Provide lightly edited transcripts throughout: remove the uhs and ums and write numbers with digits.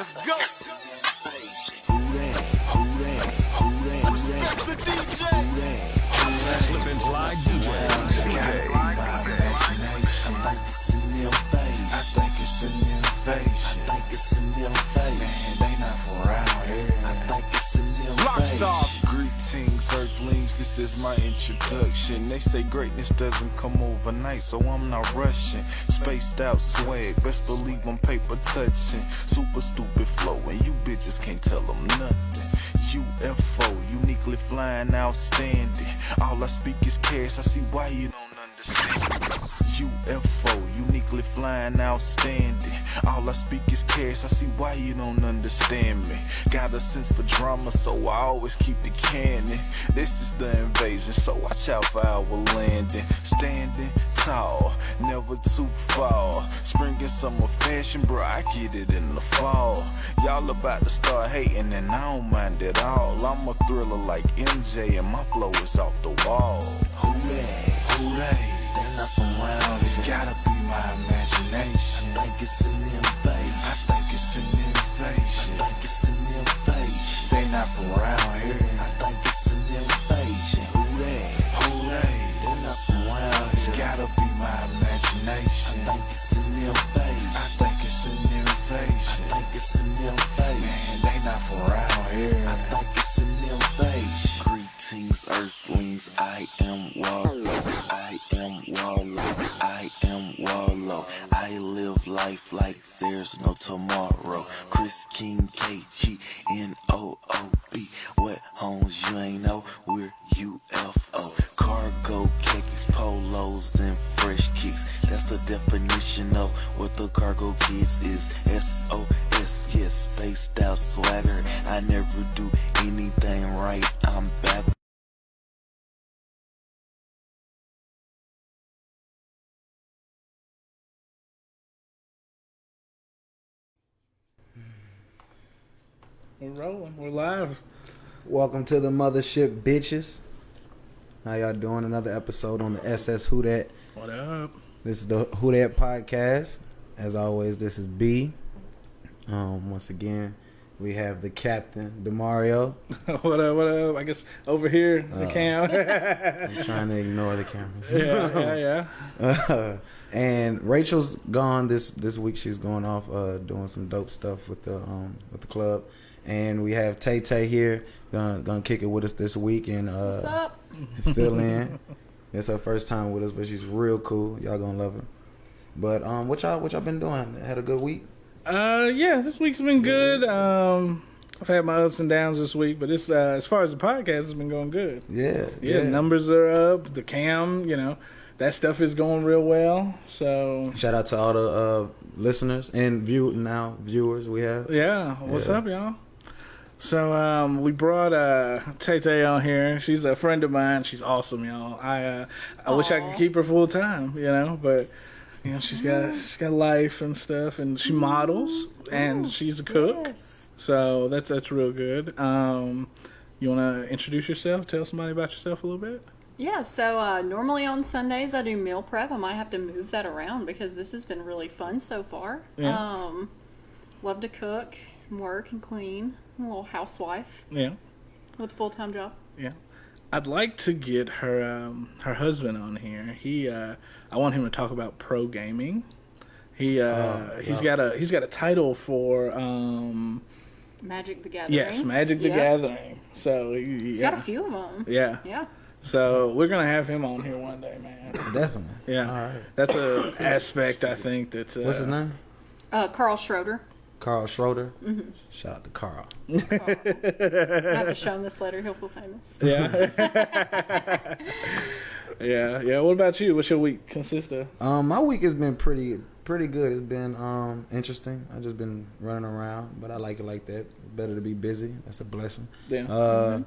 Let's go. Respect the DJ. Slip and slide DJ. I think it's an invasion. I think it's an invasion. I think it's an invasion. Man, they not from around here. I think it's an invasion. Lockstar. Greetings, Earthlings. This is my introduction. They say greatness doesn't come overnight, so I'm not rushing. Spaced out swag, best believe I'm paper touching. Super stupid flow, and you bitches can't tell them nothing. UFO, uniquely flying, outstanding. All I speak is cash, I see why you don't understand. UFO, uniquely flying, outstanding. All I speak is cash, I see why you don't understand me. Got a sense for drama, so I always keep the cannon. This is the invasion, so watch out for our landing. Standing tall, never too far. Spring and summer fashion, bro, I get it in the fall. Y'all about to start hating, and I don't mind at all. I'm a thriller like MJ, and my flow is off the wall. Who they? They're not from around. It's gotta be my imagination. I think it's an invasion. I think it's an invasion. I think it's an invasion. They not from around here. I think it's an invasion. Who they? They're not from around. It's gotta be my imagination. I think it's an invasion. I think it's an invasion. I think it's an invasion. Man, they not from around here. I think it's an invasion. Greetings, Earthlings. I am Warlow. I am Warlow. I am Warlow. I live life like there's no tomorrow. Chris King, KGNOOB. What homes you ain't know? We're UFO. Cargo, khakis, polos, and fresh kicks. That's the definition of what the cargo kids is. SOS, yes, spaced out swagger. I never do anything right. I'm back. We're rolling. We're live. Welcome to the mothership, bitches. How y'all doing? Another episode on the SS WhoDat. What up? This is the WhoDat Podcast. As always, this is B. Once again, we have the captain, DeMario. What up? What up? I guess over here, the cam. I'm trying to ignore the cameras. Yeah. And Rachel's gone this week. She's going off doing some dope stuff with the club. And we have Tay Tay here, gonna kick it with us this week and What's up? fill in. It's her first time with us, but she's real cool. Y'all gonna love her. But what y'all been doing? Had a good week? Yeah, this week's been good. I've had my ups and downs this week, but it's as far as the podcast, it's been going good. Yeah. Numbers are up. The cam, that stuff is going real well. So Shout out to all the listeners and viewers we have. yeah, what's up, y'all? So we brought Tay Tay on here. She's a friend of mine. She's awesome, y'all. I wish I could keep her full time, but she's got life and stuff, and she models and she's a cook. Yes. So that's real good. You want to introduce yourself? Tell somebody about yourself a little bit. Yeah, so normally on Sundays I do meal prep. I might have to move that around because this has been really fun so far. Yeah. Love to cook and work and clean. I'm a little housewife. Yeah. With a full-time job. Yeah. I'd like to get her husband on here. I want him to talk about pro gaming. He's got a title for Magic the Gathering. yes, Magic the Gathering. So He's got a few of them. Yeah. Yeah. So we're gonna have him on here one day, man. Definitely. Yeah. All right. That's an aspect I think that's What's his name? Carl Schroeder. Carl Schroeder. Mm-hmm. Shout out to Carl. I have to show him this letter. He'll feel famous. Yeah. Yeah. What about you? What's your week consist of? My week has been pretty good. It's been interesting. I've just been running around, but I like it like that. Better to be busy. That's a blessing. Yeah.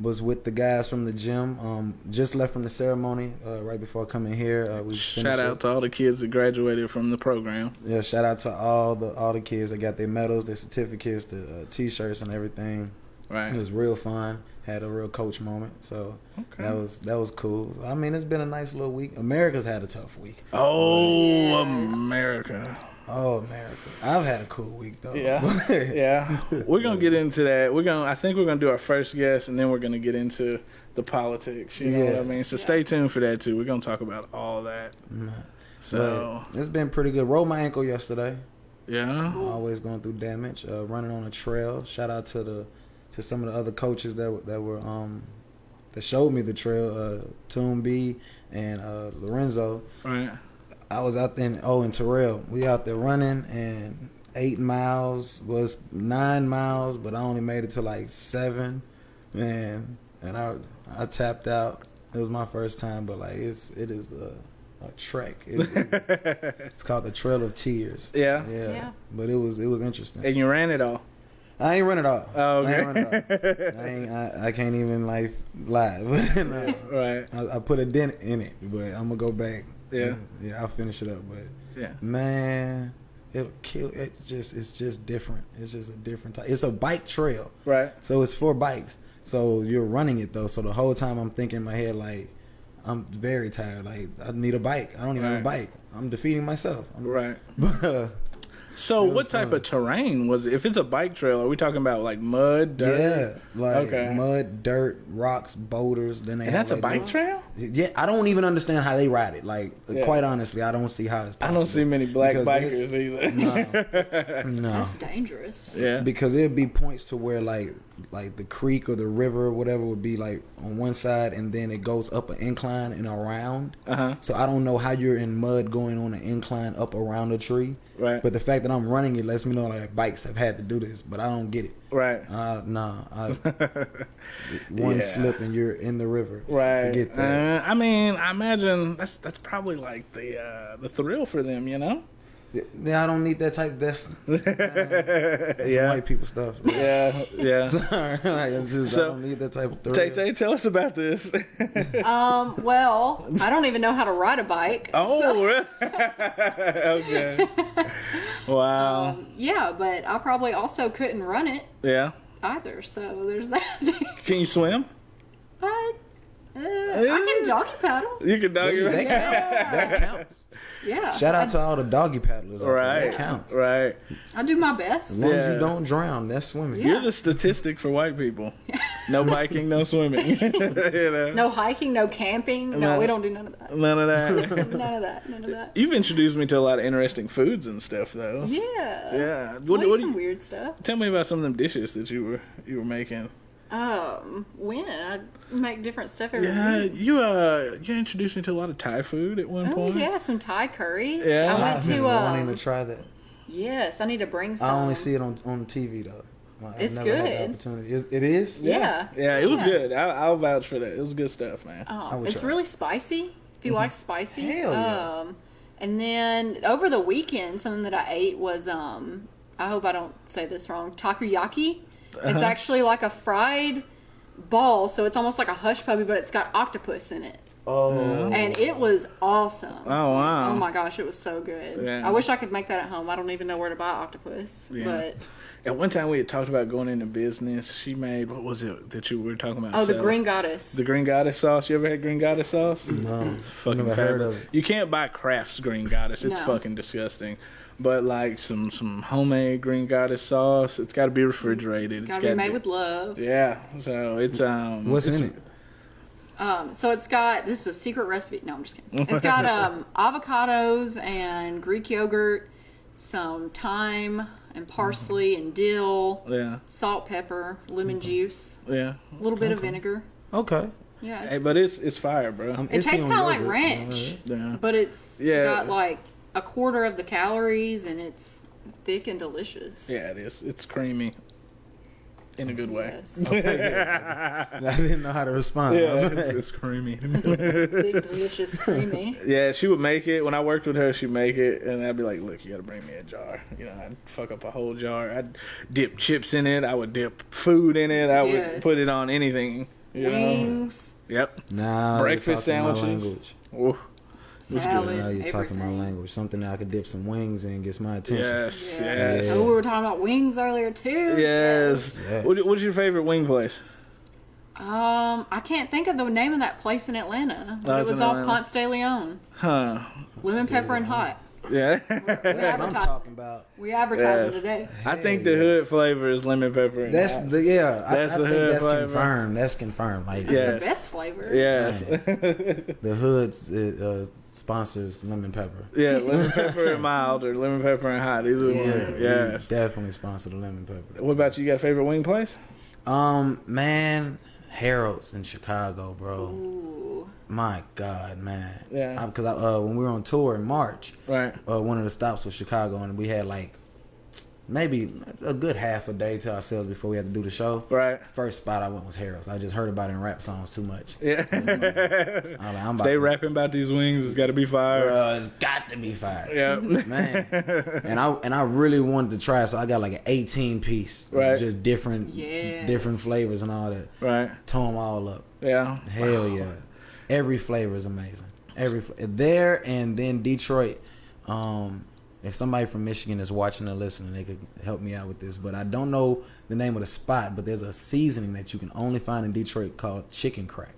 Was with the guys from the gym. Just left from the ceremony right before coming here. We Shout out to all the kids that graduated from the program. Yeah, shout out to all the kids that got their medals, their certificates, the T-shirts and everything. Right. It was real fun. Had a real coach moment. So that was cool. I mean, it's been a nice little week. America's had a tough week. Oh, Yes. America. Oh, America. I've had a cool week though. Yeah, yeah. We're gonna get into that. I think we're gonna do our first guest, and then we're gonna get into the politics. You know what I mean? So stay tuned for that too. We're gonna talk about all that. So but it's been pretty good. Rolled my ankle yesterday. Yeah. Always going through damage. Running on a trail. Shout out to some of the other coaches that showed me the trail. Toon B and Lorenzo. Right. I was out there and Terrell. We out there running, and 8 miles was 9 miles, but I only made it to like 7, and I tapped out. It was my first time, but like it is a trek. It's called the Trail of Tears. Yeah. But it was interesting. And you ran it all. I ain't run it all. Oh, okay. I ain't run it all. I can't even like lie. No. Right. I put a dent in it, but I'm gonna go back. Yeah. Yeah, I'll finish it up, but Yeah. man, it'll kill. It's just different. It's just a different type. It's a bike trail, Right. so it's for bikes. So you're running it though. So the whole time I'm thinking in my head like, I'm very tired. Like I need a bike. I don't even have a bike. I'm defeating myself. Right. But So what type of terrain was it? If it's a bike trail, are we talking about like mud, dirt? yeah, like mud, dirt, rocks, boulders. Then they And have that's a like bike trail? Yeah, I don't even understand how they ride it. Like, quite honestly, I don't see how it's possible. I don't see many black Because bikers either. No. That's dangerous. Yeah. Because there'd be points to where like the creek or the river or whatever would be like on one side, and then it goes up an incline and around. So I don't know how you're in mud going on an incline up around a tree. Right. But the fact that I'm running it lets me know like bikes have had to do this, but I don't get it. Right. One slip and you're in the river. Right. Forget that. I mean, I imagine that's probably like the thrill for them, you know? Yeah, I don't need that type. That's white people stuff. Yeah. Sorry, like, it's just, So, I don't need that type of thrill. Tay, tell us about this. Well, I don't even know how to ride a bike. Oh, really? Okay. Wow. Yeah, but I probably also couldn't run it Yeah. either. So there's that. Can you swim? I can doggy paddle. You can doggy. That counts. That counts. Yeah. Shout out to all the doggy paddlers. Right. That counts. Right. I do my best. As long as Yeah. you don't drown, that's swimming. You're the statistic for white people. No biking, no swimming. You know? No hiking, no camping. No, we don't do none of that. None of that. None of that. None of that. You've introduced me to a lot of interesting foods and stuff, though. Yeah. Yeah. I What eat do some you, weird stuff. tell me about some of them dishes that you were making. When I make different stuff every Yeah, week. you introduced me to a lot of Thai food at one Oh point. yeah, some Thai curries. Yeah. I went I've to been wanting to try that. yes, I need to bring some. I only see it on TV though. I've It's never had the good. opportunity. It is? Yeah. Yeah, it was Yeah. good. I'll vouch for that. It was good stuff, man. I Oh, would it's try. really spicy. If you like spicy. Hell yeah. And then over the weekend, something that I ate was I hope I don't say this wrong. Takoyaki. It's actually like a fried ball, so it's almost like a hush puppy, but it's got octopus in it. Oh. And it was awesome. Oh, wow. Oh my gosh, it was so good. Yeah. I wish I could make that at home. I don't even know where to buy octopus. Yeah. But At one time, we had talked about going into business. She made, what was it that you were talking about? the selling? Green Goddess. The Green Goddess sauce. You ever had Green Goddess sauce? No. It's fucking Never heard fabulous. of it. You can't buy Kraft's Green Goddess. It's No. fucking disgusting. But like some homemade Green Goddess sauce, it's got to be refrigerated. Gotta be made with love. Yeah. So it's What's it's, in it? So it's got, this is a secret recipe. No, I'm just kidding. It's got avocados and Greek yogurt, some thyme and parsley and dill, Yeah. salt, pepper, lemon juice, Yeah. a little bit of vinegar. Okay. Yeah. Hey, but it's fire, bro. I'm It iffy tastes on kind of like yogurt. ranch, Yeah. but it's Yeah. got like a quarter of the calories and it's thick and delicious. Yeah, it is. It's creamy. In a good way. Yes. I didn't know how to respond. I was Yeah, like, it's creamy. Thick, delicious, creamy. Yeah, she would make it. When I worked with her, she'd make it, and I'd be like, look, you gotta bring me a jar. You know, I'd fuck up a whole jar. I'd dip chips in it. I would dip food in it. I would Yes. put it on anything. You know? Wings, Yep. nah, Breakfast you're talking my sandwiches. language. Ooh. salad, Now you're talking my everything. language. Something that I could dip some wings in gets my attention. Yes, Yes. yes. Oh, we were talking about wings earlier too. Yes. Yes. What's your favorite wing place? I can't think of the name of that place in Atlanta, but Oh, it it's was in off Atlanta. Ponce de Leon. Huh. Lemon pepper and hot. Yeah. That's what I'm talking about. We advertising Yes. today. I think the hood flavor is lemon pepper. And That's hops. the I That's the think hood that's flavor. confirmed. That's confirmed. Like That's Yes. the best flavor. Yes. the hood's sponsors lemon pepper. Yeah, lemon pepper and mild or lemon pepper and hot. Either one. we Yes. definitely sponsor the lemon pepper. What about you? You got a favorite wing place? Man, Harold's in Chicago, bro. Ooh. My God, man. Yeah. Because when we were on tour in March, Right. one of the stops was Chicago, and we had like maybe a good half a day to ourselves before we had to do the show. Right. First spot I went was Harold's. I just heard about it in rap songs too much. Yeah. I'm like, I'm about They to, rapping about these wings. It's got to be fire. It's got to be fire. Yeah. Man. And I really wanted to try, so I got like an 18 piece. Right. Just different flavors and all that. Right. Tore them all up. Yeah. Hell yeah. Every flavor is amazing. There and then Detroit. If somebody from Michigan is watching or listening, they could help me out with this. But I don't know the name of the spot, but there's a seasoning that you can only find in Detroit called chicken crack.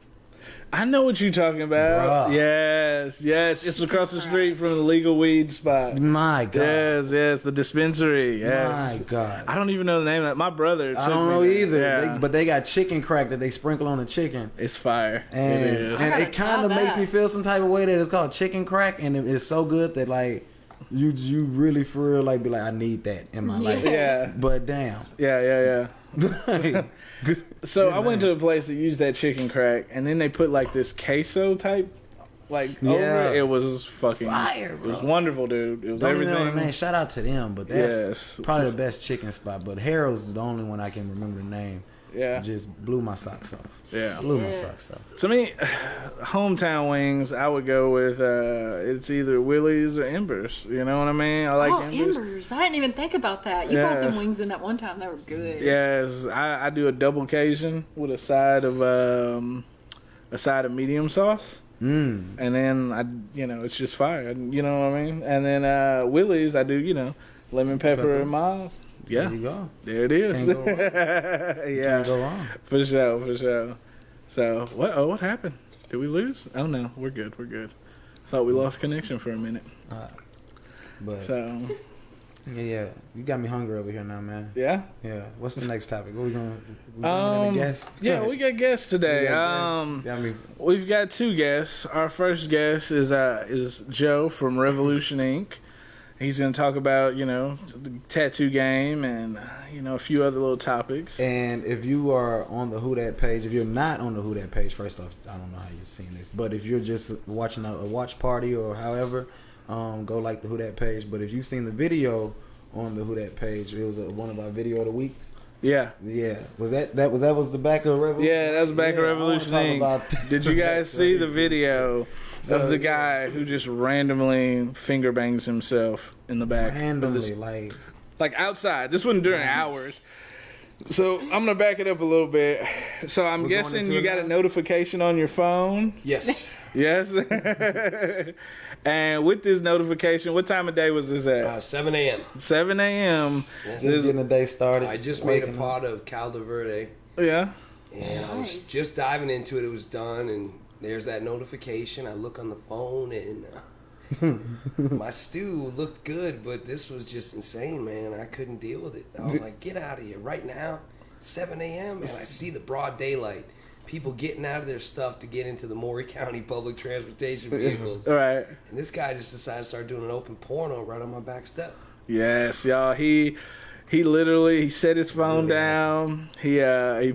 I know what you're talking about. Bruh. Yes. It's across the street from the legal weed spot. My God. Yes. The dispensary. Yes. My God. I don't even know the name of that. My brother. I took don't me know there. either. Yeah. But they got chicken crack that they sprinkle on the chicken. It's fire. And, It is. and I it gotta kind of try makes that. me feel some type of way that it's called chicken crack. And it's so good that, like, you really for real, like, be like, I need that in my life. Yeah. But damn. Yeah. So I went man. to a place that used that chicken crack, and then they put like this queso type, like Yeah. over it. It was fucking Fire, It was bro. wonderful, dude. It was Don't even know, everything. man. Shout out to them, but that's Yes. probably the best chicken spot. But Harold's is the only one I can remember the name. Yeah. It just blew my socks off. Yeah. Blew my Yes. socks off. To me, hometown wings, I would go with it's either Willie's or Embers. You know what I mean? I like Embers. I didn't even think about that. You brought Yes. them wings in that one time. They were good. Yes, I do a double Cajun with a side of medium sauce. And then it's just fire. You know what I mean? And then Willie's, I do lemon pepper and mild. Yeah, There you go. there it is. Can't go wrong. Yeah, Can't go wrong. for sure. So what happened? Did we lose? Oh no, we're good. Thought we lost connection for a minute. But So yeah, you got me hungry over here now, man. yeah. Yeah. What's the next topic? What we gonna? We bringing in a guest? Yeah, we got guests today. We got guests. Got me. We've got two guests. Our first guest is Joe from Revolution Inc. He's going to talk about, the tattoo game and, a few other little topics. And if you are on the WhoDat page, if you're not on the WhoDat page, first off, I don't know how you're seeing this, but if you're just watching a watch party or however, go like the WhoDat page. But if you've seen the video on the WhoDat page, it was one of our video of the weeks. Yeah. Yeah, was that was the back of Revolution? Yeah, that was back of Revolution Inc. Did you guys see the video of the guy who just randomly finger bangs himself in the back? Randomly, like outside. This wasn't during hours. So I'm gonna back it up a little bit. So I'm We're going guessing into you it got now? a notification on your phone. yes. Yes. And with this notification, what time of day was this at? 7 a.m. 7 a.m. Just getting the day started. I just made a waking up. pot of caldo verde, Yeah. and I was Nice. just diving into it. It was done, and there's that notification. I look on the phone, and my stew looked good, but this was just insane, man. I couldn't deal with it. I was like, get out of here right now, 7 a.m., and I see the broad daylight. People getting out of their stuff to get into the Maury County public transportation vehicles. All right. And this guy just decided to start doing an open porno right on my back step. Yes, y'all. He literally set his phone down. He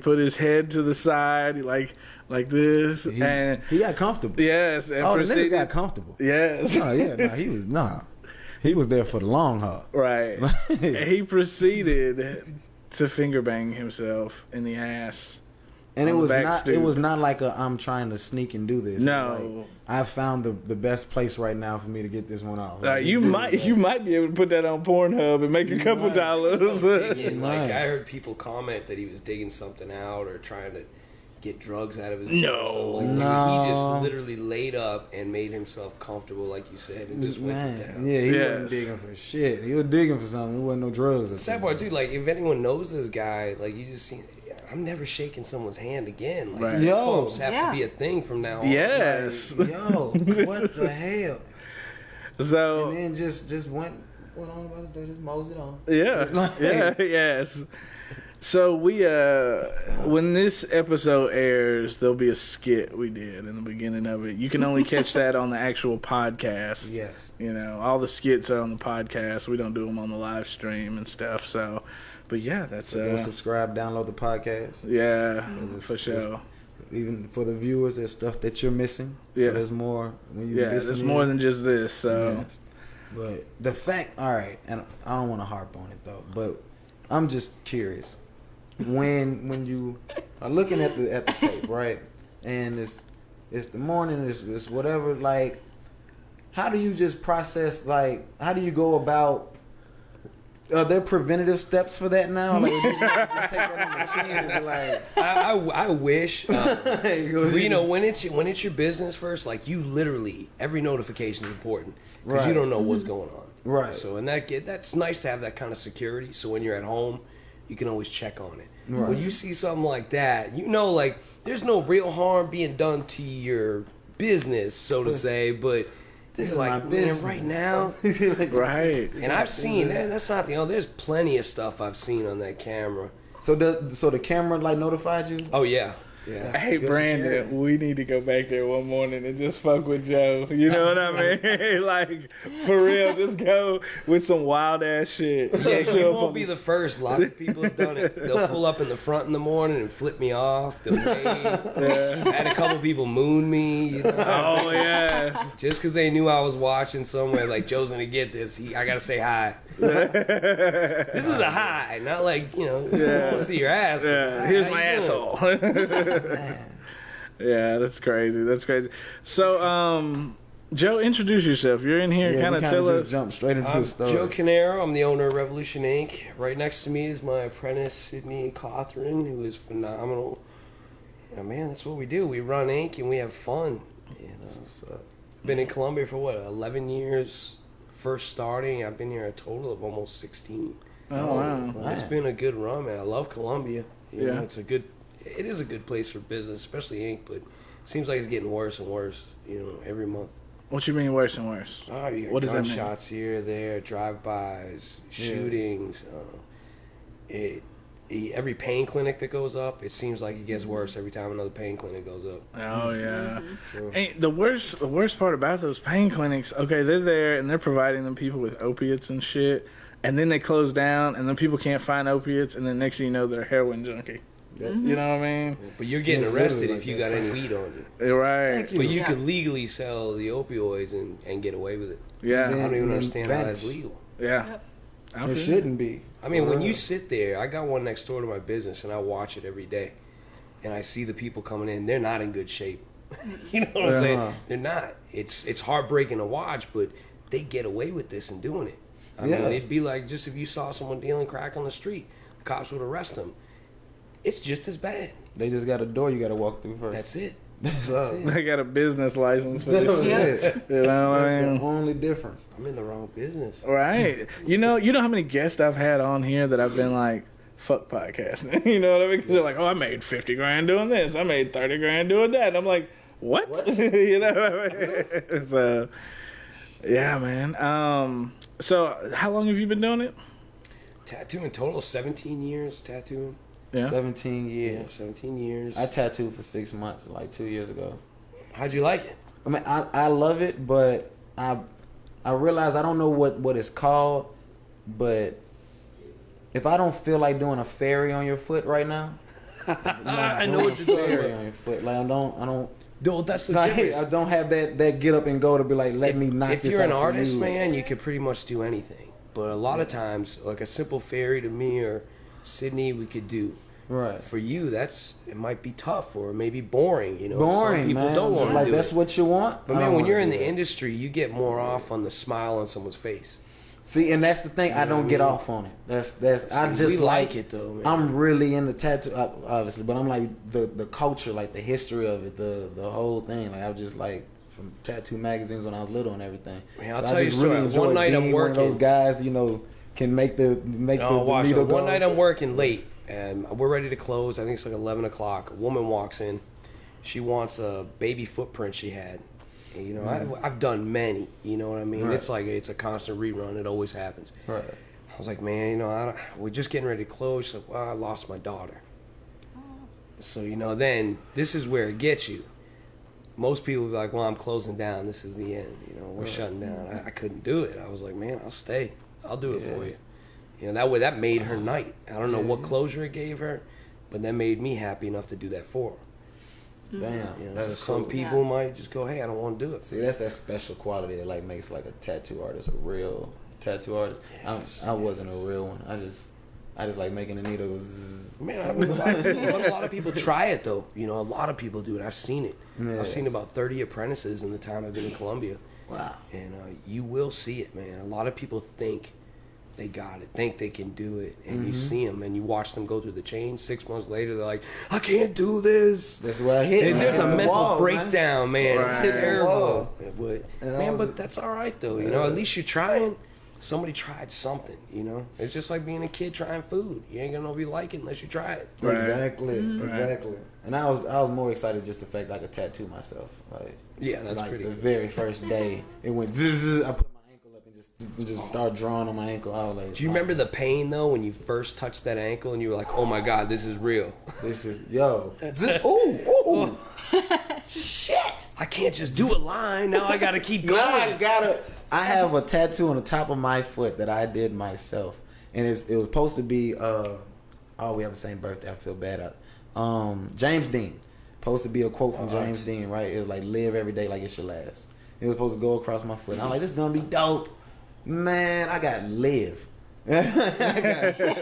put his head to the side like this, and He got comfortable. yes, and Oh, the nigga proceeded. got comfortable. Yes. Oh yeah, he was there for the long haul. Right. And he proceeded to finger bang himself in the ass. And it On the was back not. stoop. It was not like I'm trying to sneak and do this. No. Like, I found the best place right now for me to get this one off. Like, You might be able to put that on Pornhub and make a couple dollars. Digging, like Right. I heard people comment that he was digging something out or trying to get drugs out of his No. or something. Like, dude, No. he just literally laid up and made himself comfortable, like you said, and just went to town. Yeah, he Yes. wasn't digging for shit. He was digging for something. There wasn't no drugs. or Sad something. part too, like if anyone knows this guy, like you just see, I'm never shaking someone's hand again. Like Right. fist Yo. bumps have Yeah. to be a thing from now on. Yes. Yo, what the hell? So and then just went on about it. Just moseyed on. yeah, yes. So we when this episode airs, there'll be a skit we did in the beginning of it. You can only catch that on the actual podcast. Yes. You know, all the skits are on the podcast. We don't do them on the live stream and stuff. So, but yeah, that's Go subscribe, download the podcast. yeah, for sure. Even for the viewers, there's stuff that you're missing. So Yeah. there's more when you There's more than just this. So Yes. But the fact, all right, and I don't want to harp on it though, but I'm just curious. When you are looking at the tape, right, and it's the morning, it's whatever. Like, how do you just process? Like, how do you go about? Are there preventative steps for that now? Like, you just take that on the chin and be like, I wish. you know, when it's your business first, like you literally every notification is important because Right. you don't know what's going on. Right. So and that's nice to have that kind of security. So when you're at home, you can always check on it. Right. When you see something like that, you know, like there's no real harm being done to your business, so to say, but. This It's is like, my man, business right now, Like, right. and I've seen that. That's not the only. There's plenty of stuff I've seen on that camera. So the camera like notified you? Oh yeah, yeah. Hey Good Brandon, security. we need to go back there one morning and just fuck with Joe. You know what I mean? Like for real, just go with some wild ass shit. Yeah, Show you up won't on be the- the first. A lot of people have done it. They'll pull up in the front in the morning and flip me off. They'll wave. I had a couple people moon me. You know, Oh yes. just because they knew I was watching somewhere. Like Joe's gonna get this. I gotta say hi. This is a hi, not like I want to see your ass. but Yeah, hi, here's how my you doing? asshole. Yeah, that's crazy. That's crazy. So, Joe, introduce yourself. You're in here. Yeah, kind we of kinda tell just us. jump straight into I'm the story. Joe Canero. I'm the owner of Revolution Inc. Right next to me is my apprentice, Sydney Cawthron, who is phenomenal. Man, that's what we do. We run Inc. and we have fun. What's up? Been in Colombia for 11 years. First starting, I've been here a total of almost 16. Oh wow. It's been a good run, man. I love Colombia. You Yeah. know, it is a good place for business, especially Inc. But it seems like it's getting worse and worse. Every month. What you mean worse and worse? Oh, you got What does that mean? gunshots here, there, drive-bys, shootings. Every pain clinic that goes up, it seems like it gets worse every time another pain clinic goes up. Oh yeah. Sure. Hey, the worst part about those pain clinics, okay, they're there and they're providing them people with opiates and shit, and then they close down and then people can't find opiates, and then next thing you know they're a heroin junkie. You know what I mean? But you're getting It's arrested literally if you like got that. any weed on you. You're right. Thank you. But you Yeah. could legally sell the opioids and get away with it. Yeah. I don't even And then understand how that's vanish. legal. Yeah. Yep. I It feel shouldn't be. I mean, For when real. you sit there, I got one next door to my business, and I watch it every day, and I see the people coming in. They're not in good shape. You know what I'm saying? Uh-huh. They're not. It's heartbreaking to watch, but they get away with this and doing it. I Yeah. mean, it'd be like just if you saw someone dealing crack on the street, the cops would arrest them. It's just as bad. They just got a door you got to walk through first. That's it. That's all. it. They got a business license for That's this shit. it. You know what I That's mean? the only difference. I'm in the wrong business. Right. You know how many guests I've had on here that I've been like, fuck podcasting. You know what I mean? Because they're like, oh, I made 50 grand doing this. I made 30 grand doing that. And I'm like, what? You know what I mean? So, yeah, man. So how long have you been doing it? Tattooing total 17 years tattooing. Yeah. 17 Yeah, years. 17 years. I tattooed for 6 months, like 2 years ago. How'd you like it? I mean, I love it, but I realize I don't know what it's called, but if I don't feel like doing a fairy on your foot right now, I know what you're doing. talking Fairy about. on your foot, like I don't. No, that's the Like, difference. I don't have that get up and go to be like, let me knock If this you're an out for artist, you. man, you could pretty much do anything. But a lot of times, like a simple fairy to me or Sydney, we could do. Right. For you, it might be tough or maybe boring. You know, Boring, some people man. don't want to Like do that's it. what you want. But I man, don't when you're wanna in do the that. industry, you get more off on the smile on someone's face. See, and that's the thing. I don't get what I mean? off on it. That's I See, just we like it, though, man. I'm really into tattoo, obviously, but I'm like the culture, like the history of it, the whole thing. Like I was just like from tattoo magazines when I was little and everything. Man, I'll So tell I you a just story. really enjoy One night I'm being one of those working. guys, can make the Watch needle it. go. One night I'm working late, and we're ready to close. I think it's like 11 o'clock. A woman walks in. She wants a baby footprint she had, You know, I've done many. You know what I mean? Right. It's like it's a constant rerun. It always happens. Right. I was like, man, you know, we're just getting ready to close. She's like, well, I lost my daughter. So, you know, then this is where it gets you. Most people will be like, well, I'm closing down. This is the end. You know, we're shutting down. I couldn't do it. I was like, man, I'll stay. I'll do it for you. You know, that made her night. I don't know what closure it gave her, but that made me happy enough to do that for her. Damn, You know, that's so some cool. people might just go, hey, I don't want to do it. See, that's that special quality that like makes like a tattoo artist a real tattoo artist. I wasn't a real one. I just like making a needle go zzz. Man, a lot of people try it though. You know, a lot of people do it. I've seen it. Yeah. I've seen about 30 apprentices in the time I've been in Colombia. Wow. And you will see it, man. A lot of people think they got it, think they can do it, and you see them and you watch them go through the change. 6 months later, they're like, I can't do this. That's what I hit. And there's a the mental wall, breakdown, man. Right. It's Hit the terrible. wall. But that's all right though. You know, at least you're trying. Somebody tried something. You know, it's just like being a kid trying food. You ain't gonna know if you like it unless you try it. Right. Exactly, exactly. And I was more excited just the fact I could tattoo myself. Like, Yeah, that's like pretty the good. very first day, it went zzz. I put my ankle up and just started drawing on my ankle. I was like, Do you remember the pain though when you first touched that ankle and you were like, "Oh my God, this is real"? This is ooh. Shit! I can't just do a line. Now I gotta keep going. I have a tattoo on the top of my foot that I did myself, and it was supposed to be. We have the same birthday. I feel bad. James Dean. Supposed to be a quote from James Dean, right? It was like, "Live every day like it's your last." It was supposed to go across my foot. And I'm like, "This is gonna be dope, man." I got live. I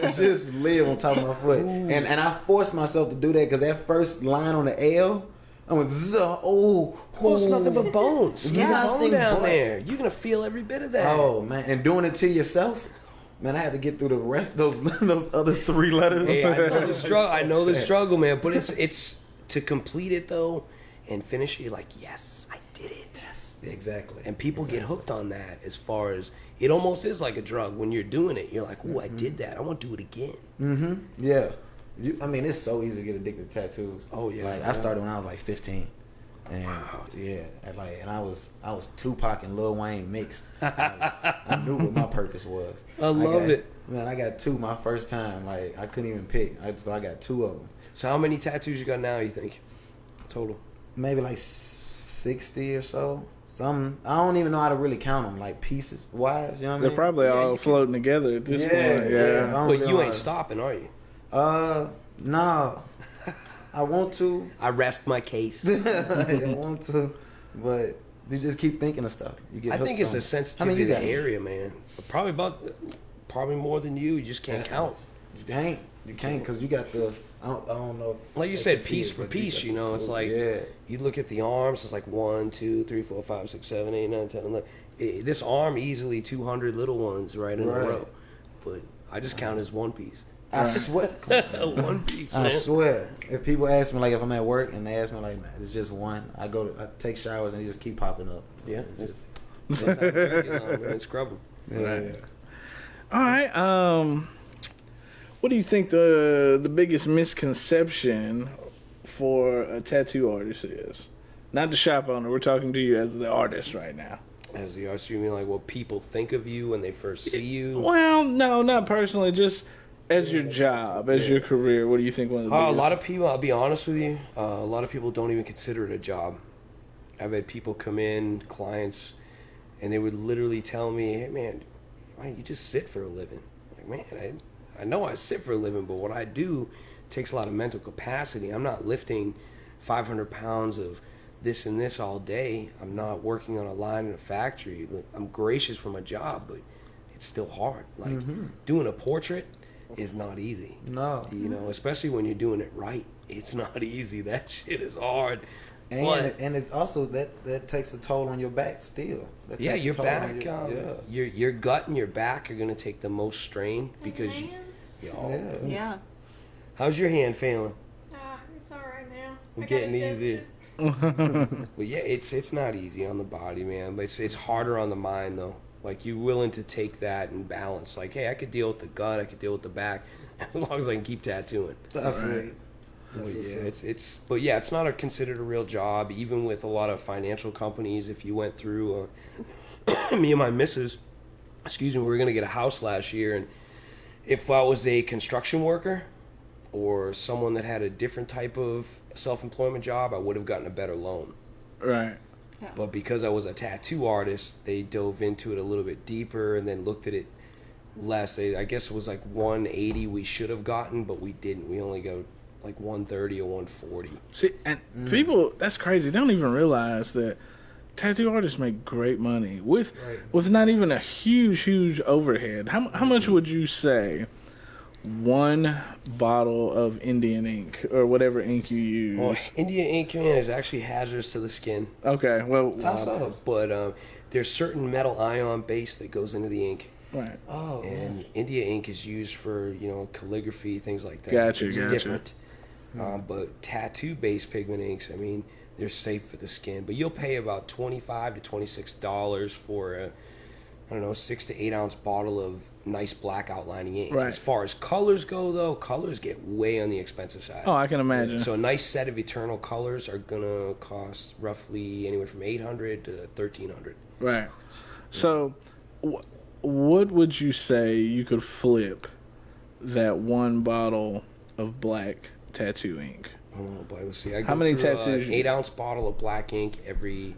got just live on top of my foot, and I forced myself to do that because that first line on the L. I went, Well, it's nothing but bones. Skin and bone Nothing down but- there. You're gonna feel every bit of that. Oh man, and doing it to yourself, man. I had to get through the rest of those other 3 letters. Hey, I know the struggle. I know the struggle, man. But it's to complete it though and finish it. You're like, yes, I did it. Yes, exactly. And people get hooked on that. As far as it almost is like a drug. When you're doing it, you're like, "Ooh, I did that. I want to do it again." Yeah, I mean, it's so easy to get addicted to tattoos. Oh, yeah, like yeah. I started when I was like 15. And and I was Tupac and Lil Wayne mixed. I knew what my purpose was. I love it. Man, I got 2 my first time. Like I couldn't even pick. So I got 2 of them. So how many tattoos you got now? You think total? Maybe like 60 or so. Some I don't even know how to really count them, like pieces wise. You know what I They're mean? probably all floating together at this point. I Yeah. don't But know you how ain't to- stopping, are you? No. I want to. I rest my case. I want to, but you just keep thinking of stuff. You get. I think hooked it's on a it. sensitivity you to the got? area, man. Probably more than you. You just can't count. You can't, because you got the. I don't know. Like you if said, they can see piece it, for but you piece. got You know, the it's full- like yeah. you look at the arms. It's like 1, 2, 3, 4, 5, 6, 7, 8, 9, 10, 11. This arm easily 200 little ones right in a Right. row. But I just count as one piece. I swear. One piece, man. I swear. If people ask me, like, if I'm at work and they ask me, like, it's just one, I take showers and they just keep popping up. Yeah. It's just. Scrub them. Yeah. All right. What do you think the biggest misconception for a tattoo artist is? Not the shop owner. We're talking to you as the artist right now. As the artist, you mean like what people think of you when they first see you? Well, no, not personally. Just as your job, as your career. What do you think one of the A biggest? lot of people, I'll be honest with you, a lot of people don't even consider it a job. I've had people come in, clients, and they would literally tell me, hey man, why don't you just sit for a living? I'm like, man, I know I sit for a living, but what I do takes a lot of mental capacity. I'm not lifting 500 pounds of this and this all day. I'm not working on a line in a factory. I'm gracious for my job, but it's still hard. Like doing a portrait is not easy. No. You know, especially when you're doing it right. It's not easy. That shit is hard. And it also that takes a toll on your back still. That Yeah, takes a your toll on back, your- your gut and your back are gonna take the most strain because you. yeah. Yeah. How's your hand feeling? It's all right now. I'm I got getting adjusted. easier. Well, yeah, it's not easy on the body, man. But it's harder on the mind though. Like you're willing to take that and balance. Like, hey, I could deal with the gut, I could deal with the back, as long as I can keep tattooing. Definitely. Well, That's what's yeah, up. it's not considered a real job. Even with a lot of financial companies, if you went through, me and my missus, we were gonna get a house last year, and if I was a construction worker or someone that had a different type of self-employment job, I would have gotten a better loan. Right. Yeah. But because I was a tattoo artist, they dove into it a little bit deeper and then looked at it less. I guess it was like 180 we should have gotten, but we didn't. We only got like 130 or 140. See, and people, that's crazy. They don't even realize that tattoo artists make great money with not even a huge overhead. How much would you say one bottle of Indian ink or whatever ink you use? Well, Indian ink, man, is actually hazardous to the skin. Okay, well, How so? But there's certain metal ion base that goes into the ink. right. Oh, And India ink is used for, calligraphy, things like that. Gotcha, It's gotcha. different. But tattoo-based pigment inks, I mean, they're safe for the skin. But you'll pay about $25 to $26 for a, 6 to 8 ounce bottle of nice black outlining ink. Right. As far as colors go, though, colors get way on the expensive side. Oh, I can imagine. So a nice set of eternal colors are gonna cost roughly anywhere from $800 to $1,300. Right. So, what would you say you could flip that one bottle of black tattoo ink? Oh boy, let's see. I How go many through tattoos? An 8 ounce bottle of black ink every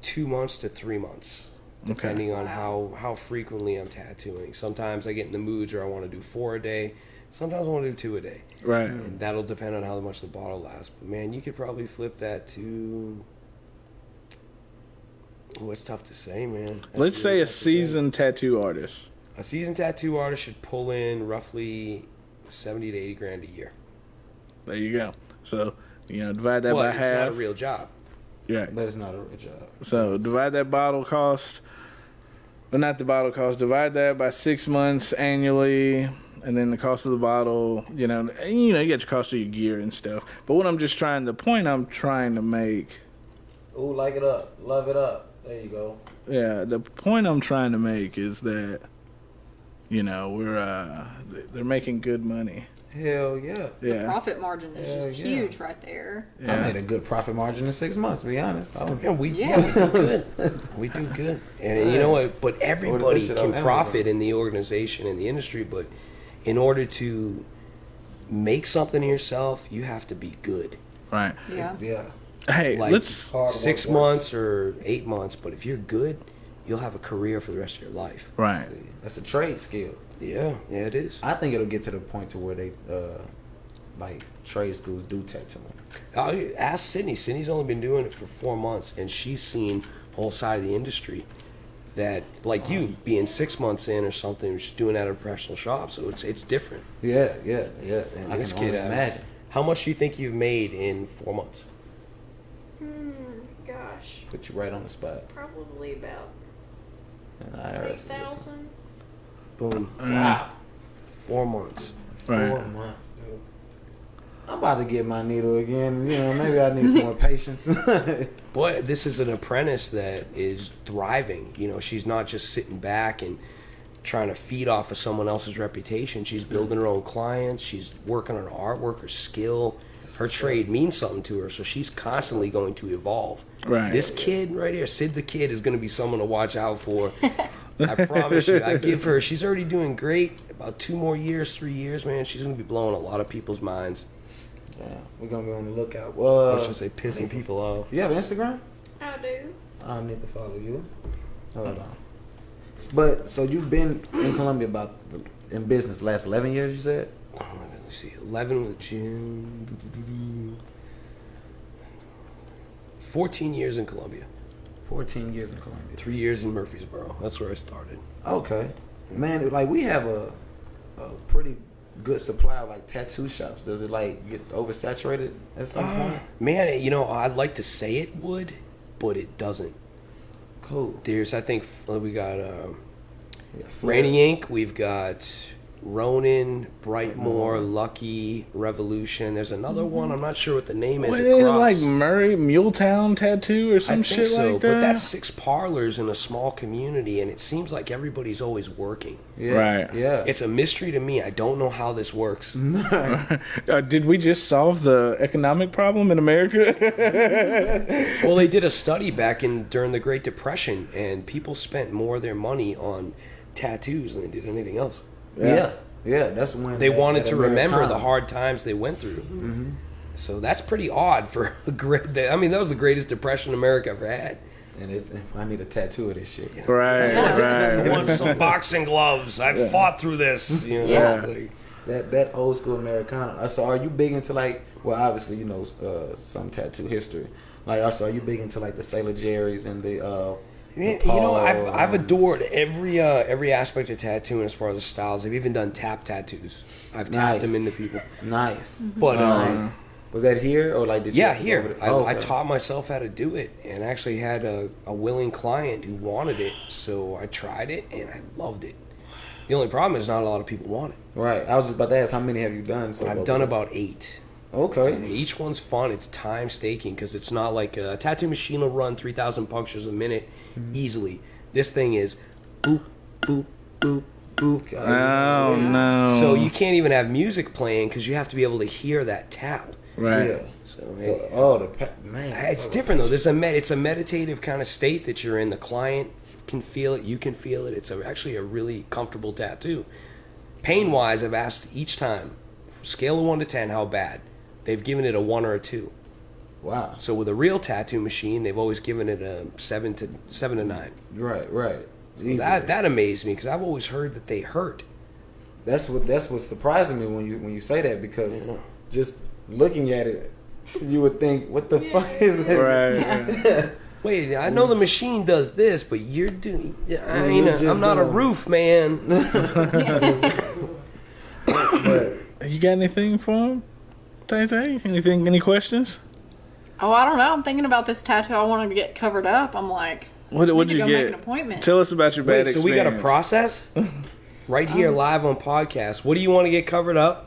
2 months to 3 months, depending on how frequently I'm tattooing. Sometimes I get in the moods where I want to do 4 a day. Sometimes I want to do 2 a day. Right. And that'll depend on how much the bottle lasts. But man, you could probably flip that to. Oh, it's tough to say, man. That's Let's really say a tough to say. seasoned tattoo artist. A seasoned tattoo artist should pull in roughly 70 to 80 grand a year. There you go. So, divide that Well, by it's half. not a real job. Yeah. but it's not a real job. So divide that bottle cost, but not the bottle cost. Divide that by 6 months annually, and then the cost of the bottle. You get your cost of your gear and stuff. But the point I'm trying to make. Ooh, like it up, love it up. There you go. Yeah, the point I'm trying to make is that, they're making good money. Hell yeah. Yeah. Profit margin is Hell just yeah. huge right there. I Yeah. made a good profit margin in 6 months, to be honest. We do good. We do good. And you know what? But everybody shit on can profit Amazon. in the organization, in the industry. But in order to make something of yourself, you have to be good. Right. Yeah. Yeah. Hey, Like let's. Hard work 6 works. months or 8 months. But if you're good, you'll have a career for the rest of your life. Right. See, that's a trade skill. Yeah, it is. I think it'll get to the point to where they, like trade schools do tattooing. Ask Sydney. Sydney's only been doing it for 4 months, and she's seen the whole side of the industry. That, like you, being 6 months in or something, just doing that at a professional shop, so it's different. Yeah. And I this can kid, only imagine. how much do you think you've made in 4 months? Gosh, Put you right on the spot. probably about And IRS is listening. 8,000. Boom. Wow. 4 months. Right. 4 months, dude. I'm about to get my needle again. Maybe I need some more patience. Boy, this is an apprentice that is thriving. She's not just sitting back and trying to feed off of someone else's reputation. She's building her own clients. She's working on her artwork, her skill. Her trade means something to her, so she's constantly going to evolve. Right. This kid right here, Sid the Kid, is going to be someone to watch out for. I promise you. I give her, she's already doing great. About 2 more years, 3 years, man, she's going to be blowing a lot of people's minds. Yeah, we're gonna be on the lookout. I should say pissing people off. You have Instagram? I do. I need to follow you. Hold on. But so you've been in Colombia in business last 11 years, you said? Let me see. 11 with June. 14 years in Colombia. 14 years in Colombia. 3 years in Murfreesboro. That's where I started. Okay. Man, like we have a pretty good supply of like tattoo shops. Does it like get oversaturated at some point? Man, I'd like to say it would, but it doesn't. Cool. I think we got Yeah, Rainy Ink. We've got Ronin, Brightmoor, Lucky, Revolution. There's another one. I'm not sure what the name is. What, It crossed. like Murray Muletown Tattoo or some I shit think so, like that? but that's 6 parlors in a small community, and it seems like everybody's always working. Yeah. Right. Yeah. It's a mystery to me. I don't know how this works. Did we just solve the economic problem in America? Well, they did a study back during the Great Depression, and people spent more of their money on tattoos than they did anything else. Yeah. Yeah. That's when They wanted that to remember Americana. the hard times they went through. So that's pretty odd for a great. I mean, that was the greatest depression America ever had. And I need a tattoo of this shit. right, I right. want some boxing gloves. I fought through this. You know, Yeah. it's like- That old school Americana. So are you big into like? Well, obviously you know some tattoo history. Like, also, are you big into like the Sailor Jerry's and the? You know, I've adored every aspect of tattooing as far as the styles. I've even done tap tattoos. I've tapped Nice. them into people. Nice. But Nice. Was that here or like did you? yeah, have to go here over there? I, Oh, I okay. taught myself how to do it, and actually had a willing client who wanted it. So I tried it, and I loved it. The only problem is not a lot of people want it. Right. I was just about to ask how many have you done? So I've done about 8. Okay. And each one's fun. It's time staking because it's not like a tattoo machine will run 3,000 punctures a minute easily. This thing is boop, boop, boop, boop. Oh, no. So you can't even have music playing because you have to be able to hear that tap. Right. Yeah. So, So man. it's different though. It's a meditative kind of state that you're in. The client can feel it. You can feel it. It's actually a really comfortable tattoo. Pain wise, I've asked each time, scale of 1 to 10, how bad. They've given it a 1 or a 2. Wow. So with a real tattoo machine, they've always given it a 7 to 9. Right. Right. So Easily. that amazed me because I've always heard that they hurt. That's what's surprising me when you say that, because Yeah. just looking at it, you would think, what the fuck is it? Right. Wait, I know the machine does this, but you're doing. You're just I'm not a gonna- roof man. But You got anything for him, Tay? Anything? Any questions? Oh, I don't know. I'm thinking about this tattoo. I wanted to get covered up. I'm like, What'd need to you go get? make an appointment. Tell us about your bad Wait, so experience. we got a process right here live on podcast. What do you want to get covered up?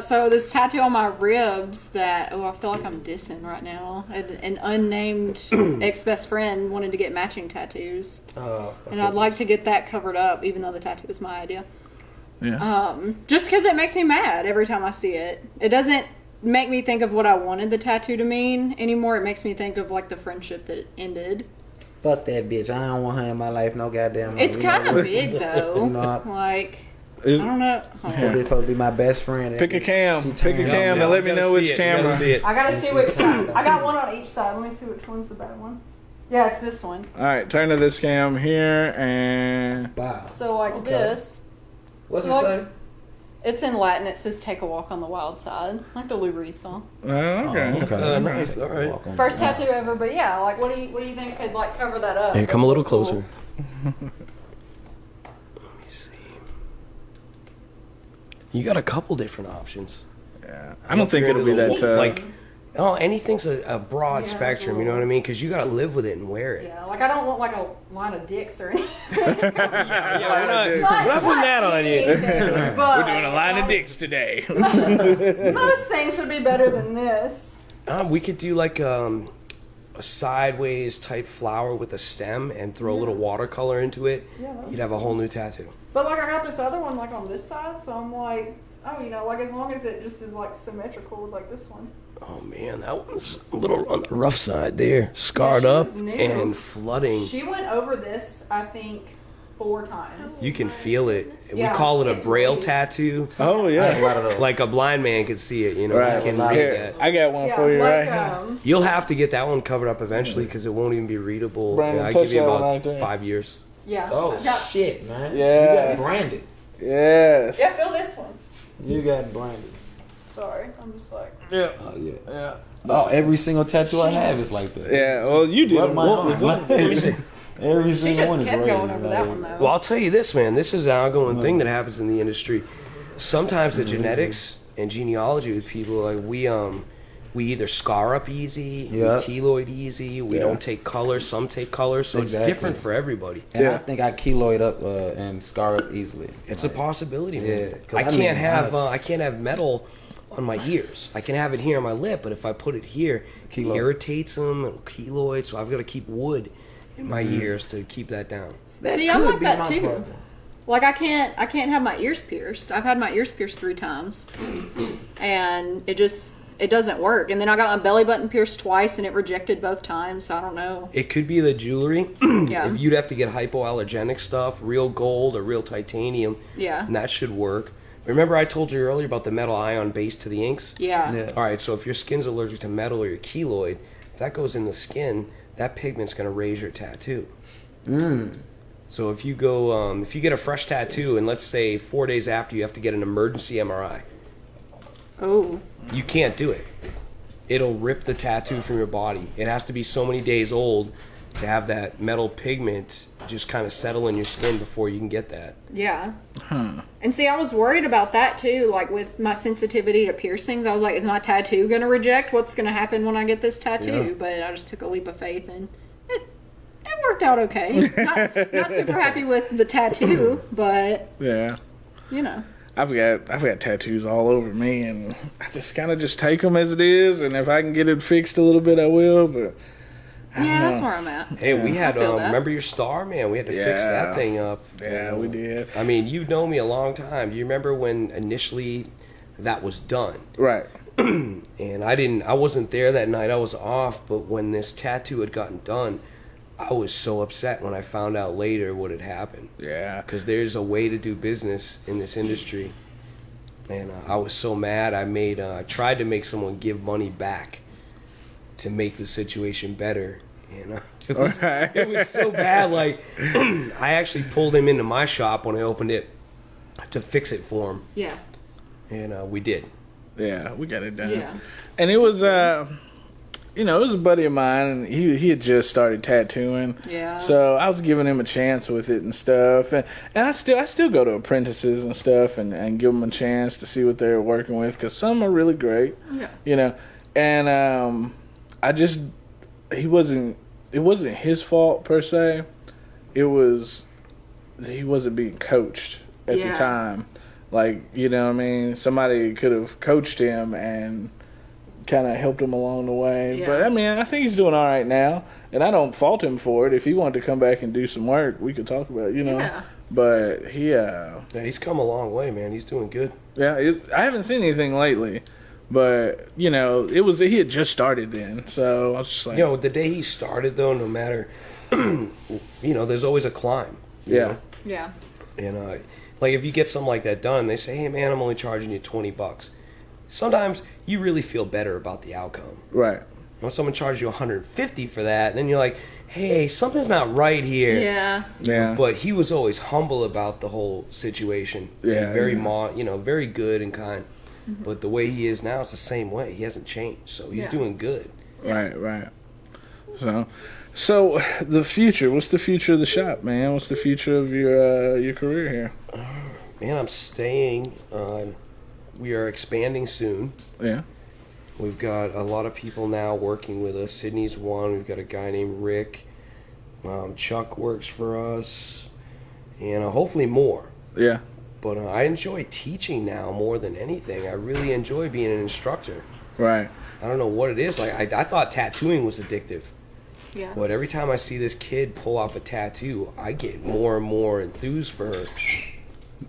So this tattoo on my ribs that I feel like I'm dissing right now. An unnamed ex-best friend wanted to get matching tattoos, and I'd like to get that covered up, even though the tattoo was my idea. Yeah. Just because it makes me mad every time I see it. It doesn't make me think of what I wanted the tattoo to mean anymore. It makes me think of like the friendship that ended. fuck that bitch. I don't want her in my life. No goddamn. It's you know kind of what? big though. You know, Like Is- I don't know. That bitch supposed to be my best friend. Pick a cam. She Pick a turned cam on and me. let me know which camera. I gotta see which side. I got one on each side. Let me see which one's the bad one. Yeah, it's this one. All right, turn to this cam here and Wow. So like Okay. this. What's it Like- say? It's in Latin. It says "Take a walk on the wild side," like the Lou Reed song. okay. Nice. All right. Walk on First the tattoo mouse. ever, but yeah, like what do you think could like cover that up? Here, come a little Cool. closer. Let me see. You got a couple different options. Yeah. I don't think it'll be that tough. Like, oh, anything's a broad Yeah, spectrum. it's a You know what I mean? Because you got to live with it and wear it. Yeah, like I don't want like a line of dicks or anything. We're not putting that on you. But We're doing a line of dicks today. most things would be better than this. We could do like a sideways type flower with a stem and throw a little watercolor into it. Yeah, that would You'd have a whole new tattoo. But like I got this other one like on this side, so I'm like, oh, you know, like as long as it just is like symmetrical with like this one. Oh man, that one's a little on the rough side there. Scarred Yeah, she up was new. and flooding. She went over this, I think, 4 times. You can feel it. Yeah, we call it a it's braille raised. tattoo. Oh A yeah. lot of those. Like a blind man could see it, you know. Right. You can read Here, that. I got one Yeah, for you like, right here. You'll have to get that one covered up eventually because it won't even be readable. Brandon, I touch give you that one about right there. 5 years. Yeah. Oh I got- shit, man. Yeah. You got branded. Yes. Yeah, feel this one. You got branded. Sorry, I'm just like. Yeah. Oh yeah. Yeah. Oh, every single tattoo I have is like that. Yeah. Well, you did. Rub my arm. Let me see. Every She single just one is kept raised. going over that one though. Well, I'll tell you this, man. This is an ongoing thing that happens in the industry. Sometimes the genetics and genealogy with people, like we either scar up easy, we keloid easy, we don't take colors, some take colors, so it's different for everybody. And I think I keloid up and scar up easily. It's a possibility, man. Yeah, I can't have metal on my ears. I can have it here on my lip, but if I put it here, it irritates them, it'll keloid, so I've got to keep wood in my ears to keep that down. See, I'm like that too. Like I can't have my ears pierced. I've had my ears pierced 3 times, and it doesn't work. And then I got my belly button pierced twice, and it rejected both times. So I don't know. It could be the jewelry. Yeah. You'd have to get hypoallergenic stuff, real gold or real titanium. Yeah. And that should work. Remember I told you earlier about the metal ion base to the inks? Yeah. All right, so if your skin's allergic to metal or your keloid, if that goes in the skin, that pigment's going to raise your tattoo. So if you go, if you get a fresh tattoo, and let's say 4 days after you have to get an emergency MRI, you can't do it. It'll rip the tattoo from your body. It has to be so many days old to have that metal pigment just kind of settle in your skin before you can get that. Yeah. And see, I was worried about that too. Like with my sensitivity to piercings, I was like, is my tattoo going to reject? What's going to happen when I get this tattoo? Yeah. But I just took a leap of faith, and it worked out okay. Not super happy with the tattoo, but yeah, you know. I've got tattoos all over me, and I just kind of take them as it is, and if I can get it fixed a little bit, I will. But that's where I'm at. Hey, we had remember your star, man? We had to fix that thing up. Yeah, we did. I mean, you've known me a long time. Do you remember when initially that was done? Right. And I wasn't there that night. I was off. But when this tattoo had gotten done, I was so upset when I found out later what had happened. Yeah. Because there's a way to do business in this industry. And I was so mad. I tried to make someone give money back to make the situation better. And it was so bad. Like, I actually pulled him into my shop when I opened it to fix it for him. Yeah. And we did. Yeah, we got it done. Yeah. And it was, it was a buddy of mine, and he had just started tattooing. Yeah. So I was giving him a chance with it and stuff, and I still go to apprentices and stuff, and give them a chance to see what they're working with, because some are really great. Yeah. And it wasn't his fault per se. It was he wasn't being coached at the time. Like, you know what I mean? Somebody could have coached him and kind of helped him along the way. Yeah. But, I mean, I think he's doing all right now. And I don't fault him for it. If he wanted to come back and do some work, we could talk about it, Yeah. But yeah, he's come a long way, man. He's doing good. Yeah, I haven't seen anything lately. But, he had just started then. So I was just like... the day he started, though, no matter... there's always a climb. You know? Yeah. And, like, if you get something like that done, they say, hey, man, I'm only charging you $20. Sometimes you really feel better about the outcome. Right. When someone charges you $150 for that, and then you're like, hey, something's not right here. Yeah. Yeah. But he was always humble about the whole situation. Yeah. And very good and kind. Mm-hmm. But the way he is now is the same way. He hasn't changed. So he's doing good. Right. So the future, what's the future of the shop, man? What's the future of your career here? Man, I'm staying. We are expanding soon. Yeah. We've got a lot of people now working with us. Sydney's one. We've got a guy named Rick. Chuck works for us. And hopefully more. Yeah. But I enjoy teaching now more than anything. I really enjoy being an instructor. Right. I don't know what it is. Like I thought tattooing was addictive. Yeah. But every time I see this kid pull off a tattoo, I get more and more enthused for her.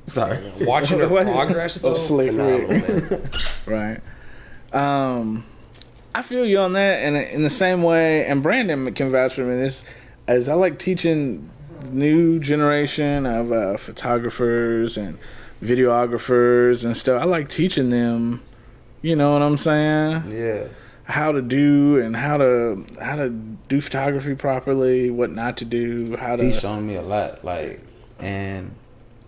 Sorry. Watching her progress, though, phenomenal, man. Right. I feel you on that, and in the same way, and Brandon can vouch for me this, as I like teaching new generation of photographers and videographers and stuff. I like teaching them, you know what I'm saying? Yeah. How to do and how to do photography properly, what not to do, how to. He's shown me a lot, and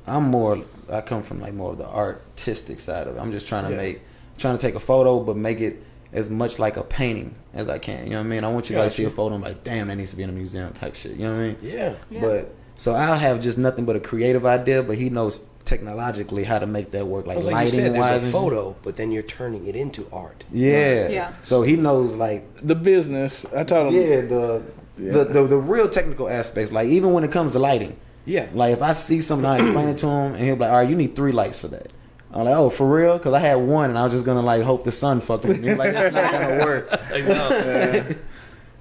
I come from more of the artistic side of it. I'm just trying to take a photo, but make it as much like a painting as I can. You know what I mean? I want you guys to see a photo and like, damn, that needs to be in a museum type shit. You know what I mean? Yeah. But so I'll have just nothing but a creative idea, but he knows technologically how to make that work, like Like you lighting said, wise. there's a photo, but then you're turning it into art. Yeah. Yeah. So he knows like The business. I told him. the real technical aspects. Like even when it comes to lighting. Yeah. Like if I see something, I explain it to him, and he'll be like, "All right, you need 3 lights for that." I'm like, "Oh, for real?" Because I had 1, and I was just gonna like hope the sun fucked with me. Like that's not gonna work. I know.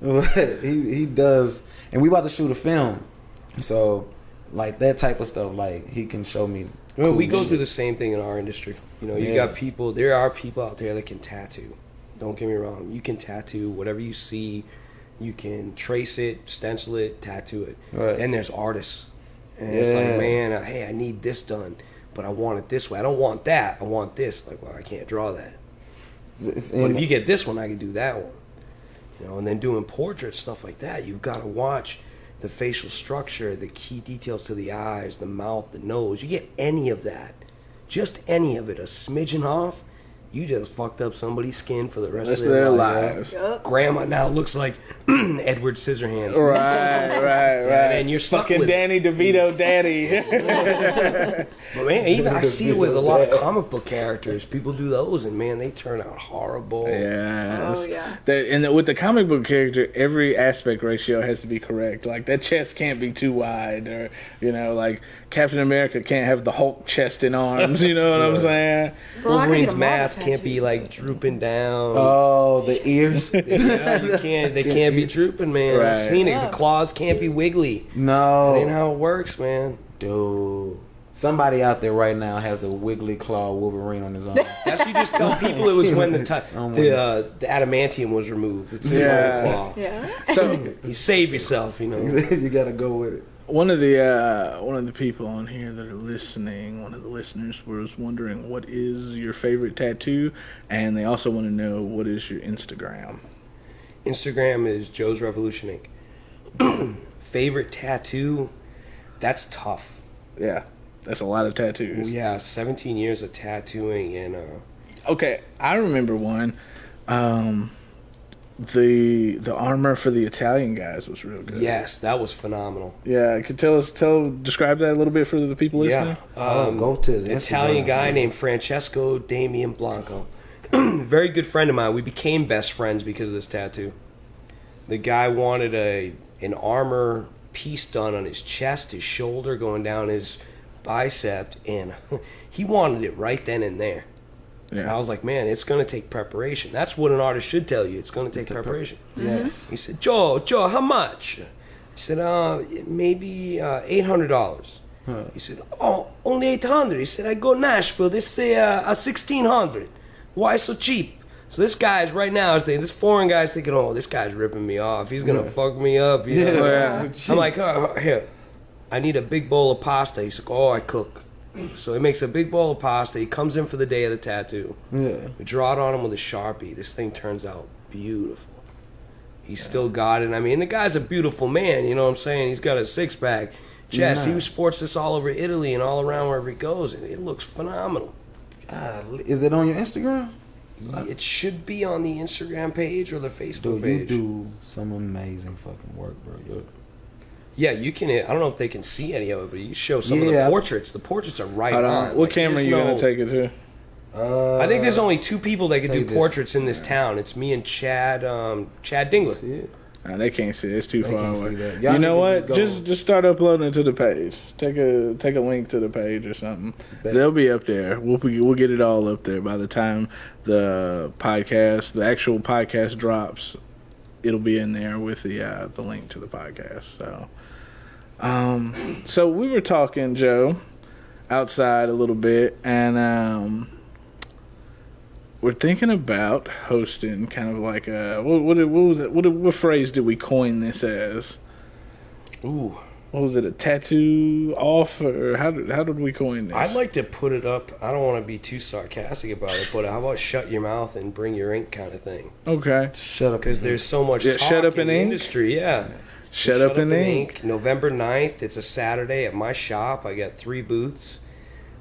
But he does, and we about to shoot a film, so like that type of stuff. Like he can show me. Well, we cool go shit. through the same thing in our industry. You know, you Yeah. got people. There are people out there that can tattoo. Don't get me wrong. You can tattoo whatever you see. You can trace it, stencil it, tattoo it. Right. Then there's artists, and it's like, Yeah. man, hey, I need this done, but I want it this way. I don't want that. I want this. Like, well, I can't draw that. But if you get this one, I can do that one. You know, and then doing portraits, stuff like that, you've got to watch the facial structure, the key details to the eyes, the mouth, the nose. You get any of that, just any of it, a smidgen off, you just fucked up somebody's skin for the rest of their lives. lives. Grandma now looks like Edward Scissorhands. Right. And you're stuck Fucking with it. Danny DeVito daddy. But man, even I see it with a lot of comic book characters. People do those, and man, they turn out horrible. Yeah. Oh, yeah. And with the comic book character, every aspect ratio has to be correct. Like that chest can't be too wide, or like Captain America can't have the Hulk chest and arms. You know what I'm saying? Bro, I could get Wolverine's a mask Marvel can't be tattoo. like drooping down. Oh, the ears. Yeah, you can't. They can't be drooping, man. Right. I've seen it. Yeah. The claws can't be wiggly. That ain't No, how it works, man. dude. Somebody out there right now has a wiggly claw Wolverine on his arm. That's you just tell people it was when the Somewhere. the adamantium was removed. It's the Yeah. claw. Yeah. So You save yourself, you know. You gotta go with it. one of the people on here that are listening, one of the listeners was wondering what is your favorite tattoo, and they also want to know what is your Instagram. Instagram is Joe's Revolution Inc. Favorite tattoo? That's tough. Yeah, that's a lot of tattoos. Well, yeah, 17 years of tattooing, and Okay, I remember one. The armor for the Italian guys was real good. yes, that was phenomenal. Yeah, could describe that a little bit for the people listening. Oh, go to his Italian Instagram. guy named Francesco Damian Blanco. Very good friend of mine. We became best friends because of this tattoo. The guy wanted an armor piece done on his chest, his shoulder, going down his bicep, and he wanted it right then and there. And I was like, man, it's going to take preparation. That's what an artist should tell you. It's going to take preparation. Yes. He said, Joe, how much? He said, maybe $800. He said, oh, only 800. He said, I go Nashville. They say 1600. Why so cheap? So this guy's right now, this foreign guy's thinking, oh, this guy's ripping me off. He's going to fuck me up. You know? Yeah. I'm like, oh, here, I need a big bowl of pasta. He's like, oh, I cook. So he makes a big bowl of pasta. He comes in for the day of the tattoo. Yeah. We draw it on him with a Sharpie. This thing turns out beautiful. He's still got it. I mean, the guy's a beautiful man, you know what I'm saying? He's got a six-pack chest. Yeah. He sports this all over Italy and all around wherever he goes, and it looks phenomenal. Is it on your Instagram? It should be on the Instagram page or the Facebook Dude, you page. do some amazing fucking work, bro. Yeah, you can. I don't know if they can see any of it, but you show some of Yeah. the portraits. The portraits are right Hold on. on. What Like, camera there's you gonna no- take it to? I think there's only 2 people that can do Take this. portraits in this town. It's me and Chad Dingler. See it? They can't see it. It's too They far can't away. see that. Y'all You know need to what? just go- Just start uploading it to the page. Take a link to the page or something. Bet. They'll be up there. We'll get it all up there by the time the actual podcast drops. It'll be in there with the link to the podcast. So we were talking, Joe, outside a little bit, and we're thinking about hosting kind of like a what was it? What phrase did we coin this as? Ooh. What was it? A tattoo off, or how did we coin this? I'd like to put it up. I don't want to be too sarcastic about it, but how about shut your mouth and bring your ink kind of thing? Okay. Shut up. Because there's so much Yeah, talk shut up in and the ink? industry. Yeah. Shut up and ink. November 9th. It's a Saturday at my shop. I got 3 booths.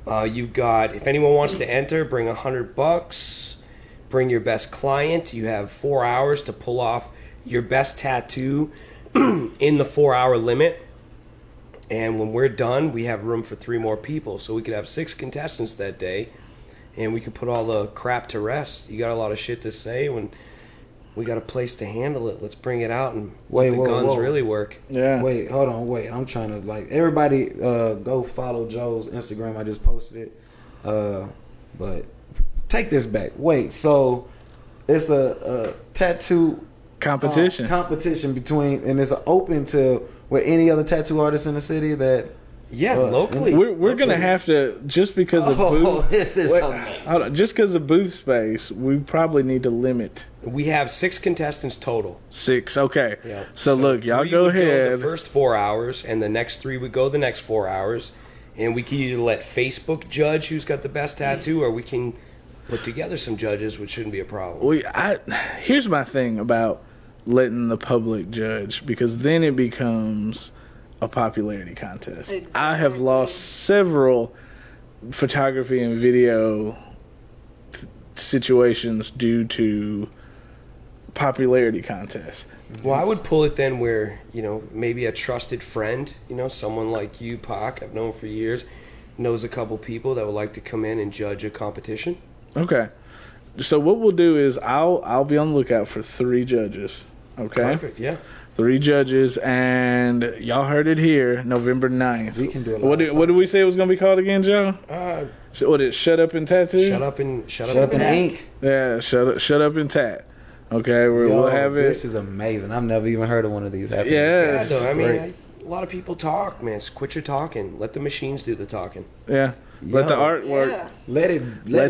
You got, if anyone wants to enter, bring $100. Bring your best client. You have 4 hours to pull off your best tattoo in the 4-hour limit. And when we're done, we have room for 3 more people. So we could have 6 contestants that day, and we could put all the crap to rest. You got a lot of shit to say when we got a place to handle it. Let's bring it out and let the guns really work. Yeah. Wait, hold on, wait. I'm trying to everybody go follow Joe's Instagram. I just posted it. But take this back. Wait, so it's a tattoo competition between, and it's open to where any other tattoo artists in the city that. Yeah, locally. We're gonna have to, just because of booth. This is amazing. Hold on, just because of booth space, we probably need to limit. We have 6 contestants total. 6, okay. Yeah. So look, y'all 3 go would ahead. the first 4 hours, and the next 3 would go the next 4 hours, and we can either let Facebook judge who's got the best tattoo, or we can put together some judges, which shouldn't be a problem. Here's my thing about letting the public judge, because then it becomes a popularity contest. Exactly. I have lost several photography and video situations due to popularity contests. Well, I would pull it then where, maybe a trusted friend, someone like you, Pac, I've known for years, knows a couple people that would like to come in and judge a competition. Okay. So what we'll do is I'll be on the lookout for 3 judges. Okay? Perfect, yeah. 3 judges, and y'all heard it here, November 9th. We can do it. What did we say it was going to be called again, Joe? Shut Up and Tattoo? Shut up and ink. Yeah, shut up and tat. Okay, we'll have it. This is amazing. I've never even heard of one of these happening. Yeah, though. I mean, a lot of people talk, man. So quit your talking. Let the machines do the talking. Yeah. Let the artwork. Yeah. Let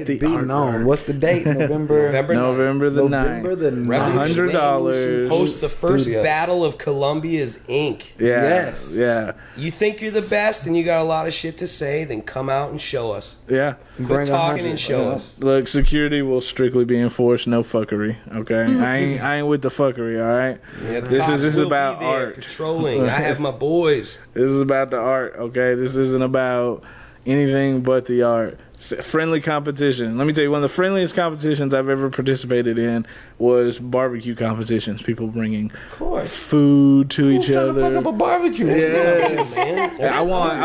it be known. What's the date? November November the 9th. November the 9th. $100. Host the first Studios. Battle of Columbia's Ink. Yeah. Yes. Yeah. You think you're the best and you got a lot of shit to say, then come out and show us. Yeah. Quit talking 100. and show us. Look, security will strictly be enforced. No fuckery. Okay. I ain't with the fuckery. All right. Yeah, the This cops is will about be there art. patrolling. I have my boys. This is about the art, okay? This isn't about anything but the art. Friendly competition. Let me tell you, one of the friendliest competitions I've ever participated in was barbecue competitions. People bringing food to each Trying to fuck other. up a barbecue. Yeah. Man. Yeah, I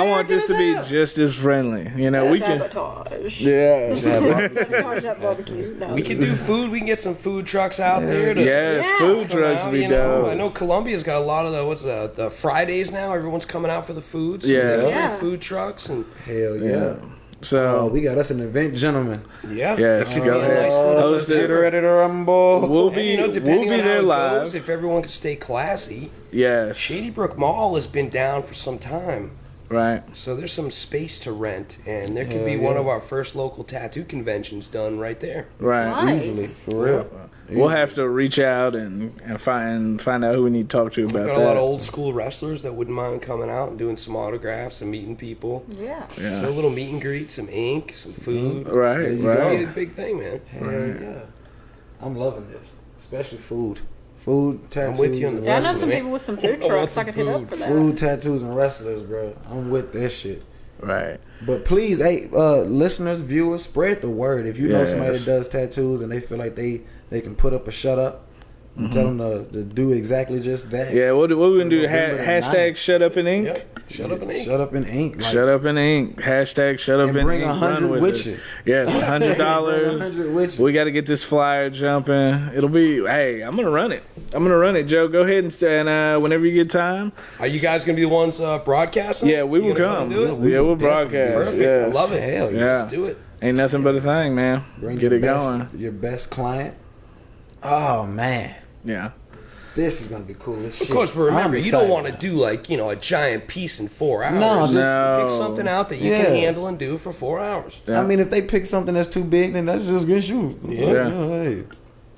want this to be just as friendly. We can. Sabotage. Yeah. Sabotage that barbecue. No. We can do food. We can get some food trucks out there. Yes, Yeah. food Come trucks out, be dope. I know Columbia's got a lot of the Fridays now. Everyone's coming out for the food. So Yeah. we got Yeah. food trucks and Hell yeah. Yeah. So We got us an event, gentlemen. yes, go yeah, ahead. nice little- Host Get it. ready to rumble. We'll And, be depending on how there it live. goes, if everyone can stay classy. Yes. Shady Brook Mall has been down for some time. Right. So there's some space to rent, and there could Hell be one yeah. of our first local tattoo conventions done right there. Right. Nice. Easily, for real. We'll have to reach out and find out who we need to talk to We've about got that. a lot of old school wrestlers that wouldn't mind coming out and doing some autographs and meeting people. Yeah. Yeah. So a little meet and greet, some ink, some food. Right. There you It'd Right. be a big thing, man. Hell yeah. I'm loving this, especially food. Food, tattoos, with you on the and Yeah, I know wrestlers. some people with some food Oh, trucks. some I could hit food. up for that. Food, tattoos, and wrestlers, bro. I'm with this shit. Right. But please, hey, listeners, viewers, spread the word. If you know somebody Yes. that does tattoos and they feel like they can put up a shut up, tell them to do exactly just that. Yeah. What we gonna do? November the Hashtag 9th. shut up in ink. Yep. Shut up and ink. Shut up in ink. Like, Shut up in ink. Hashtag shut up And in bring ink. 100 Run with it. you. Yes, Bring $100. 100 with you. We got to get this flyer jumping. It'll be. Hey, I'm gonna run it. Joe, go ahead and whenever you get time. Are you guys gonna be the ones broadcasting? Yeah, we You will gonna come. and do it? Yeah, we'll definitely broadcast. Perfect. Yes. I love it. Hell Yeah. Let's do it. Ain't nothing but a thing, man. Bring Get your it best, going. Your best client. Oh man, Yeah. this is gonna be cool as shit. Of course, but remember, I'm you don't excited. want to do a giant piece in 4 hours. No, just No. Pick something out that you Yeah. can handle and do for 4 hours. Yeah. I mean, if they pick something that's too big, then that's just good shoes. Yeah. Hey,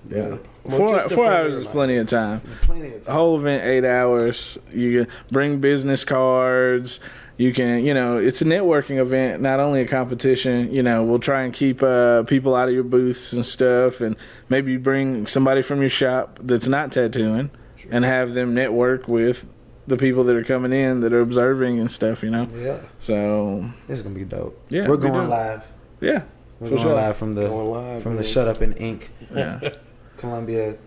Yeah. Well, just a 4 friendly hours is reminder. plenty of time. plenty of The time. whole event 8 hours. You can bring business cards. You can, it's a networking event, not only a competition. We'll try and keep people out of your booths and stuff, and maybe bring somebody from your shop that's not tattooing, and have them network with the people that are coming in that are observing and stuff. Yeah, So this is gonna be dope. Yeah, we're we going do. live. yeah, We're for going sure. live from the Going live, from the man. Shut Up in Ink, Yeah. Columbia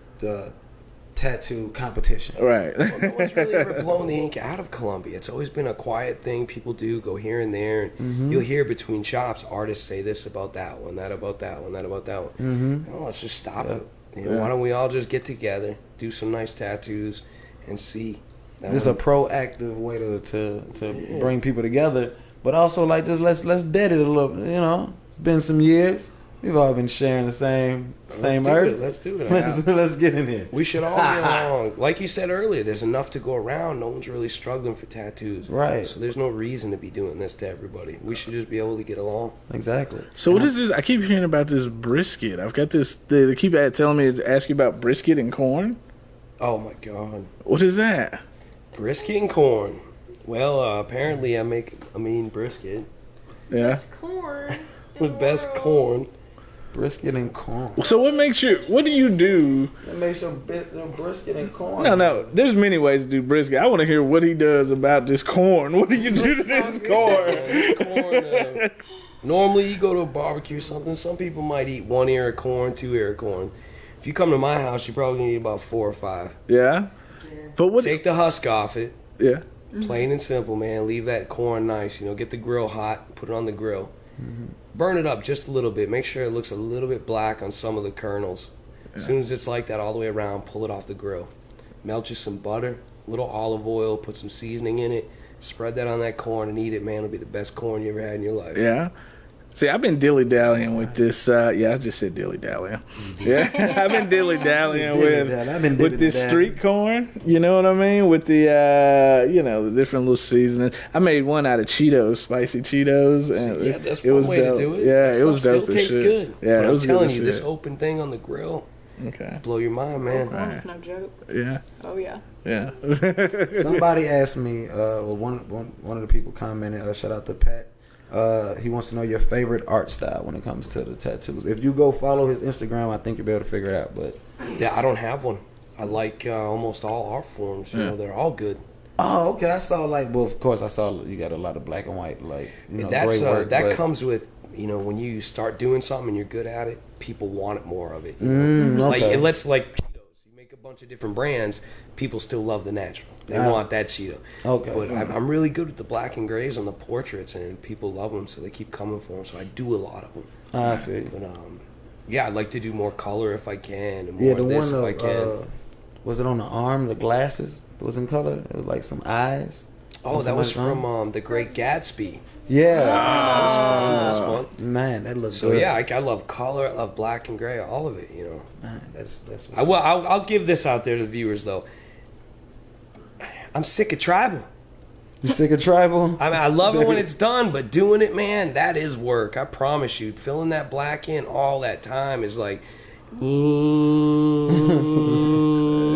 tattoo competition. Right. Well, no one's really ever blown the ink out of Colombia. It's always been a quiet thing people do, go here and there. And you'll hear between shops, artists say this about that one, that about that one, that about that one. No, let's just stop it. You know, why don't we all just get together, do some nice tattoos, and see. This is a proactive way to bring people together, but also like just let's dead it a little. You know, it's been some years. We've all been sharing the same earth. Let's do it. Let's get in here. We should all get along. Like you said earlier, there's enough to go around. No one's really struggling for tattoos. Right. So there's no reason to be doing this to everybody. We should just be able to get along. Exactly. So what is this? I keep hearing about this brisket. I've got this. They keep telling me to ask you about brisket and corn. Oh my God. What is that? Brisket and corn. Well, apparently I mean brisket. Yeah. Best corn. The best corn. Brisket and corn. So what do you do? That makes your brisket and corn. No. There's many ways to do brisket. I want to hear what he does about this corn. What do you do to this corn? This corn normally you go to a barbecue or something. Some people might eat 1 ear of corn, 2 ear of corn. If you come to my house, you're probably gonna eat about 4 or 5. Yeah. But what? Take the husk off it. Yeah. Plain and simple, man. Leave that corn nice. You know, get the grill hot. Put it on the grill. Burn it up just a little bit. Make sure it looks a little bit black on some of the kernels. As soon as it's like that all the way around, pull it off the grill. Melt you some butter, a little olive oil, put some seasoning in it. Spread that on that corn and eat it, man. It'll be the best corn you ever had in your life. Yeah. See, I've been dilly-dallying with this. I just said dilly-dallying. Yeah, I've been dilly-dallying with this street corn. You know what I mean? With the, the different little seasonings. I made one out of Cheetos, spicy Cheetos. And yeah, that's it one was way dope. to do it. Yeah, that it was dope still tastes shit. good. Yeah, but it was I'm telling good you, as this shit. open thing on the grill, Okay. blow your mind, man. Corn is no joke. Yeah. Oh yeah. Yeah. Somebody asked me, one of the people commented, shout out to Pat. He wants to know your favorite art style when it comes to the tattoos. If you go follow his Instagram, I think you'll be able to figure it out. But Yeah, I don't have one. I like almost all art forms. You know, they're all good. oh, okay, I saw of course I saw you got a lot of black and white, That's great work. that but- comes with, when you start doing something and you're good at it, people want it more of it. You know? Like okay. it lets Cheetos. You make a bunch of different brands, people still love the natural. They want that Cheeto. Okay. But I'm really good with the black and grays on the portraits, and people love them, so they keep coming for them. So I do a lot of them. I feel you. But yeah, I'd like to do more color if I can, and more Yeah, of the this one if I can. was it on the arm? The glasses was in color. It was like some eyes. Oh, that was something like from The Great Gatsby. Yeah, That was fun. That was fun. man, that looks So good. yeah, I love color, I love black and gray, all of it. Man, that's what's I'll give this out there to the viewers though. I'm sick of tribal. You sick of tribal? I mean, I love it when it's done, but doing it, man, that is work. I promise you. Filling that black in all that time is like.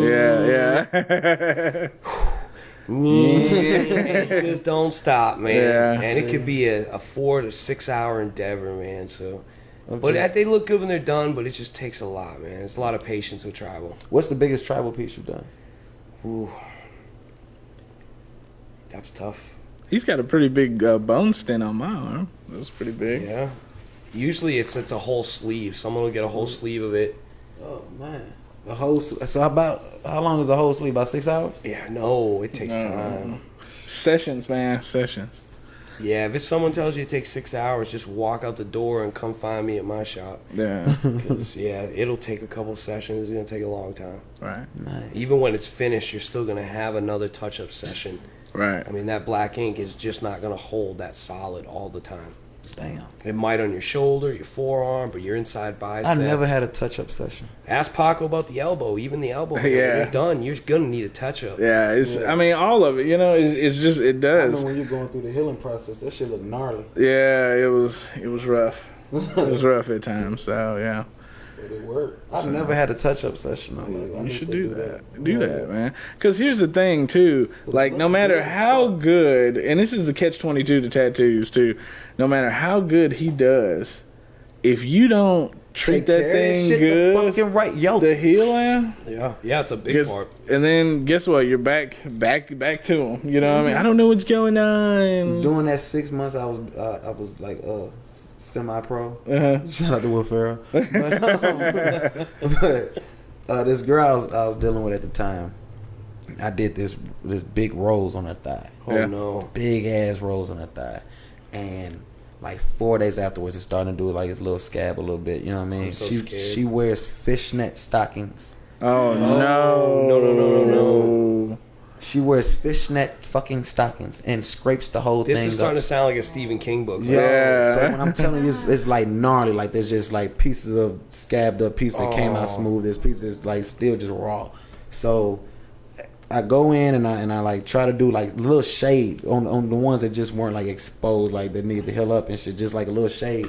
Yeah. Just don't stop, man. Yeah. And it could be a 4 to 6 hour endeavor, man. So, but just- they look good when they're done, but it just takes a lot, man. It's a lot of patience with tribal. What's the biggest tribal piece you've done? Ooh, that's tough. He's got a pretty big bone stent on my arm. That's pretty big. Yeah. Usually it's a whole sleeve. Someone will get a whole sleeve of it. Oh man, the whole. So how long is a whole sleeve? About 6 hours? Yeah, no, it takes time. Sessions, man. Sessions. Yeah, if someone tells you it takes 6 hours, just walk out the door and come find me at my shop. Yeah. 'Cause, yeah, it'll take a couple sessions. It's going to take a long time. Right. Man. Even when it's finished, you're still going to have another touch-up session. Right. I mean, that black ink is just not going to hold that solid all the time. Damn. It might on your shoulder, your forearm, but your inside bicep. I never had a touch-up session. Ask Paco about the elbow, even the elbow. Man. Yeah. When you're done, you're going to need a touch-up. Yeah. It's. I mean, all of it. It's just. It I does. know when you're going through the healing process, that shit look gnarly. Yeah. It was rough. It was rough at times. So yeah. But it worked. I've never had a touch-up session. I'm like, I You need should to do that. Do Yeah. that, man. Because here's the thing, too. Like, no looks matter good as how fuck. good, and this is the catch-22 to tattoos, too. No matter how good he does, if you don't treat Take that care of that thing shit the good, fucking right, yo. the healing, Yeah, it's a big gets, part. and then guess what? You're back to him. You know what I mean? I don't know what's going on. During that 6 months, I was like semi-pro. Uh-huh. Shout out to Will Ferrell. But This girl I was dealing with at the time, I did this big rose on her thigh. Oh no. Big ass rose on her thigh. And like 4 days afterwards, it's starting to do like its little scab a little bit. You know what I mean? I'm so scared. She wears fishnet stockings. Oh no. No. She wears fishnet fucking stockings and scrapes the whole This thing. is starting to sound like a Stephen King book. Yo, Yeah. So when I'm telling you, it's like gnarly. Like there's just like pieces of scabbed up, piece that came out smooth. This piece is like still just raw. So I go in and I like try to do like a little shade on the ones that just weren't like exposed, like that needed to heal up and shit, just like a little shade.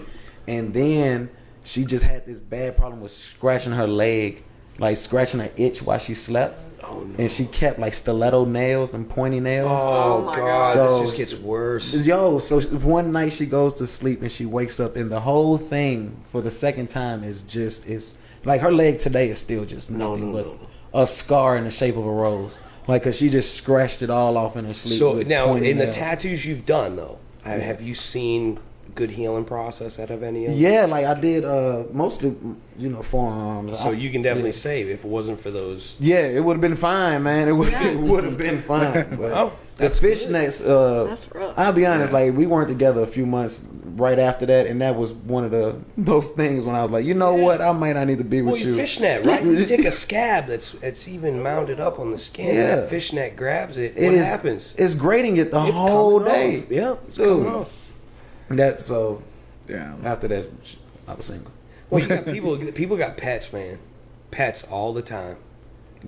And then she just had this bad problem with scratching her leg, like scratching her itch while she slept. Oh no. And she kept like stiletto nails, them pointy nails. Oh my god, God. this just gets worse. Yo, so one night she goes to sleep and she wakes up and the whole thing for the second time is like her leg today is still just nothing but a scar in the shape of a rose. Like, cause she just scratched it all off in her sleep. So with now, pointy in the nails. tattoos you've done, though, have you seen good healing process out of any of them? Yeah, like I did mostly, forearms. So you can definitely say if it wasn't for those. Yeah, it would have been fine, man. It would have been fine. But Oh, the that's fishnets, That's rough. I'll be honest, like we weren't together a few months right after that, and that was one of those things when I was like, you know what, I might not need to be with Well, you. you fishnet, right? You take a scab that's even mounted up on the skin. Yeah. That fishnet grabs it. It What is- happens? It's grating it the It's whole coming day. off. Yeah, it's Dude. coming off. That so Yeah. after that, I was single. Well, you got people got pets, man. Pets all the time.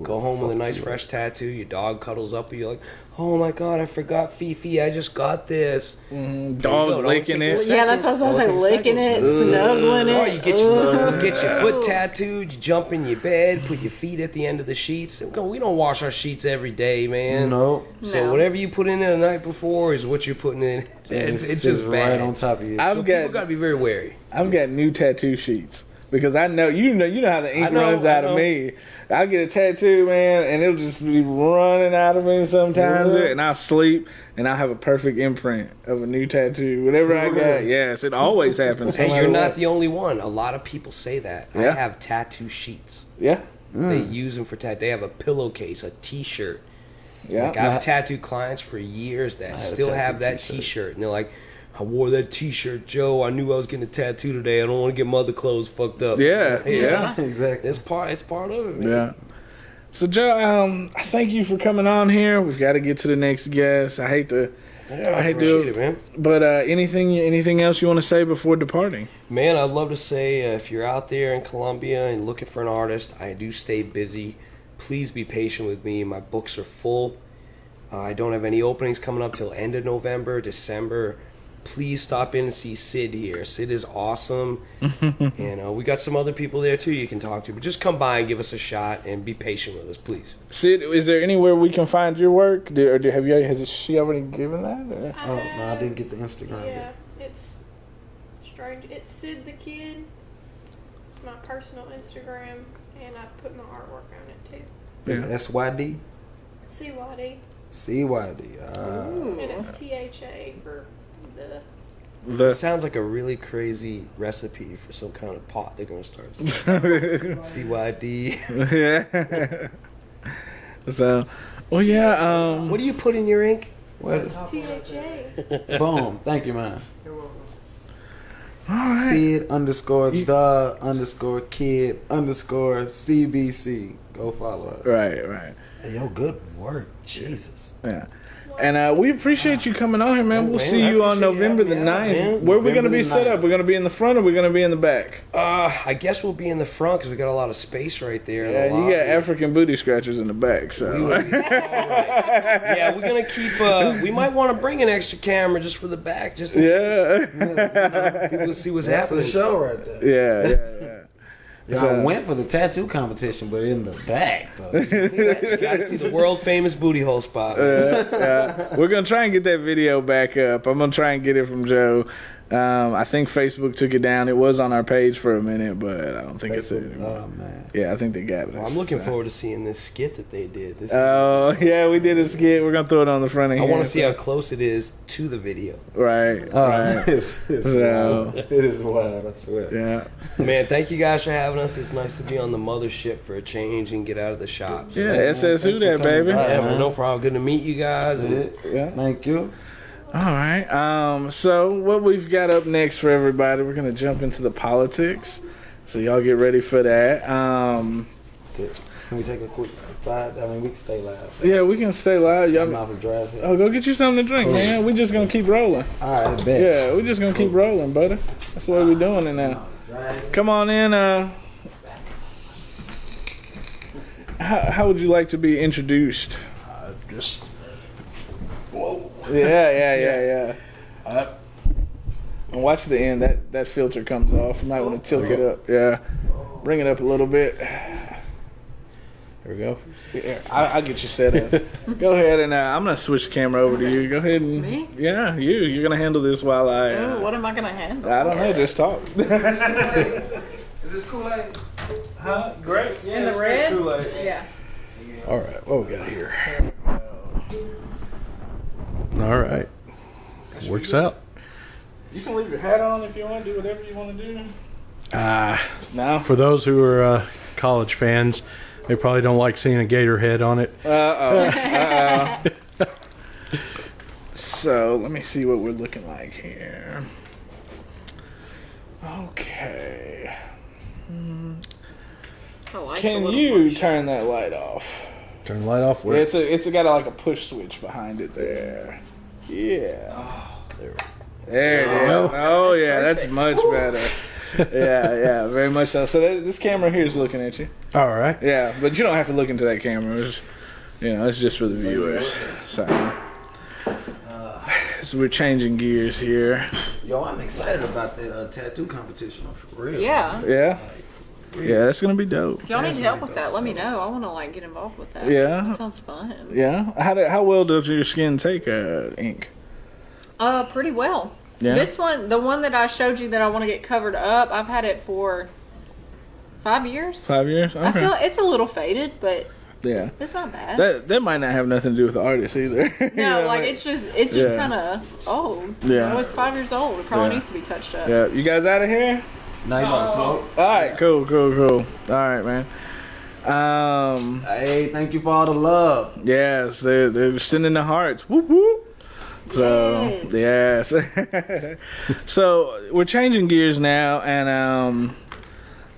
Go home with a nice fresh tattoo. Your dog cuddles up with you like, oh my god, I forgot Fifi. I just got this. Dog licking it. Yeah, that's what I was going to say. Licking it, snuggling Oh, it. you get your foot tattooed. You jump in your bed, put your feet at the end of the sheets. We don't wash our sheets every day, man. No, So No. whatever you put in there the night before is what you're putting in. It's just bad. right on top of you. I've So got people got to be very wary. I've got new tattoo sheets because I know you know how the ink I know, runs out I of know. me. I get a tattoo, man, and it'll just be running out of me sometimes, Yeah. and I'll sleep and I'll have a perfect imprint of a new tattoo. Whatever I got, yes, it always happens. Hey, no you're matter not what. the only one. A lot of people say that. I Yeah. have tattoo sheets. Yeah, They use them for tattoo. They have a pillowcase, a T-shirt. yeah. Like I've tattooed clients for years that a still have tattoo that t-shirt. T-shirt, and they're like, "I wore that T-shirt, Joe. I knew I was getting a tattoo today. I don't want to get my other clothes fucked up." Yeah. exactly. It's part of it, man. Yeah. So Joe, I thank you for coming on here. We've got to get to the next guest. I hate to, Yeah, I I hate to- appreciate it, man. but anything else you want to say before departing? Man, I'd love to say if you're out there in Colombia and looking for an artist, I do stay busy. Please be patient with me. My books are full. I don't have any openings coming up till end of November, December. Please stop in and see Sid here. Sid is awesome. And we got some other people there too you can talk to. But just come by and give us a shot and be patient with us, please. Sid, is there anywhere we can find your work? Has she already given that? Or? Oh no, I didn't get the Instagram Yeah, yet. it's strange. It's Sid the Kid. It's my personal Instagram, and I put my artwork on it too. Yeah. SYD, CYD, CYD. and it's THA for the. The It sounds like a really crazy recipe for some kind of pot they're going to start. CYD. yeah. So, well, yeah. What do you put in your ink? What? THA. Boom. Thank you, man. Sid _ kid _ CBC. Go follow her. Right. Hey, yo, good work. Jesus. Yeah. And we appreciate you coming on here, man. We'll man, see I you on appreciate you November the having me out, 9th. man. Where are we going to November be the set 9th. up? We're going to be in the front or we're going to be in the back? I guess we'll be in the front because we got a lot of space right there. in Yeah, the you got lobby. African booty scratchers in the back, so. Yeah, we're gonna keep. We might want to bring an extra camera just for the back, just in Yeah. case people see what's That's happening. the show right there. Yeah. Yeah, I went for the tattoo competition, but in the back, though. You gotta see the world famous booty hole spot. We're going to try and get that video back up. I'm going to try and get it from Joe. I think Facebook took it down. It was on our page for a minute, but I don't think it's there anymore. Oh man. Yeah, I think they got it. Well, I'm looking forward to seeing this skit that they did. Oh, yeah, we did a skit. We're going to throw it on the front of I here. want to see how close it is to the video. Right. Right. It's So- wild. It is wild, I swear. Yeah. Man, thank you guys for having us. It's nice to be on the mothership for a change and get out of the shops. Yeah, man, SS thanks WhoDat, for coming baby. by. Yeah, man. well, no problem. Good to meet you guys. That's And it. Yeah. Thank you. All right. So what we've got up next for everybody, we're gonna jump into the politics. So y'all get ready for that. Can we take a quick 5? I mean, we can stay live. Yeah, we can stay live. I'm Y'all, off of dry as hell. oh, go get you something to drink, Cool. man. We just gonna keep rolling. All right, bet. Yeah, we just gonna keep rolling, buddy. That's the way we're doing it now. Come on in. How would you like to be introduced? Just Yeah. And watch the end. That filter comes off. You might want to tilt it up. Yeah. Bring it up a little bit. here we go. Yeah, I'll get you set up. Go ahead and I'm gonna switch the camera over to you. Go ahead and Me? yeah, you're gonna handle this while I. Oh, what am I gonna handle? I don't know. Just talk. Is this Kool-Aid? Huh? Great. In the red? Yeah. All right, what we got here? All right, works out. You can leave your hat on if you want to do whatever you want to do. No. For those who are college fans, they probably don't like seeing a gator head on it. So let me see what we're looking like here. Okay. Oh, light's a Can little you bush. turn that light off? Turn the light off. Yeah, Where? it's got like a push switch behind it there. Yeah. There it is. Oh yeah, that's much better. Yeah, very much so. So this camera here is looking at you. All right. Yeah, but you don't have to look into that camera. It's just for the viewers. So we're changing gears here. Yo, I'm excited about that tattoo competition for real. Yeah. Yeah, yeah, that's gonna be dope. If y'all need That's help gonna with be that, dope. let me know. I want to like get involved with that. Yeah. That sounds fun. Yeah, how well does your skin take ink? Pretty well. Yeah. This one, the one that I showed you that I want to get covered up, I've had it for 5 years. 5 years. Okay. I feel it's a little faded, but yeah. it's not bad. That might not have nothing to do with the artist either. You No, know, like it's just Yeah. kind of old. Yeah. You know, it's 5 years old. It probably Yeah. needs to be touched up. Yeah, you guys out of here? Now you about to smoke? All right, cool. All right, man. Hey, thank you for all the love. Yes, they're sending the hearts. Whoop whoop. So yes. So we're changing gears now, and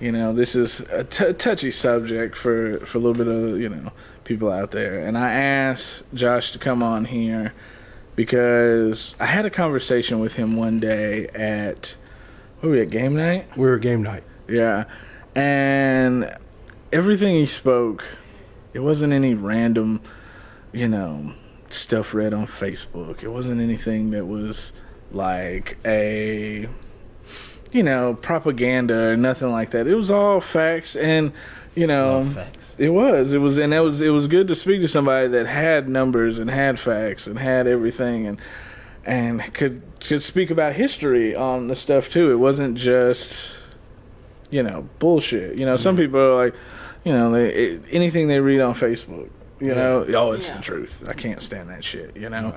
this is a touchy subject for a little bit of people out there. And I asked Josh to come on here because I had a conversation with him one day at game night. We were game night. Yeah, and everything he spoke, it wasn't any random, stuff read on Facebook. It wasn't anything that was like a, propaganda or nothing like that. It was all facts, and Facts. it was, and it was good to speak to somebody that had numbers and had facts and had everything, and could speak about history on the stuff too. It wasn't just, bullshit. Some people are like, anything they read on Facebook, it's the truth. I can't stand that shit, Right.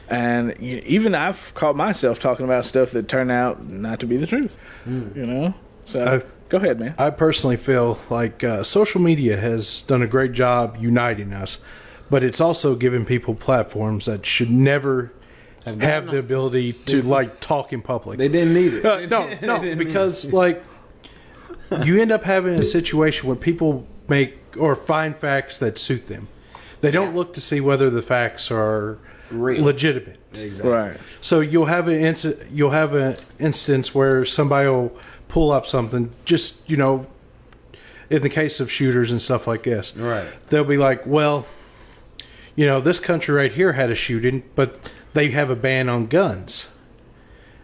And even I've caught myself talking about stuff that turned out not to be the truth, So go ahead, man. I personally feel like social media has done a great job uniting us, but it's also given people platforms that should never have the ability to talk in public. They didn't need it. No, because you end up having a situation where people make or find facts that suit them. They don't look to see whether the facts are Real. legitimate. Exactly. Right. So you'll have an instance where somebody will pull up something, just in the case of shooters and stuff like this. Right. They'll be like, well, this country right here had a shooting, but they have a ban on guns.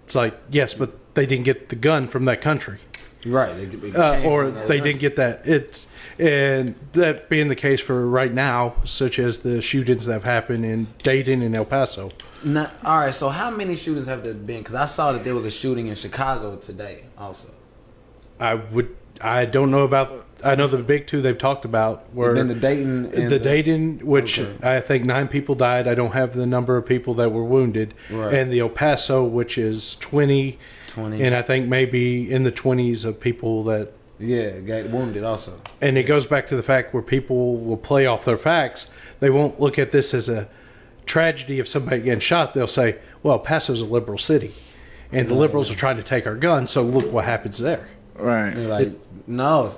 It's like, yes, but they didn't get the gun from that country. Right. Or they didn't get that. And that being the case for right now, such as the shootings that have happened in Dayton and El Paso. All right, so how many shootings have there been? Because I saw that there was a shooting in Chicago today also. I don't know about. I know the big two they've talked about were the Dayton, and Dayton, which okay. I think 9 people died. I don't have the number of people that were wounded, right. and the El Paso, which is 20, and I think maybe in the 20s of people that got wounded also. And it goes back to the fact where people will play off their facts. They won't look at this as a tragedy of somebody getting shot. They'll say, "Well, El Paso's a liberal city, and the liberals are trying to take our guns. So look what happens there." Right. They're like, no,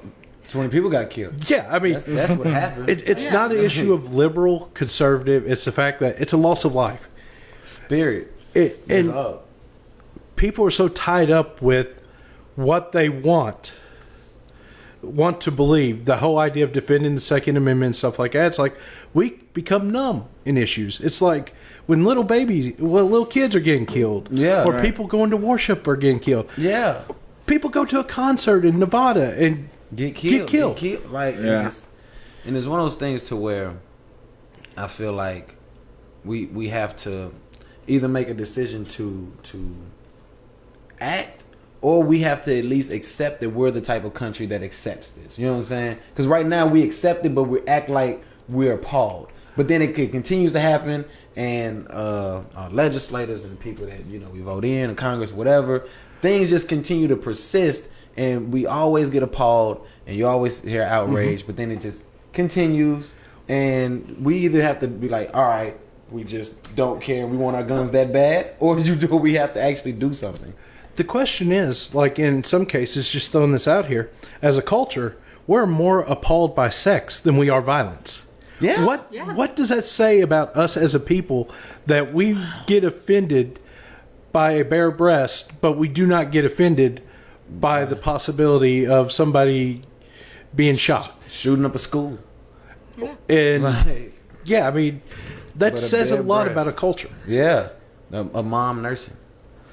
20 people got killed. Yeah, I mean, that's what happened. It's not an issue of liberal, conservative. It's the fact that it's a loss of life. Spirit. And people are so tied up with what they want to believe. The whole idea of defending the Second Amendment and stuff like that. It's like we become numb in issues. It's like when little kids are getting killed. Yeah. Or people going to worship are getting killed. Yeah. People go to a concert in Nevada and get killed. Like, yeah. And it's one of those things to where I feel like we have to either make a decision to act, or we have to at least accept that we're the type of country that accepts this. You know what I'm saying? Because right now we accept it, but we act like we're appalled. But then it continues to happen, and our legislators and people that we vote in Congress, whatever, things just continue to persist, and we always get appalled, and you always hear outrage. But then it just continues, and we either have to be like, all right, we just don't care, we want our guns that bad, or we have to actually do something. The question is, like in some cases, just throwing this out here, as a culture, we're more appalled by sex than we are violence. Yeah. What does that say about us as a people, that we get offended by a bare breast, but we do not get offended by the possibility of somebody being shot, shooting up a school? Yeah. And Right. yeah, I mean, that But a says a bare lot breast. about a culture. Yeah, a mom nursing.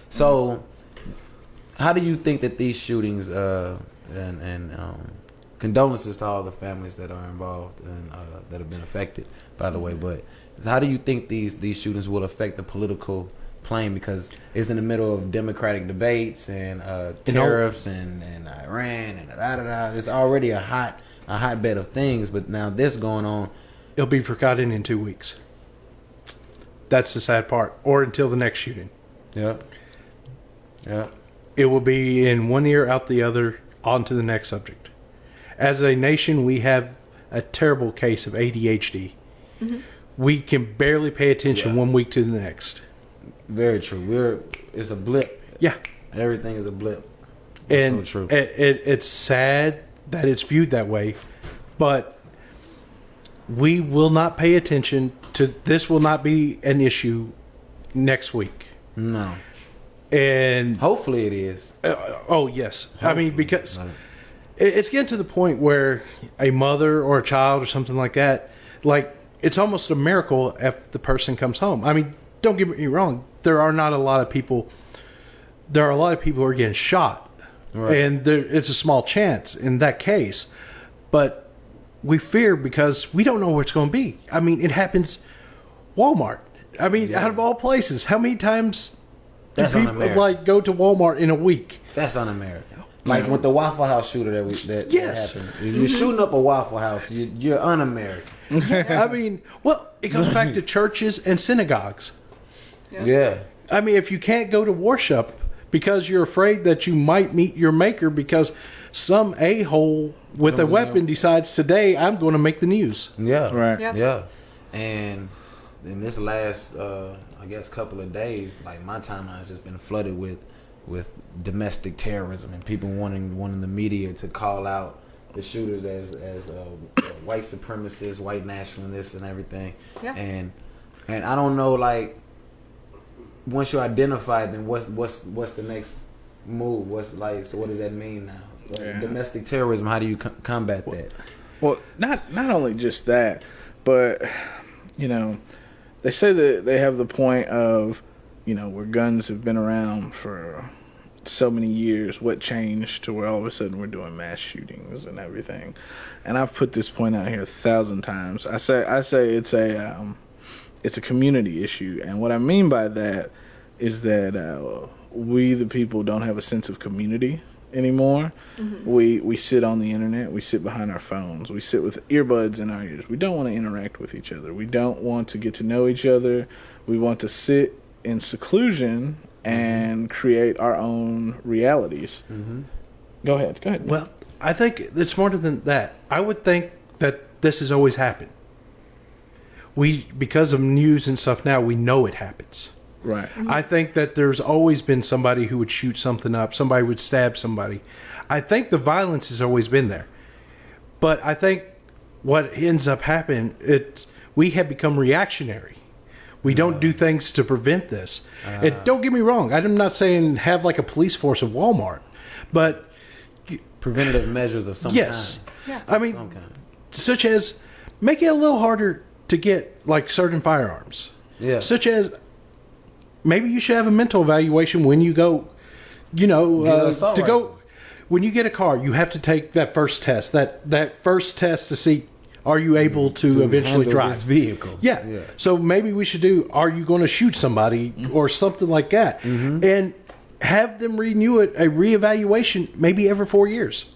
So, how do you think that these shootings and condolences to all the families that are involved and that have been affected, by the way, but how do you think these shootings will affect the political plane? Because it's in the middle of democratic debates and tariffs and Iran and da-da-da. It's already a hotbed of things, but now this going on. It'll be forgotten in 2 weeks. That's the sad part. Or until the next shooting. Yep. It will be in one ear, out the other, on to the next subject. As a nation, we have a terrible case of ADHD. Mm-hmm. We can barely pay attention 1 week to the next. Very true. It's a blip. Yeah. Everything is a blip. It's And so true. It's sad that it's viewed that way, but we will not pay attention to this. Will not be an issue next week. No. And Hopefully it is. oh yes, Hopefully. I mean, because it's getting to the point where a mother or a child or something like that, like it's almost a miracle if the person comes home. I mean, don't get me wrong. There are a lot of people who are getting shot, Right. and it's a small chance in that case. But we fear because we don't know where it's going to be. I mean, it happens. Walmart. I mean, out of all places, how many times do That's people un-American. go to Walmart in a week? That's un-American. Like with the Waffle House shooter that Yes. happened. If you're shooting up a Waffle House, you're un-American. I mean, well, it goes back to churches and synagogues. Yeah. I mean, if you can't go to worship because you're afraid that you might meet your maker because some a-hole with a weapon decides today I'm going to make the news. Yeah. Right. Yep. Yeah. And in this last, I guess, couple of days, like my timeline has just been flooded with domestic terrorism and people wanting the media to call out the shooters as white supremacists, white nationalists, and everything. Yeah. And I don't know, like, once you identify, then what's the next move? So what does that mean now? Yeah. Domestic terrorism. How do you combat that? Well, not only just that, but they say that they have the point of where guns have been around for so many years, what changed to where all of a sudden we're doing mass shootings and everything. And I've put this point out here 1,000 times. I say it's a community issue, and what I mean by that is that we the people don't have a sense of community anymore. Mm-hmm. We sit on the internet, we sit behind our phones, we sit with earbuds in our ears. We don't want to interact with each other. We don't want to get to know each other. We want to sit in seclusion and create our own realities. Mm-hmm. Go ahead. Well, I think it's more than that. I would think that this has always happened. Because of news and stuff now, we know it happens. Right. Mm-hmm. I think that there's always been somebody who would shoot something up. Somebody would stab somebody. I think the violence has always been there. But I think what ends up happening, we have become reactionary. We don't do things to prevent this. And don't get me wrong. I'm not saying have like a police force of Walmart. But preventative measures of some yes. kind. Yeah. I mean, such as make it a little harder to get like certain firearms. Yeah. Such as maybe you should have a mental evaluation when you go, to go. When you get a car, you have to take that first test. That first test to see are you able to eventually drive this vehicle. Yeah. So maybe we should do are you going to shoot somebody or something like that, and have them renew it a reevaluation maybe every 4 years.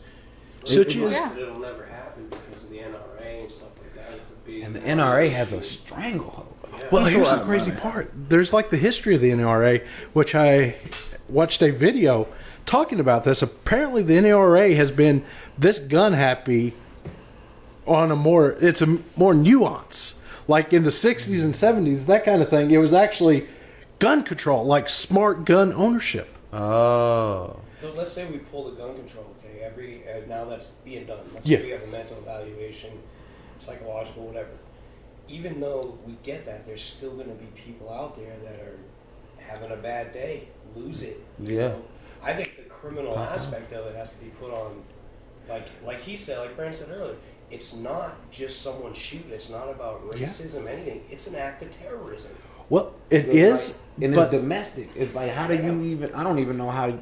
It'll never happen because of the NRA and stuff like that. It's a big And the NRA has a stranglehold. Well, here's the crazy part. There's like the history of the NRA, which I watched a video talking about this. Apparently, the NRA has been this gun happy on it's a more nuance. Like in the 60s and 70s, that kind of thing. It was actually gun control, like smart gun ownership. Oh. So let's say we pull the gun control, okay? Now that's being done. Let's Yeah. say we have a mental evaluation, psychological, whatever. Even though we get that, there's still going to be people out there that are having a bad day, lose it. You know? I think the criminal aspect of it has to be put on, like he said, like Brandon said earlier, it's not just someone shooting. It's not about racism, anything. It's an act of terrorism. Well, it is, and it's domestic. It's like, how do you even? I don't even know how.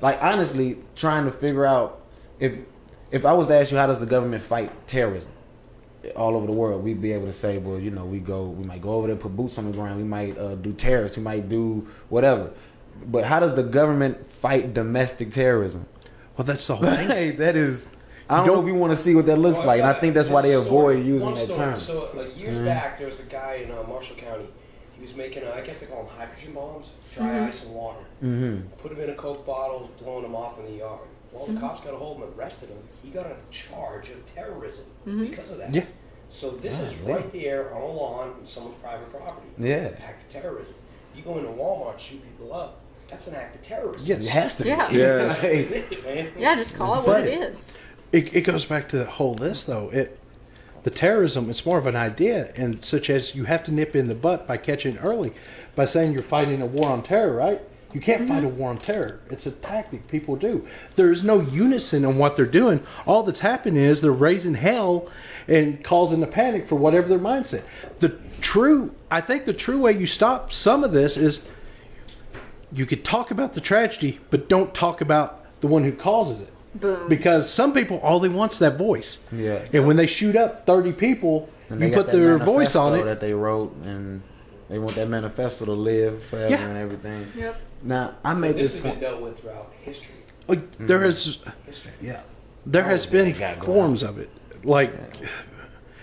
Like, honestly, trying to figure out if I was to ask you how does the government fight terrorism all over the world, we'd be able to say, well, we might go over there, put boots on the ground, we might do terrorists, we might do whatever. But how does the government fight domestic terrorism? Well, that's the whole thing. That is. I don't know if you want to see what that looks like, and I think that's why they avoid using that term. So, years back, there was a guy in Marshall County. He was making, I guess they call them hydrogen bombs, dry ice and water. Put them in a Coke bottles, blowing them off in the yard. Well, the cops got a hold of him, arrested him. He got a charge of terrorism because of that. Yeah. So this is right there on a lawn in someone's private property. Yeah. Act of terrorism. You go into Walmart, shoot people up. That's an act of terrorism. Yes, it has to be. Yeah. Yes. Yeah, just call it what it is. It goes back to the whole list, though. The terrorism, it's more of an idea, and such as you have to nip in the butt by catching it early, by saying you're fighting a war on terror, right? You can't fight a war on terror. It's a tactic people do. There is no unison in what they're doing. All that's happening is they're raising hell and causing the panic for whatever their mindset. I think the true way you stop some of this is you could talk about the tragedy, but don't talk about the one who causes it. Boom. Because some people, all they want is that voice. Yeah. And when they shoot up 30 people, And you they put got that their voice on manifesto it. that they wrote, and they want that manifesto to live forever and everything. Yep. Now, I made This this has been point. dealt with throughout history. There has there has been forms of it. Like,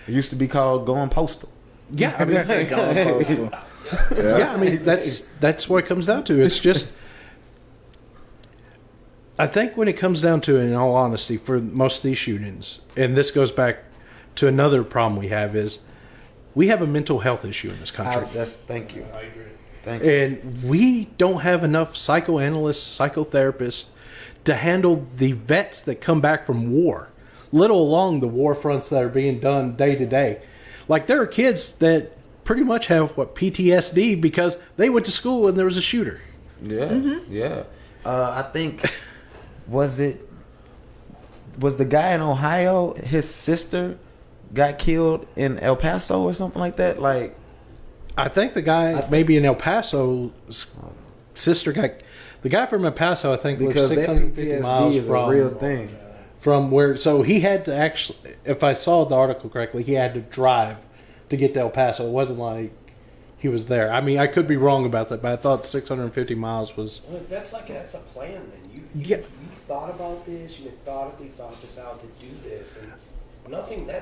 It used to be called going postal. yeah, I mean, yeah, I mean that's what it comes down to. It's just, I think when it comes down to it, in all honesty, for most of these shootings, and this goes back to another problem we have, is we have a mental health issue in this country. Thank you. I agree. Thank you. And we don't have enough psychoanalysts, psychotherapists to handle the vets that come back from war, let alone the war fronts that are being done day to day. Like, there are kids that pretty much have PTSD because they went to school and there was a shooter. Yeah, yeah. I think was the guy in Ohio, his sister got killed in El Paso or something like that? Like, I think the guy maybe in El Paso's sister got, The guy from El Paso, I think, was because that 650 miles PTSD is a real thing. from where. So he had to actually, if I saw the article correctly, he had to drive to get to El Paso. It wasn't like he was there. I mean, I could be wrong about that, but I thought 650 miles was. Well, that's a plan. Then Yeah. you thought about this. You methodically thought this out to do this, and nothing. None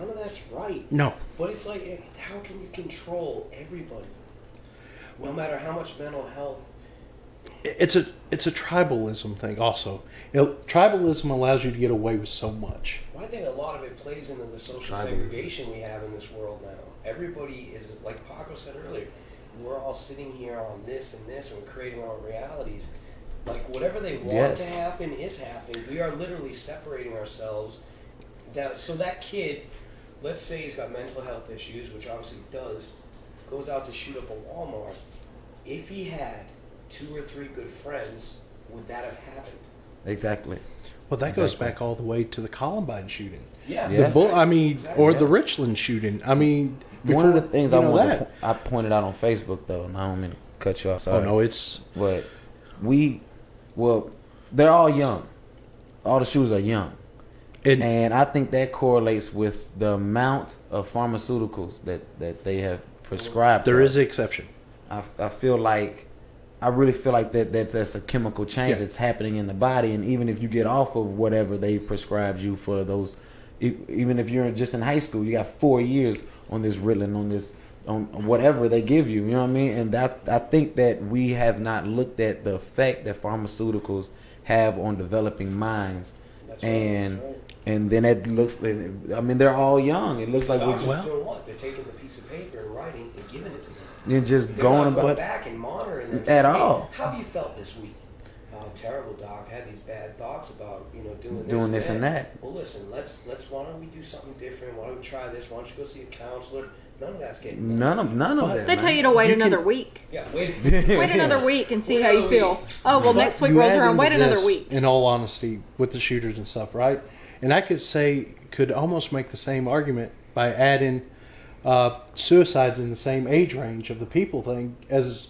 of that's right. No. But it's like, how can you control everybody? No matter how much mental health. It's a tribalism thing also. Tribalism allows you to get away with so much. Well, I think a lot of it plays into the social Tribalism. segregation we have in this world now. Everybody is, like Paco said earlier, we're all sitting here on this and this, and we're creating our own realities. Like, whatever they want to happen is happening. We are literally separating ourselves. So that kid, let's say he's got mental health issues, which obviously he does, goes out to shoot up a Walmart. If he had 2 or 3 good friends, would that have happened? Exactly. Well, that goes back all the way to the Columbine shooting. Yeah. Yeah. Or the Richland shooting. I mean, One of the things I that. I pointed out on Facebook, though, and I don't mean to cut you off. Sorry. Oh no, it's But they're all young. All the shooters are young. And I think that correlates with the amount of pharmaceuticals that they have prescribed. there to is an us. exception. I really feel like that's a chemical change that's happening in the body, and even if you get off of whatever they prescribed you for those, even if you're just in high school, you got 4 years on this Ritalin, on whatever they give you. You know what I mean? And I think that we have not looked at the effect that pharmaceuticals have on developing minds, That's and right. and then it looks. I mean, they're all young. It looks like we're Doctors doing what? They're taking the piece of paper and writing and giving it to them. you're just They're going not going about back and monitoring them. at Saying, all. How have you felt this week? Oh, terrible, doc. I had these bad thoughts about doing this and that. Well, listen. Let's. Why don't we do something different? Why don't we try this? Why don't you go see a counselor? None of that's getting done. None of that. They man. tell you to wait another week. Yeah, wait. Wait another week and see how you feel. Oh, well, next week You rolls add around. into Wait another this, week. In all honesty, with the shooters and stuff, right? And I could almost make the same argument by adding suicides in the same age range of the people thing as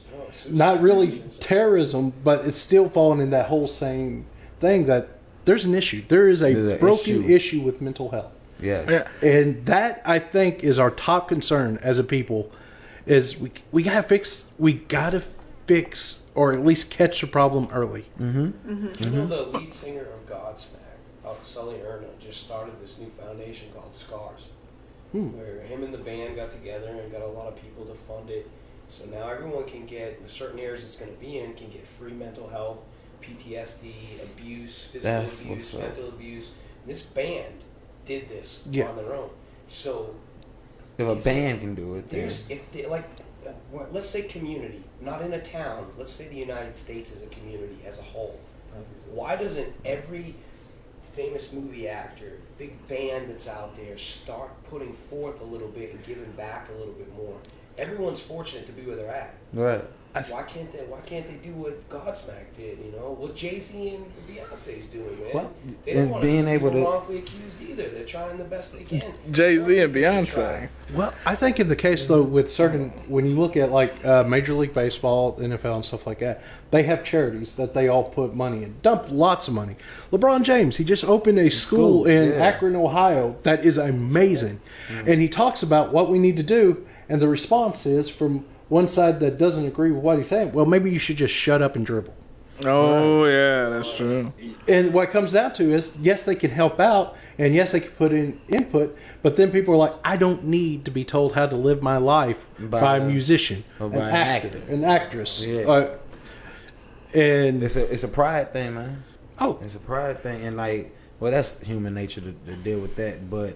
not really terrorism, but it's still falling in that whole same thing that there's an issue. There is There's a an broken issue. issue with mental health. Yes. And that, I think, is our top concern as a people, is we gotta fix or at least catch the problem early. You know the lead singer of Godsmack, Sully Erna, just started this new foundation called Scars, where him and the band got together and got a lot of people to fund it. So now everyone can get, the certain areas it's going to be in, can get free mental health, PTSD, abuse, physical That's abuse, what's up. mental abuse. This band did this Yeah. on their own. So If a band can do it, then there's, if they, like, let's say community, not in a town. Let's say the United States as a community as a whole. Why doesn't every famous movie actor, big band that's out there, start putting forth a little bit and giving back a little bit more? Everyone's fortunate to be where they're at. right. Why can't they do what Godsmack did? You know what Jay-Z and Beyonce's doing, man. Well, They don't and want to being see able people to- wrongfully accused either. They're trying the best they can. Jay-Z and They should Beyonce. try. Well, I think in the case though, with certain, when you look at like Major League Baseball, NFL, and stuff like that, they have charities that they all put money in, dump lots of money. LeBron James, he just opened a school in yeah. Akron, Ohio, that is amazing, and he talks about what we need to do, and the response is from one side that doesn't agree with what he's saying. Well, maybe you should just shut up and dribble. Oh, yeah, that's true. And what it comes down to is, yes, they can help out, and yes, they can put in input, but then people are like, I don't need to be told how to live my life by a musician, or an by an actor, actor. an actress. Yeah. And It's a pride thing, man. oh, It's a pride thing, and like, well, that's human nature to deal with that. But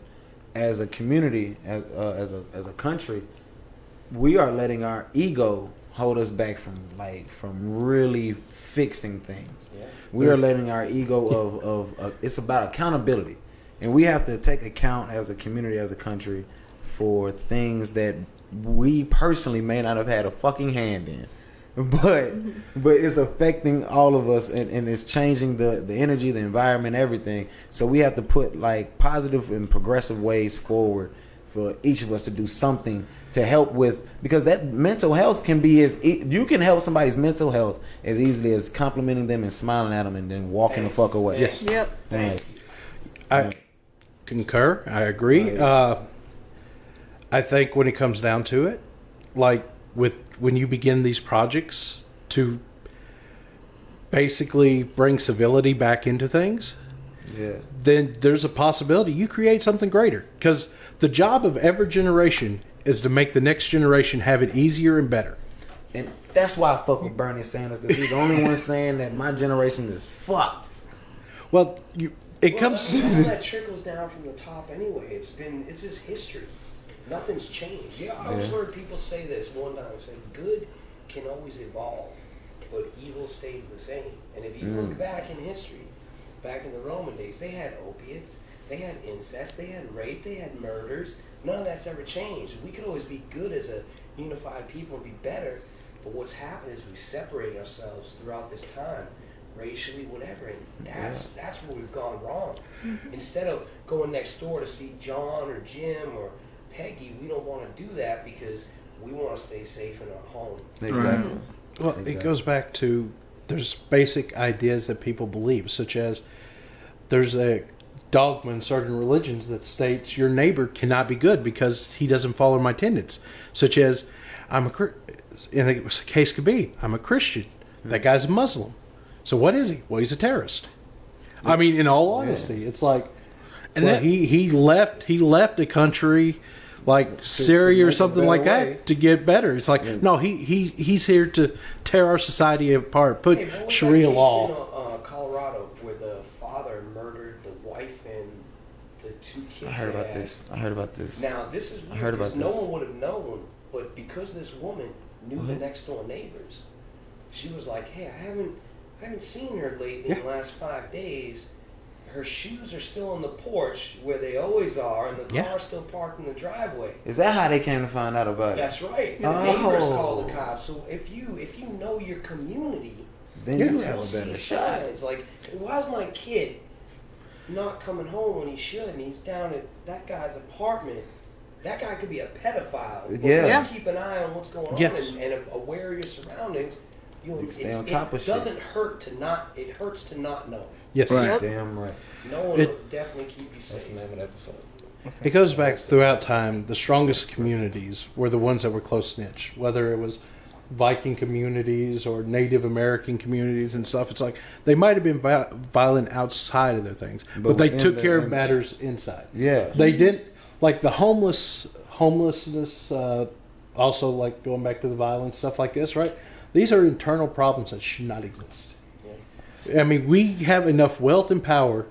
as a community, as a country, we are letting our ego hold us back from really fixing things. Yeah. We are letting our ego of it's about accountability, and we have to take account as a community, as a country, for things that we personally may not have had a fucking hand in. But it's affecting all of us, and it's changing the energy, the environment, everything. So we have to put like positive and progressive ways forward for each of us to do something to help with, because that mental health can be you can help somebody's mental health as easily as complimenting them and smiling at them and then walking the fuck away. Yes. Yep. Right. I concur. I agree. I think when it comes down to it, like when you begin these projects to basically bring civility back into things, then there's a possibility you create something greater. Because the job of every generation is to make the next generation have it easier and better. And that's why I fuck with Bernie Sanders, because he's the only one saying that my generation is fucked. Well, all that trickles down from the top anyway. It's just history. Nothing's changed. Yeah, I always heard people say this one time. Say good can always evolve, but evil stays the same. And if you look back in history, back in the Roman days, they had opiates, they had incest, they had rape, they had murders. None of that's ever changed. We could always be good as a unified people and be better. But what's happened is we separate ourselves throughout this time, racially, whatever, and that's where we've gone wrong. Instead of going next door to see John or Jim or Peggy, we don't want to do that because we want to stay safe in our home. Exactly. Well, it goes back to there's basic ideas that people believe, such as there's a dogma in certain religions that states your neighbor cannot be good because he doesn't follow my tenets, such as in the case could be I'm a Christian, that guy's a Muslim, so what is he? Well, he's a terrorist. I mean, in all honesty, it's like, and well, he left a country like Syria or something like that to get better. It's like, no, he's here to tear our society apart, put Sharia law. In Colorado, where the father murdered the wife and the 2 kids. I heard about this. Now this is weird because no one would have known, but because this woman knew the next door neighbors, she was like, "Hey, I haven't seen her lately in the last 5 days. Her shoes are still on the porch where they always are, and the car's still parked in the driveway." Is that how they came to find out about it? That's right. The neighbors call the cops. So if you know your community, then you have a better shot. It's like, why's my kid not coming home when he should, and he's down at that guy's apartment? That guy could be a pedophile. But when you keep an eye on what's going on and aware of your surroundings, stay on top of shit. It doesn't hurt to not. It hurts to not know. Yes, right. Damn right. No one will definitely keep you safe. That's the name of the episode. It goes back throughout time. The strongest communities were the ones that were close knit, whether it was Viking communities or Native American communities and stuff. It's like they might have been violent outside of their things, but they took care of matters inside. Yeah, they didn't like the homelessness. Also, like going back to the violence stuff like this, right? These are internal problems that should not exist. I mean, we have enough wealth and power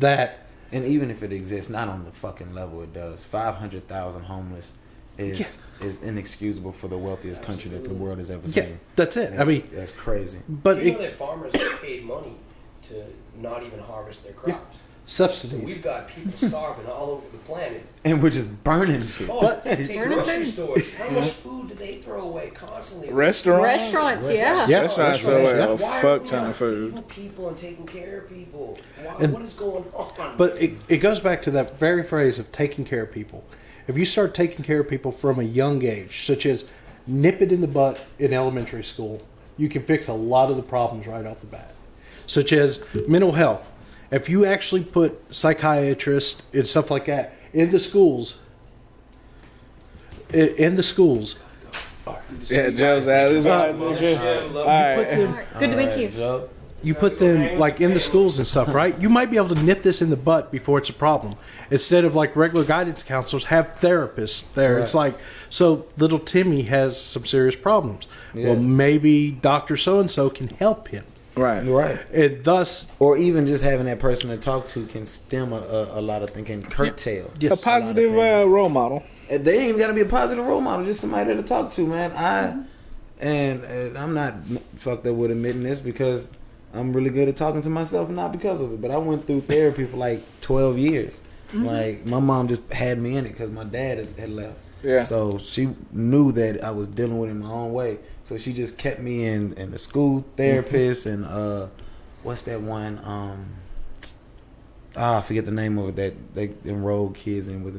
that... And even if it exists, not on the fucking level it does. 500,000 homeless is inexcusable for the wealthiest country that the world has ever seen. Yeah, that's it. That's crazy. But you know that farmers get paid money to not even harvest their crops. Yeah. Subsidies. So we've got people starving all over the planet. And we're just burning shit. Take grocery stores. How much food do they throw away constantly? Restaurants, yeah. Restaurants throw away a fuck ton of food. Feeding people and taking care of people. What is going on? But it goes back to that very phrase of taking care of people. If you start taking care of people from a young age, such as nip it in the butt in elementary school, you can fix a lot of the problems right off the bat. Such as mental health. If you actually put psychiatrists and stuff like that in the schools, yeah, Joe's out. Good to meet you. Joe. You put them like in the schools and stuff, right? You might be able to nip this in the butt before it's a problem. Instead of like regular guidance counselors, have therapists there. Right. It's like, so little Timmy has some serious problems. Yeah. Well, maybe Dr. So-and-so can help him. Right. And thus, or even just having that person to talk to can stem a lot of things, can curtail. Yes. A positive role model. They ain't even got to be a positive role model, just somebody to talk to, man. And I'm not fucked up with admitting this because I'm really good at talking to myself, and not because of it. But I went through therapy for like 12 years. Mm-hmm. Like my mom just had me in it because my dad had left. Yeah. So she knew that I was dealing with it in my own way. So she just kept me in the school therapist and what's that one? I forget the name of it that they enroll kids in with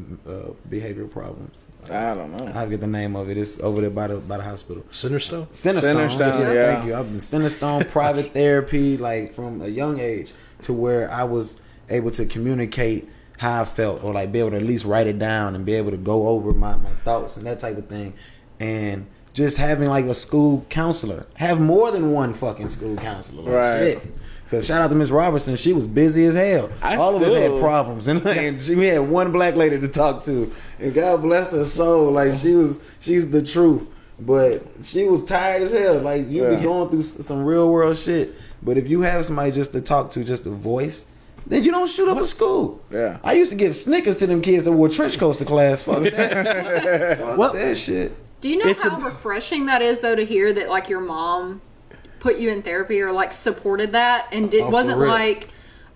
behavioral problems. I don't know. I forget the name of it. It's over there by the hospital. Centerstone? Centerstone, yeah. Thank you. I've been Centerstone private therapy like from a young age to where I was able to communicate how I felt or like be able to at least write it down and be able to go over my thoughts and that type of thing. And just having like a school counselor. Have more than one fucking school counselor. Like, right. Shit. Because shout out to Miss Robertson, she was busy as hell. All of us had problems, and we had one black lady to talk to, and God bless her soul. Like she's the truth, but she was tired as hell. Like you be going through some real world shit, but if you have somebody just to talk to, just a voice, then you don't shoot up a school. Yeah, I used to give Snickers to them kids that wore trench coats to class. Fuck that. Fuck that shit. Do you know how refreshing that is, though, to hear that like your mom put you in therapy or like supported that and it wasn't like,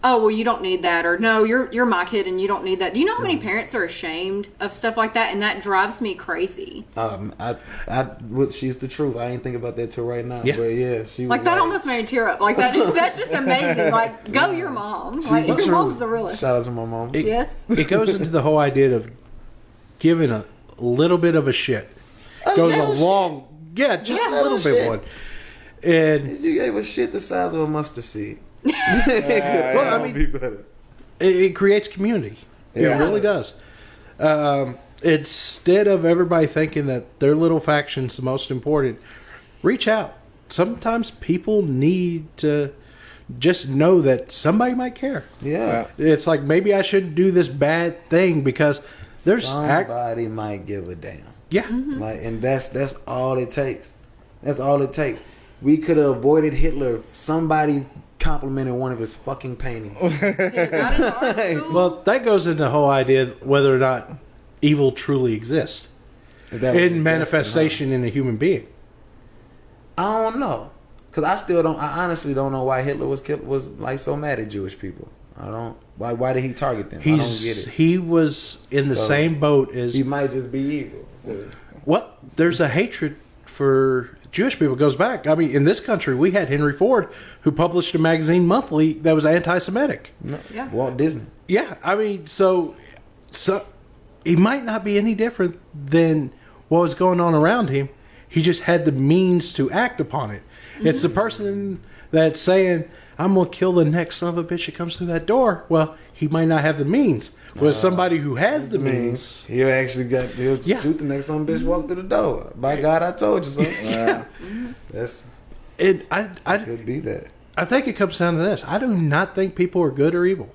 oh well, you don't need that, or no, you're my kid and you don't need that. Do you know how many parents are ashamed of stuff like that? And that drives me crazy. She's the truth. I ain't think about that till right now. Yeah. But yeah, she like was that almost made me tear up. Like that's just amazing. Like go your mom. Like your mom's the realest. Shout out to my mom. Yes. It goes into the whole idea of giving a little bit of a shit. Goes a long, just a little bit one. And you gave a shit the size of a mustard seed. well, I mean, it creates community. It really does. Instead of everybody thinking that their little faction's the most important, reach out. Sometimes people need to just know that somebody might care. Yeah. It's like maybe I shouldn't do this bad thing because there's somebody might give a damn. Yeah. Mm-hmm. Like, and that's all it takes. That's all it takes. We could have avoided Hitler if somebody complimented one of his fucking paintings. Well, that goes into the whole idea whether or not evil truly exists in manifestation in a human being. I don't know, cause I honestly don't know why Hitler was like so mad at Jewish people. I don't. Why did he target them? I don't get it. He was in the same boat as. He might just be evil. Well, there's a hatred for Jewish people. It goes back. I mean, in this country, we had Henry Ford, who published a magazine monthly that was anti-Semitic. Yeah. Walt Disney. Yeah, I mean, so he might not be any different than what was going on around him. He just had the means to act upon it. Mm-hmm. It's the person that's saying, I'm going to kill the next son of a bitch that comes through that door. Well, he might not have the means. But somebody who has the means, he'll shoot the next son of a bitch walk through the door. By God, I told you so. That's it. Could be that. I think it comes down to this. I do not think people are good or evil.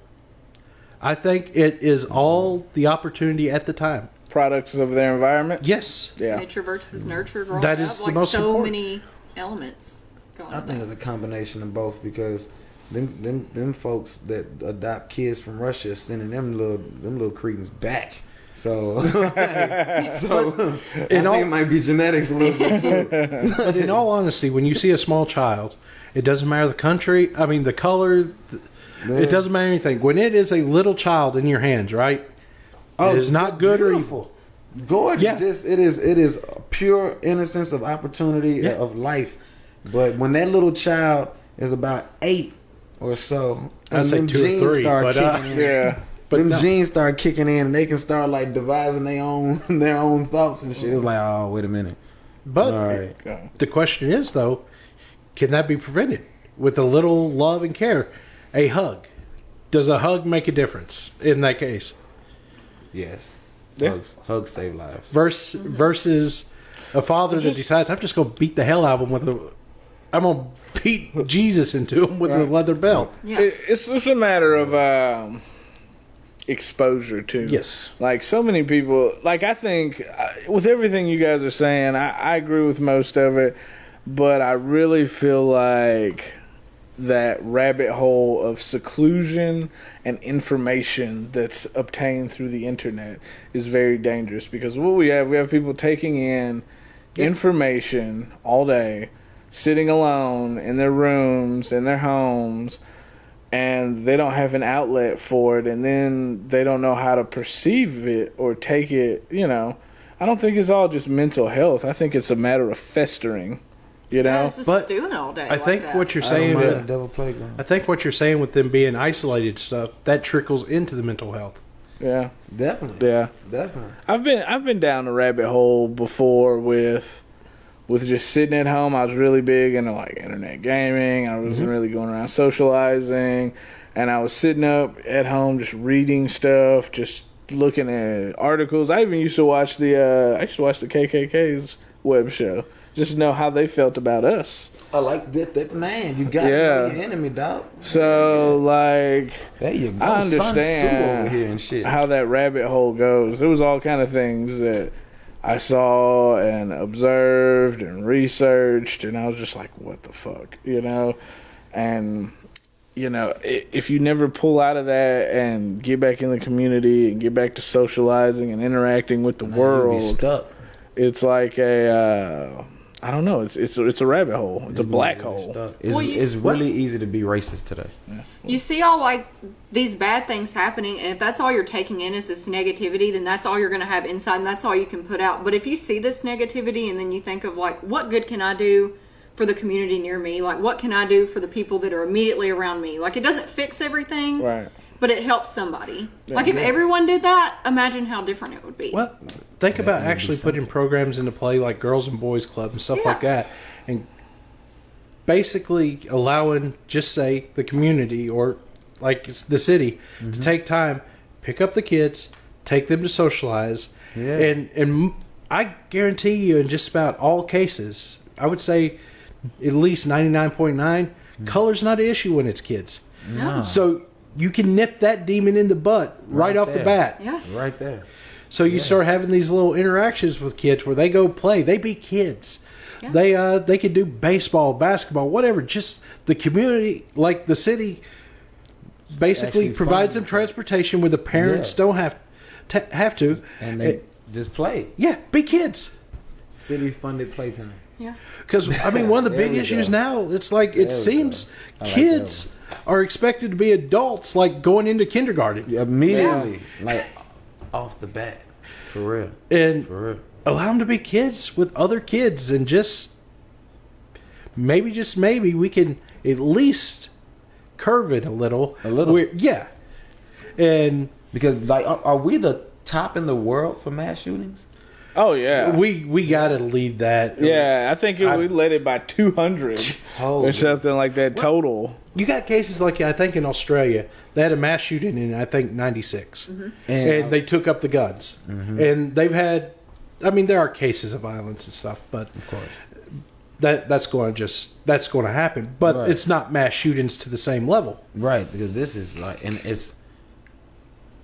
I think it is all the opportunity at the time. Products of their environment. Yes. Yeah. Nature versus nurture. Growing That up, is the like most so important. many elements going I on. think it's a combination of both because them folks that adopt kids from Russia sending them little cretins back. So, I think it might be genetics a little bit too. But in all honesty, when you see a small child, it doesn't matter the country. I mean, the color. It doesn't matter anything. When it is a little child in your hands, right? It is not good or evil. Gorgeous. Yeah. It is pure innocence of opportunity of life. But when that little child is about 8 or so, I'd say 2 or 3, but kicking in. Yeah. But them no. genes start kicking in, and they can start like devising their own thoughts and shit. It's like, oh, wait a minute. But All right. the question is, though, can that be prevented with a little love and care? A hug. Does a hug make a difference in that case? Yes. Yeah. Hugs save lives. Versus a father that decides, I'm just going to beat the hell out of him I'm going to beat Jesus into him with a leather belt. Yeah. It's just a matter of exposure too. Yes. Like so many people, like I think with everything you guys are saying, I agree with most of it, but I really feel like that rabbit hole of seclusion and information that's obtained through the internet is very dangerous because what we have people taking in information all day, sitting alone in their rooms, in their homes, and they don't have an outlet for it, and then they don't know how to perceive it or take it, I don't think it's all just mental health. I think it's a matter of festering. You know, it's just But stewing all day. I like think that. what you're I don't saying. mind the With, devil playground. I think what you're saying with them being isolated stuff that trickles into the mental health. yeah, Definitely. yeah. Definitely. I've been down the rabbit hole before with just sitting at home. I was really big into like internet gaming. I wasn't really going around socializing, and I was sitting up at home just reading stuff, just looking at articles. I even used to watch the KKK's web show just to know how they felt about us. I like that man. You got Yeah. your enemy, dog. So like, There you go. I Sun Tzu understand over here and shit. how that rabbit hole goes. There was all kind of things that I saw and observed and researched, and I was just like, what the fuck, you know? And, you know, if you never pull out of that and get back in the community and get back to socializing and interacting with the Man, you be world, stuck. it's like I don't know, it's a rabbit hole. It's a black hole. Stuck. It's, Well, you- it's really easy to be racist today. You see all like these bad things happening, and if that's all you're taking in is this negativity, then that's all you're going to have inside, and that's all you can put out. But if you see this negativity, and then you think of like, what good can I do for the community near me? Like, what can I do for the people that are immediately around me? Like, it doesn't fix everything, Right. but it helps somebody. Like, if everyone did that, imagine how different it would be. Well, think about would be actually something. putting programs into play like Girls and Boys Club and stuff Yeah. like that, and basically allowing, just say, the community or like it's the city to take time, pick up the kids, take them to socialize, Yeah. and I guarantee you, in just about all cases, I would say at least 99.9, color's not an issue when it's kids. No. So you can nip that demon in the butt right off the there. bat. Yeah. Right there. So you start having these little interactions with kids where they go play. They be kids. Yeah. They can do baseball, basketball, whatever. Just the community, like the city, basically Actually provides them funds it. transportation where the parents Yeah. don't have to. And they just play. Yeah, be kids. City funded playtime. Yeah. Because I mean, one of the There big we issues go. now, it's like There it we seems go. I like kids are expected to be adults, like going into kindergarten. Immediately. Like off the bat. For real. And For real. allow them to be kids with other kids, and just maybe we can at least curve it a little. A little. Yeah. And Because like are we the top in the world for mass shootings? Oh yeah. we got to lead that. Yeah, I think we led it by 200 Holy. or something like that total. You got cases like, I think in Australia, they had a mass shooting in, I think, 96. And they took up the guns. And they've had, I mean, there are cases of violence and stuff, but Of course. that's going to happen. But Right. it's not mass shootings to the same level. Right, because this is like, and it's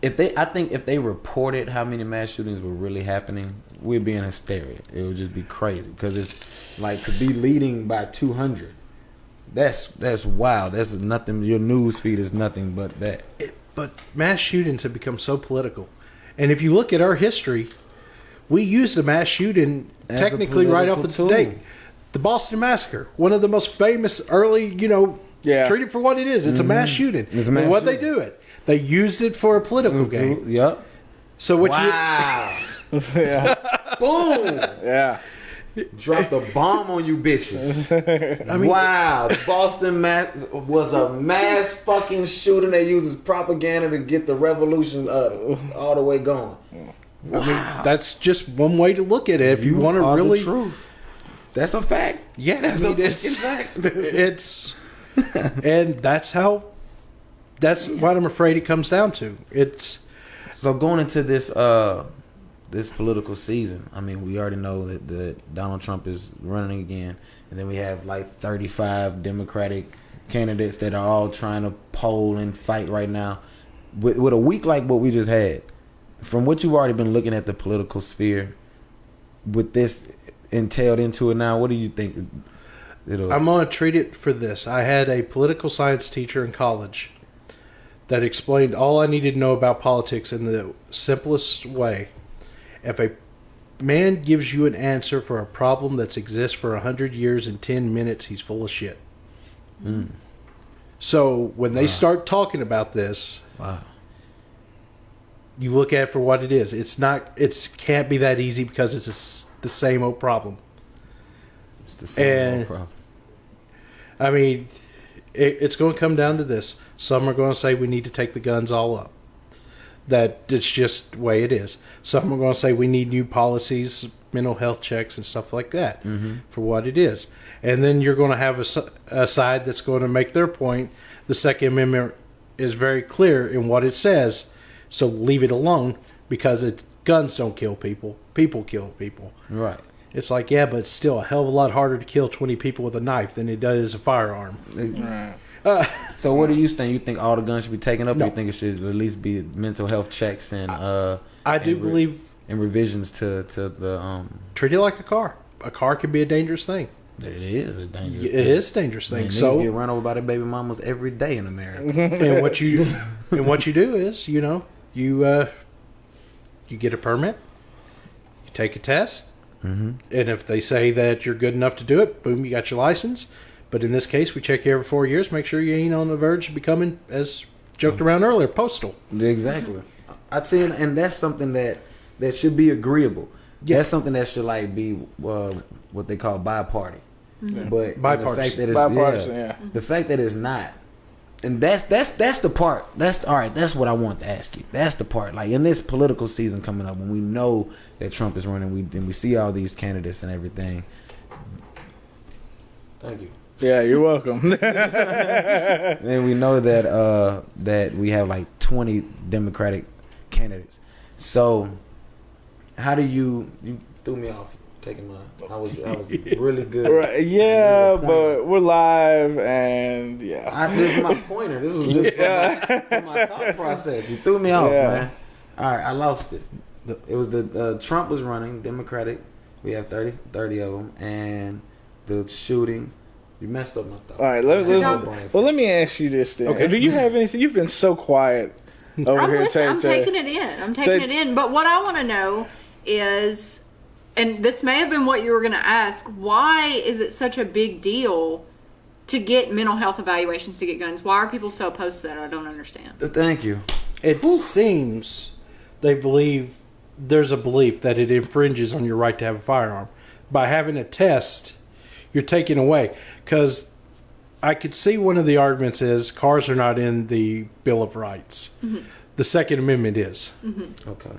I think if they reported how many mass shootings were really happening, we'd be in hysteria. It would just be crazy because it's like to be leading by 200. That's wild. That's nothing. Your news feed is nothing but that. But mass shootings have become so political. And if you look at our history, we used a mass shooting As a technically right off the political date. tool. The Boston Massacre, one of the most famous early, Yeah. treat it for what it is. It's a mass shooting. It's a mass and what they shooting. do it, they used it for a political game. Yep. So what Wow. Yeah. Boom. Yeah. Drop the bomb on you bitches. Wow. The Boston mass was a mass fucking shooting that uses propaganda to get the revolution all the way going. that's just one way to look at it. If you want to are really, the truth. That's a fact. yeah, That's I a mean, fucking fact. it's, and that's what I'm afraid it comes down to. It's. So going into this this political season, I mean, we already know that Donald Trump is running again, and then we have like 35 Democratic candidates that are all trying to poll and fight right now. With a week like what we just had, from what you've already been looking at the political sphere, with this entailed into it now, what do you think? I'm going to treat it for this. I had a political science teacher in college that explained all I needed to know about politics in the simplest way. If a man gives you an answer for a problem that's exists for 100 years in 10 minutes, he's full of shit. So when they start talking about this, you look at it for what it is. It can't be that easy because it's the same old problem. It's the same old problem. I mean, it's going to come down to this. Some are going to say we need to take the guns all up. That it's just the way it is. Some are going to say we need new policies, mental health checks, and stuff like that for what it is. And then you're going to have a side that's going to make their point. The Second Amendment is very clear in what it says, so leave it alone because guns don't kill people. People kill people. Right. It's like, yeah, but it's still a hell of a lot harder to kill 20 people with a knife than it does a firearm. Right. So what do you think? You think all the guns should be taken up? No. Or you think it should at least be mental health checks and I do believe and revisions to the treat it like a car. A car can be a dangerous thing. It is a dangerous. It is a dangerous thing. Man, So niggas get run over by their baby mamas every day in America. and what you do is, you get a permit, you take a test, and if they say that you're good enough to do it, boom, you got your license. But in this case, we check you every 4 years, make sure you ain't on the verge of becoming, as joked around earlier, postal. Exactly. I'd say, and that's something that should be agreeable. Yeah. That's something that should like be what they call bi-party. But Bipartisan. the fact that it's Bipartisan, the fact that it's not, and that's the part. That's all right. That's what I want to ask you. That's the part. Like in this political season coming up, when we know that Trump is running, we see all these candidates and everything. Thank you. Yeah, you're welcome. And we know that we have like 20 Democratic candidates. So how do you threw me off taking my I was really good. Right. Yeah, but we're live and This is my pointer. This was just my thought process. You threw me off, man. All right, I lost it. It was the Trump was running Democratic. We have 30 of them, and the shootings. You messed up my thought. All right, let me ask you this then. Okay. Do you have anything? You've been so quiet over here. I'm taking it in. But what I want to know is, and this may have been what you were going to ask, why is it such a big deal to get mental health evaluations to get guns? Why are people so opposed to that? I don't understand. Thank you. It seems there's a belief that it infringes on your right to have a firearm. By having a test, you're taking away. Because I could see one of the arguments is cars are not in the Bill of Rights. The Second Amendment is. Okay.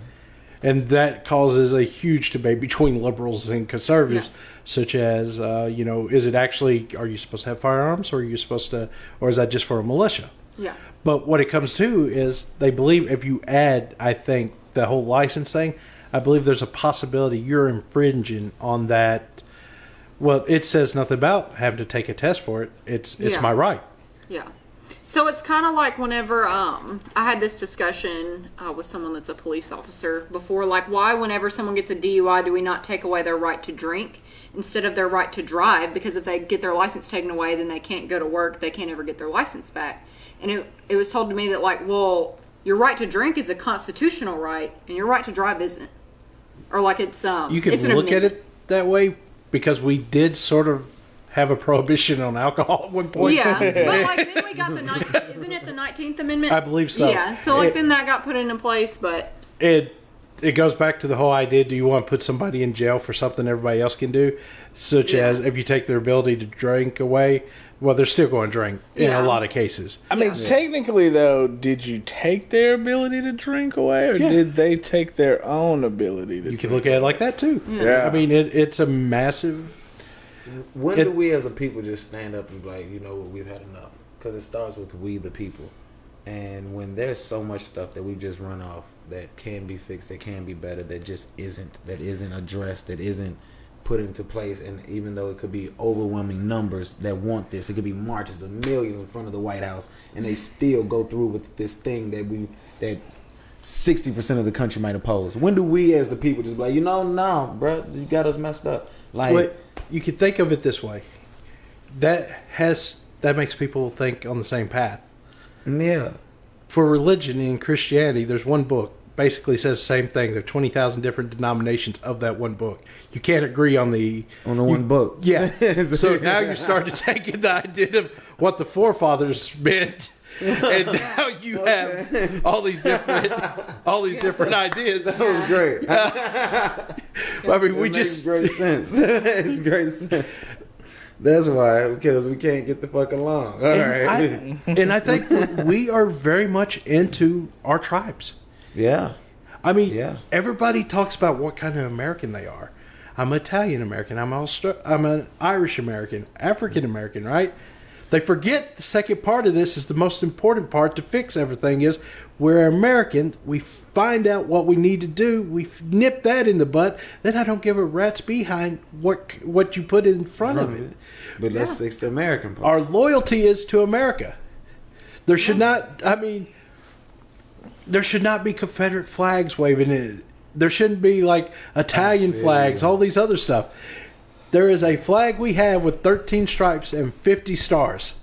And that causes a huge debate between liberals and conservatives, such as, is it actually, are you supposed to have firearms, or is that just for a militia? Yeah. But what it comes to is they believe if you add, I think, the whole license thing, I believe there's a possibility you're infringing on that. Well, it says nothing about having to take a test for it. It's my right. Yeah. So it's kind of like whenever I had this discussion with someone that's a police officer before, like why whenever someone gets a DUI do we not take away their right to drink instead of their right to drive? Because if they get their license taken away, then they can't go to work. They can't ever get their license back. And it was told to me that like, well, your right to drink is a constitutional right and your right to drive isn't. Or like it's you can look at it that way. Because we did sort of have a prohibition on alcohol at one point. Yeah, but like then we got isn't it the 19th Amendment? I believe so. Yeah, so like then that got put into place, but it goes back to the whole idea: do you want to put somebody in jail for something everybody else can do, such as if you take their ability to drink away? Well, they're still going to drink in a lot of cases. I mean, technically, though, did you take their ability to drink away, or did they take their own ability to drink? You can look at it like that, too. Yeah. I mean, it's a massive... When do we as a people just stand up and be like, you know what, we've had enough? Because it starts with we the people. And when there's so much stuff that we've just run off that can be fixed, that can be better, that just isn't addressed, that isn't put into place, and even though it could be overwhelming numbers that want this, it could be marches of millions in front of the White House, and they still go through with this thing that 60% of the country might oppose. When do we as the people just be like, no, bro, you got us messed up? Like, you could think of it this way: that makes people think on the same path. Yeah. For religion in Christianity, there's one book. Basically says the same thing. There are 20,000 different denominations of that one book. You can't agree on the one book. Yeah. So now you start to take in the idea of what the forefathers meant and now you have all these different ideas. That was great. I mean, we It just makes great sense. It's great sense. That's why, because we can't get the fuck along. All right. and I think we are very much into our tribes. Yeah. I mean, Yeah. everybody talks about what kind of American they are. I'm Italian American. I'm an Irish American, African American, right? They forget the second part of this is the most important part to fix everything is we're American. We find out what we need to do. We nip that in the butt. Then I don't give a rat's behind what you put in front of it. But let's fix the American part. Our loyalty is to America. There should not, I mean, there should not be Confederate flags waving in. There shouldn't be like Italian flags, all these other stuff. There is a flag we have with 13 stripes and 50 stars.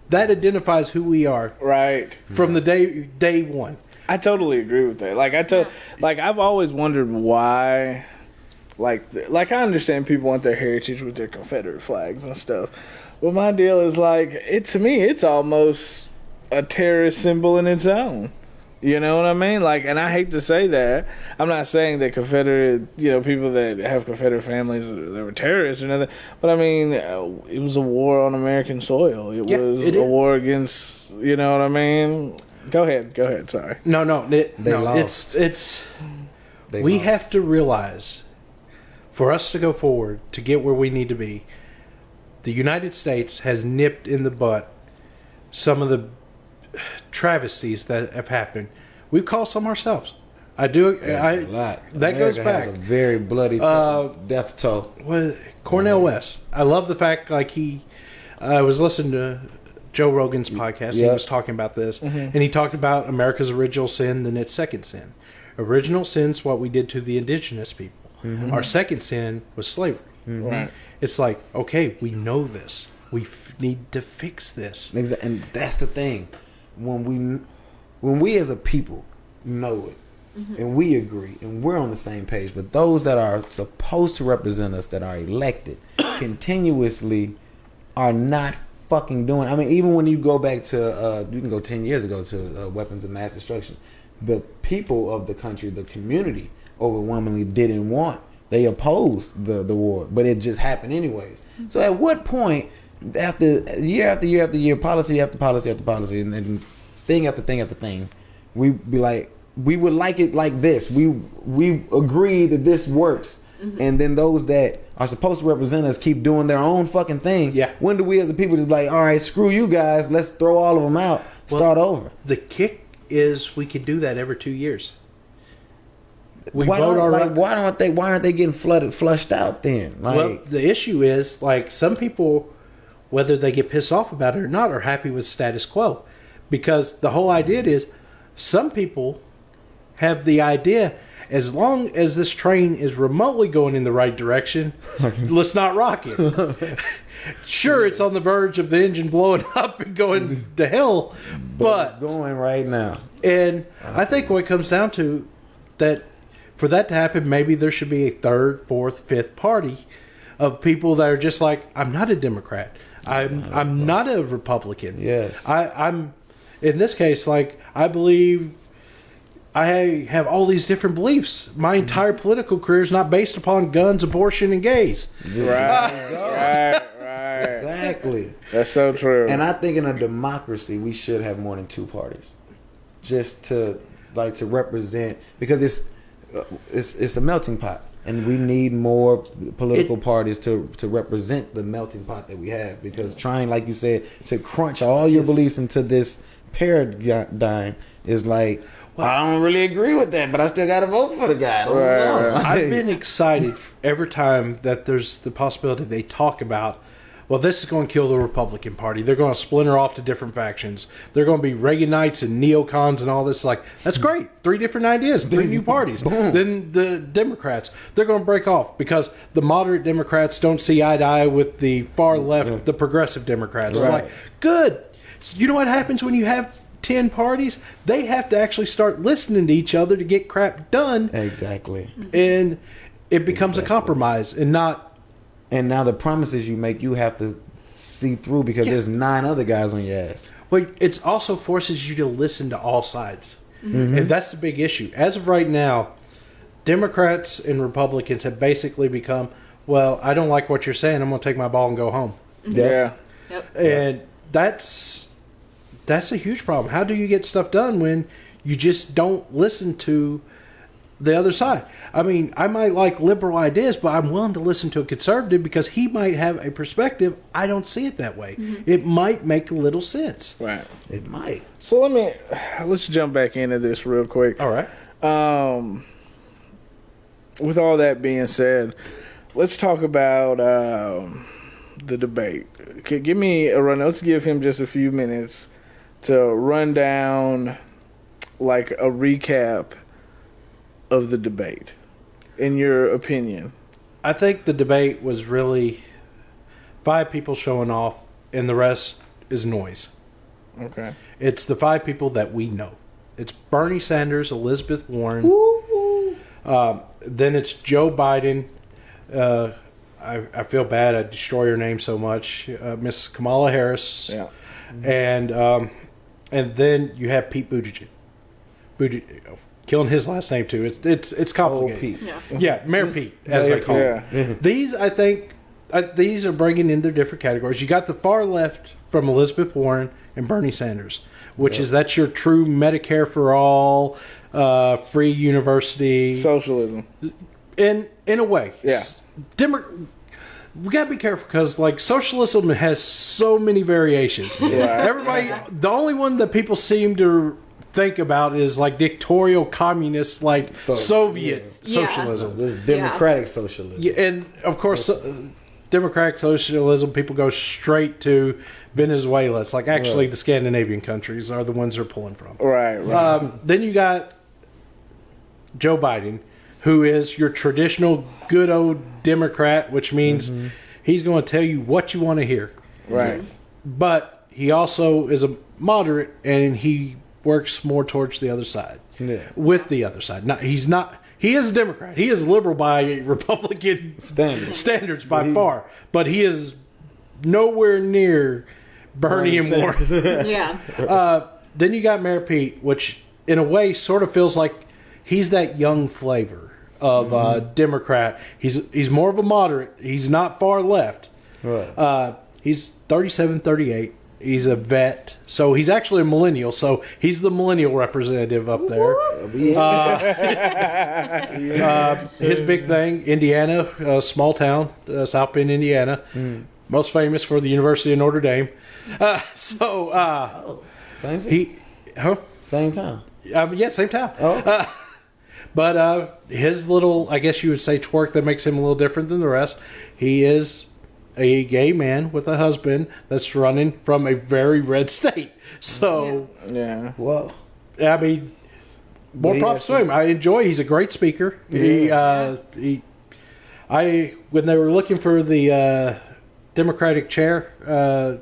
That identifies who we are Right. from the day one. I totally agree with that. Like I've always wondered why. Like I understand people want their heritage with their Confederate flags and stuff, but my deal is like to me it's almost a terrorist symbol in its own. You know what I mean? Like, and I hate to say that. I'm not saying that Confederate, people that have Confederate families, they were terrorists or nothing. But I mean, it was a war on American soil. It was a war against, you know what I mean? Go ahead. Sorry. No, They lost. We have to realize, for us to go forward, to get where we need to be, the United States has nipped in the butt some of the travesties that have happened. We call some ourselves. I do. A lot. That goes back. Has a very bloody death toll. Cornel West. I love the fact I was listening to Joe Rogan's podcast. He was talking about this, and he talked about America's original sin, then its second sin. Original sin's what we did to the indigenous people. Our second sin was slavery. Right. It's like, okay, we know this. We need to fix this. And that's the thing. When we as a people know it, and we agree, and we're on the same page, but those that are supposed to represent us, that are elected, continuously are not fucking doing. I mean, even when you go back to, you can go 10 years ago to weapons of mass destruction, the people of the country, the community, overwhelmingly didn't want. They opposed the war, but it just happened anyways. So at what point, after year, policy after policy after policy, and then thing after thing after thing, we be like, we would like it like this. We agree that this works, and then those that are supposed to represent us keep doing their own fucking thing. Yeah. When do we as a people just be like, all right, screw you guys, let's throw all of them out, start over? The kick is we can do that every 2 years. Why aren't they getting flushed out then? Well, the issue is like some people, whether they get pissed off about it or not, are happy with status quo, because the whole idea is some people have the idea, as long as this train is remotely going in the right direction, let's not rock it. Sure, it's on the verge of the engine blowing up and going to hell, but it's going right now. And I think what it comes down to, that for that to happen, maybe there should be a third, fourth, fifth party of people that are just like, I'm not a Democrat. I'm not a Republican. Yes. I'm in this case, like, I believe I have all these different beliefs. My entire political career is not based upon guns, abortion, and gays. Right. Exactly. That's so true. And I think in a democracy, we should have more than two parties, just to represent, because it's a melting pot, and we need more political parties to represent the melting pot that we have. Because trying, like you said, to crunch all your beliefs into this paradigm is like, well, I don't really agree with that, but I still got to vote for the guy. I don't know. I've been excited every time that there's the possibility they talk about, well, this is going to kill the Republican Party. They're going to splinter off to different factions. They're going to be Reaganites and neocons and all this. Like, that's great. 3 different ideas, 3 new parties. Then the Democrats, they're going to break off because the moderate Democrats don't see eye to eye with the far left, the progressive Democrats. It's like, good. So you know what happens when you have 10 parties? They have to actually start listening to each other to get crap done. Exactly. And it becomes a compromise and not... And now the promises you make, you have to see through, because there's 9 other guys on your ass. But it also forces you to listen to all sides. And that's the big issue. As of right now, Democrats and Republicans have basically become, well, I don't like what you're saying. I'm going to take my ball and go home. Yeah. Yep. And that's a huge problem. How do you get stuff done when you just don't listen to the other side? I mean, I might like liberal ideas, but I'm willing to listen to a conservative because he might have a perspective. I don't see it that way. It might make a little sense. Right. It might. So let's jump back into this real quick. All right. With all that being said, let's talk about the debate. Give me a run. Let's give him just a few minutes to run down like a recap of the debate, in your opinion. I think the debate was really 5 people showing off, and the rest is noise. Okay. It's the 5 people that we know. It's Bernie Sanders, Elizabeth Warren. Then it's Joe Biden. I feel bad I destroy her name so much. Miss Kamala Harris. Yeah. And then you have Pete Buttigieg. Killing his last name too. It's complicated. Pete. Yeah. Yeah, Mayor Pete, as they call him. These, I think, these are bringing in their different categories. You got the far left from Elizabeth Warren and Bernie Sanders, which is that's your true Medicare for all, free university Socialism. In a way, Yeah. We gotta be careful because like socialism has so many variations. Everybody, the only one that people seem to think about is like dictatorial communist, like Soviet socialism. This democratic socialism. Yeah, and of course, democratic socialism, people go straight to Venezuela. It's like actually the Scandinavian countries are the ones they're pulling from. Right. Then you got Joe Biden, who is your traditional good old Democrat, which means he's going to tell you what you want to hear. Right. But he also is a moderate, and he works more towards the other side. Yeah. With the other side. He's not. He is a Democrat. He is liberal by Republican standards by far. But he is nowhere near Bernie and Warren. Yeah. Then you got Mayor Pete, which in a way sort of feels like he's that young flavor of Democrat. He's more of a moderate. He's not far left. Right. He's 37, 38. He's a vet. So he's actually a millennial. So he's the millennial representative up there. His big thing, Indiana, small town, South Bend, Indiana. Most famous for the University of Notre Dame. Same city? Same town. Yeah, same town. Oh. But his little, I guess you would say, twerk that makes him a little different than the rest. He is a gay man with a husband that's running from a very red state. So, Yeah. Well, I mean, more props to him. I enjoy. He's a great speaker. Yeah. When they were looking for the Democratic chair,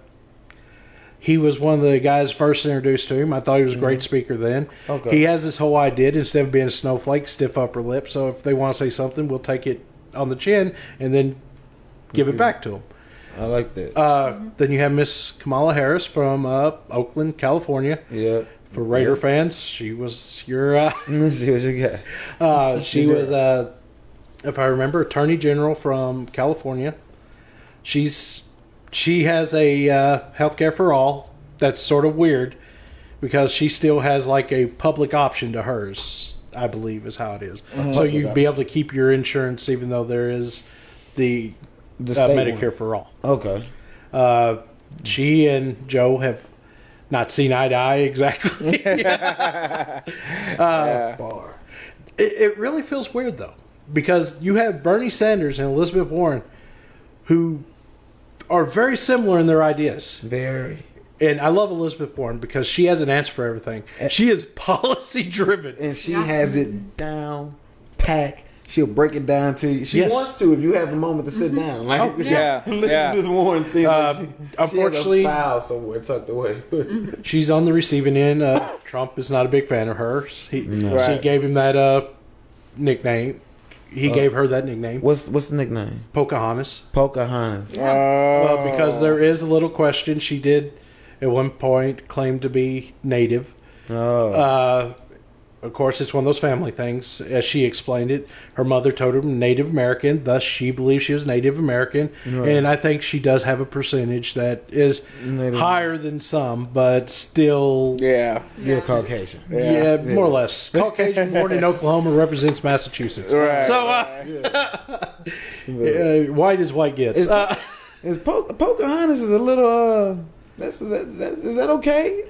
he was one of the guys first introduced to him. I thought he was a great speaker then. Okay. He has this whole idea, instead of being a snowflake, stiff upper lip. So if they want to say something, we'll take it on the chin and then give it back to them. I like that. Then you have Miss Kamala Harris from Oakland, California. Yeah. For Raider fans, she was your... She was your guy. she was, if I remember, Attorney General from California. She has a healthcare for all. That's sort of weird because she still has like a public option to hers, I believe is how it is. So you'd be able to keep your insurance even though there is the Medicare for all. Okay. She and Joe have not seen eye to eye exactly. Bar. It really feels weird though because you have Bernie Sanders and Elizabeth Warren who are very similar in their ideas. Very. And I love Elizabeth Warren because she has an answer for everything. She is policy driven. And she has it down, pack. She'll break it down to you. She Yes. wants to if you have a moment to sit down. Like, yeah. Elizabeth Warren seems like unfortunately, she has a file somewhere tucked away. she's on the receiving end. Trump is not a big fan of her. She gave him that nickname. He gave her that nickname. What's the nickname? Pocahontas. Pocahontas. Because there is a little question. She did at one point claimed to be Native. Oh. Of course, it's one of those family things. As she explained it, her mother told her Native American, thus she believes she was Native American. Right. And I think she does have a percentage that is Native higher than some, but still... You're Caucasian. Yeah, more or less. Caucasian, born in Oklahoma, represents Massachusetts. Right. So, white is white gets. Pocahontas is a little... is that okay?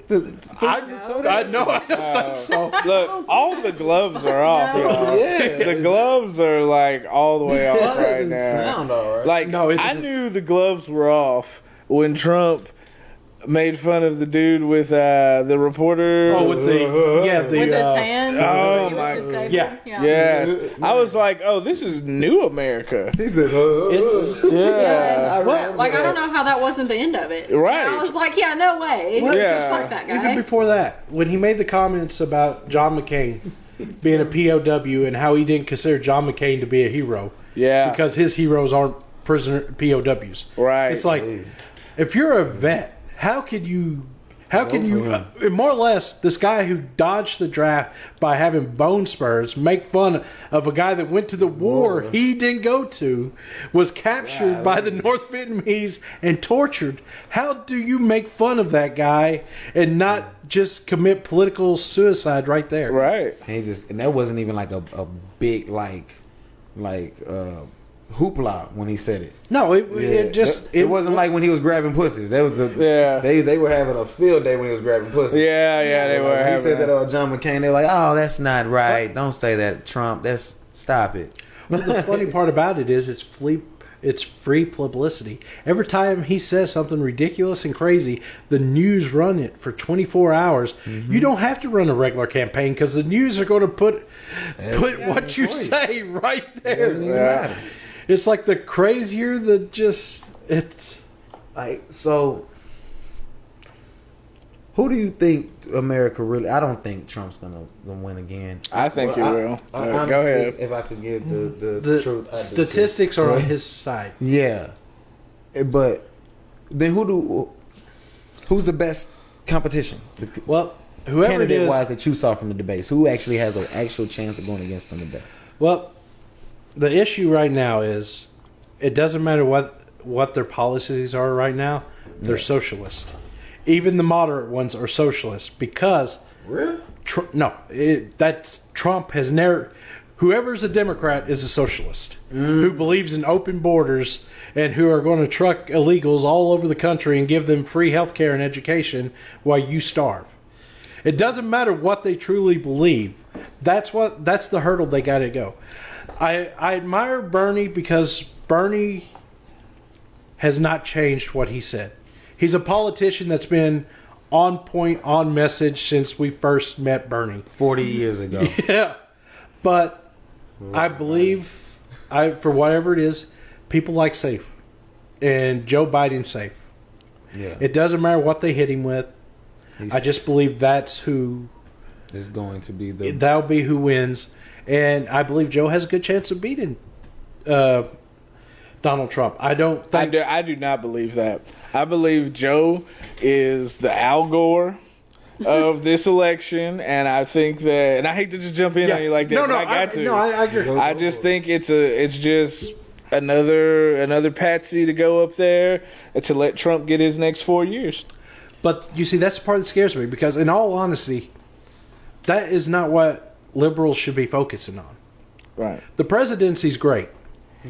I know. I don't think so. Look, all the gloves are off, y'all. Yeah. The gloves are like all the way off That right doesn't now. sound all right. Like, No, I knew the gloves were off when Trump made fun of the dude with the reporter. Oh, with With his hand. Oh, with my- his saber. yeah. Yes, I was like, "Oh, this is new America." He said, It's... Yeah, Like, I don't know how that wasn't the end of it. Right. And I was like, yeah, no way. Yeah. Just fuck that guy. Even before that, when he made the comments about John McCain being a POW and how he didn't consider John McCain to be a hero yeah, because his heroes aren't prisoner POWs. right. It's like, if you're a vet, how can you more or less, this guy who dodged the draft by having bone spurs make fun of a guy that went to the war he didn't go to, was captured by the North Vietnamese and tortured. How do you make fun of that guy and not just commit political suicide right there? right. and that wasn't even like a big hoopla when he said it. No, it wasn't like when he was grabbing pussies. That was they were having a field day when he was grabbing pussies. Yeah, they were. When he having said that John McCain, they were like, "Oh, that's not right. Don't say that, Trump. Stop it." The funny part about it is it's free publicity. Every time he says something ridiculous and crazy, the news run it for 24 hours. Mm-hmm. You don't have to run a regular campaign because the news are going to put what you say right there. It doesn't even matter. It's like the crazier it's like, so who do you think America really? I don't think Trump's gonna win again. I think he will. Honestly, Go ahead. If I could give the truth, statistics are on his side. Yeah, but then who's the best competition? Well, whoever it Candidate is, wise that you saw from the debates, who actually has an actual chance of going against them the best? well, the issue right now is it doesn't matter what their policies are right now. They're socialist. Even the moderate ones are socialist because Really? Trump has never. Whoever's a Democrat is a socialist who believes in open borders and who are going to truck illegals all over the country and give them free health care and education while you starve. It doesn't matter what they truly believe. That's the hurdle they got to go. I admire Bernie because Bernie has not changed what he said. He's a politician that's been on point, on message since we first met Bernie. 40 years ago. Yeah. But I believe, for whatever it is, people like safe. And Joe Biden's safe. Yeah. It doesn't matter what they hit him with. I just believe that's who is going to be that'll be who wins. And I believe Joe has a good chance of beating Donald Trump. I don't think... I do not believe that. I believe Joe is the Al Gore of this election, and I think that... And I hate to just jump in on you like that, but I got to. No, I agree. I just think it's just another patsy to go up there to let Trump get his next 4 years. But you see, that's the part that scares me because, in all honesty, that is not what liberals should be focusing on. Right. The presidency's great.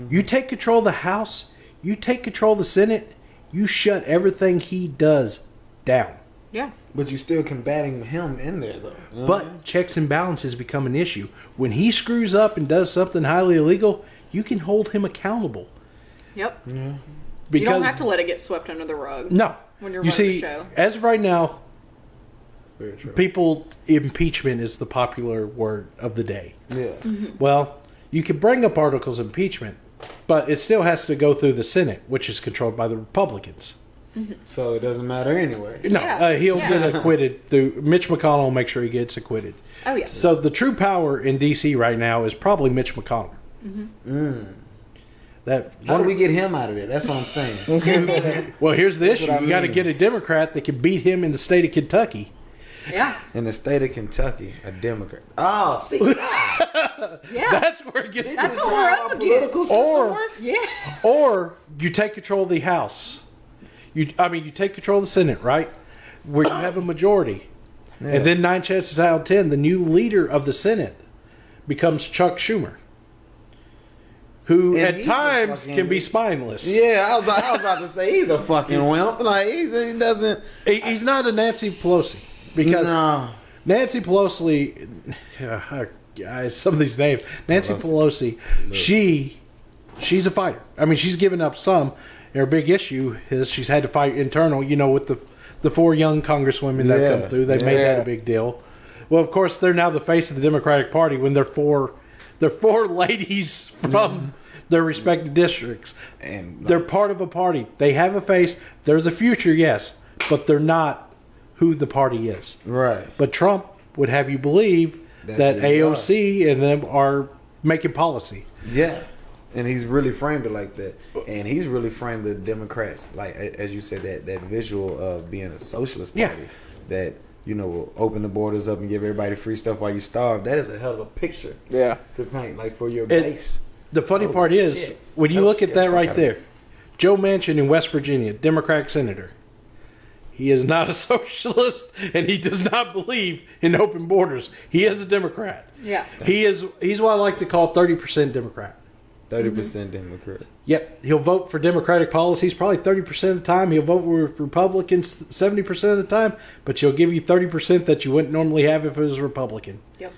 You take control of the House, you take control of the Senate, you shut everything he does down. Yeah. But you're still combating him in there, though. But checks and balances become an issue. When he screws up and does something highly illegal, you can hold him accountable. Yep. Yeah. Because, you don't have to let it get swept under the rug. No. When you're you running see, the show. as of right now, Very true. impeachment is the popular word of the day. Yeah. Mm-hmm. Well, you can bring up articles of impeachment, but it still has to go through the Senate, which is controlled by the Republicans. So it doesn't matter anyway. No, Yeah. he'll Yeah. get acquitted through Mitch McConnell will make sure he gets acquitted. Oh, yeah. So the true power in D.C. right now is probably Mitch McConnell. How do we get him out of there? That's what I'm saying. Well, here's the issue. what I You got to mean. get a Democrat that can beat him in the state of Kentucky. Yeah. In the state of Kentucky, a Democrat. Oh, see, Yeah. That's where it gets. That's this what is we're how up our political against. system Or- works. Yeah. Or you take control of the House. You take control of the Senate, right? Where you have a majority. Yeah. And then 9 chances out of 10, the new leader of the Senate becomes Chuck Schumer, who And at he's times fucking- can be spineless. Yeah, I was about to say he's a fucking wimp. Like he doesn't. He's not a Nancy Pelosi because No. Nancy Pelosi, some of these names, Nancy Pelosi, she's a fighter. I mean, she's given up some. Her big issue is she's had to fight internal. With the 4 young congresswomen that Yeah. come through, they made that Yeah. a big deal. Well, of course, they're now the face of the Democratic Party when they're four ladies from their respective districts. And They're part of a party. They have a face. They're the future, yes, but they're not who the party is. right. But Trump would have you believe That's that who they AOC and them are making policy. Yeah. And he's really framed it like that. And he's really framed the Democrats, like as you said, that visual of being a socialist Yeah. party that, will open the borders up and give everybody free stuff while you starve. That is a hell of a picture Yeah. to paint, like for your base. The funny Holy part is, shit. when you That look would at scare that the right fuck out of there, Joe Manchin in West Virginia, Democratic senator. He is not a socialist, and he does not believe in open borders. He is a Democrat. Yeah. He's what I like to call 30% Democrat. 30% Democrat. Yep, he'll vote for Democratic policies probably 30% of the time. He'll vote with Republicans 70% of the time, but he'll give you 30% that you wouldn't normally have if it was Republican. Yep.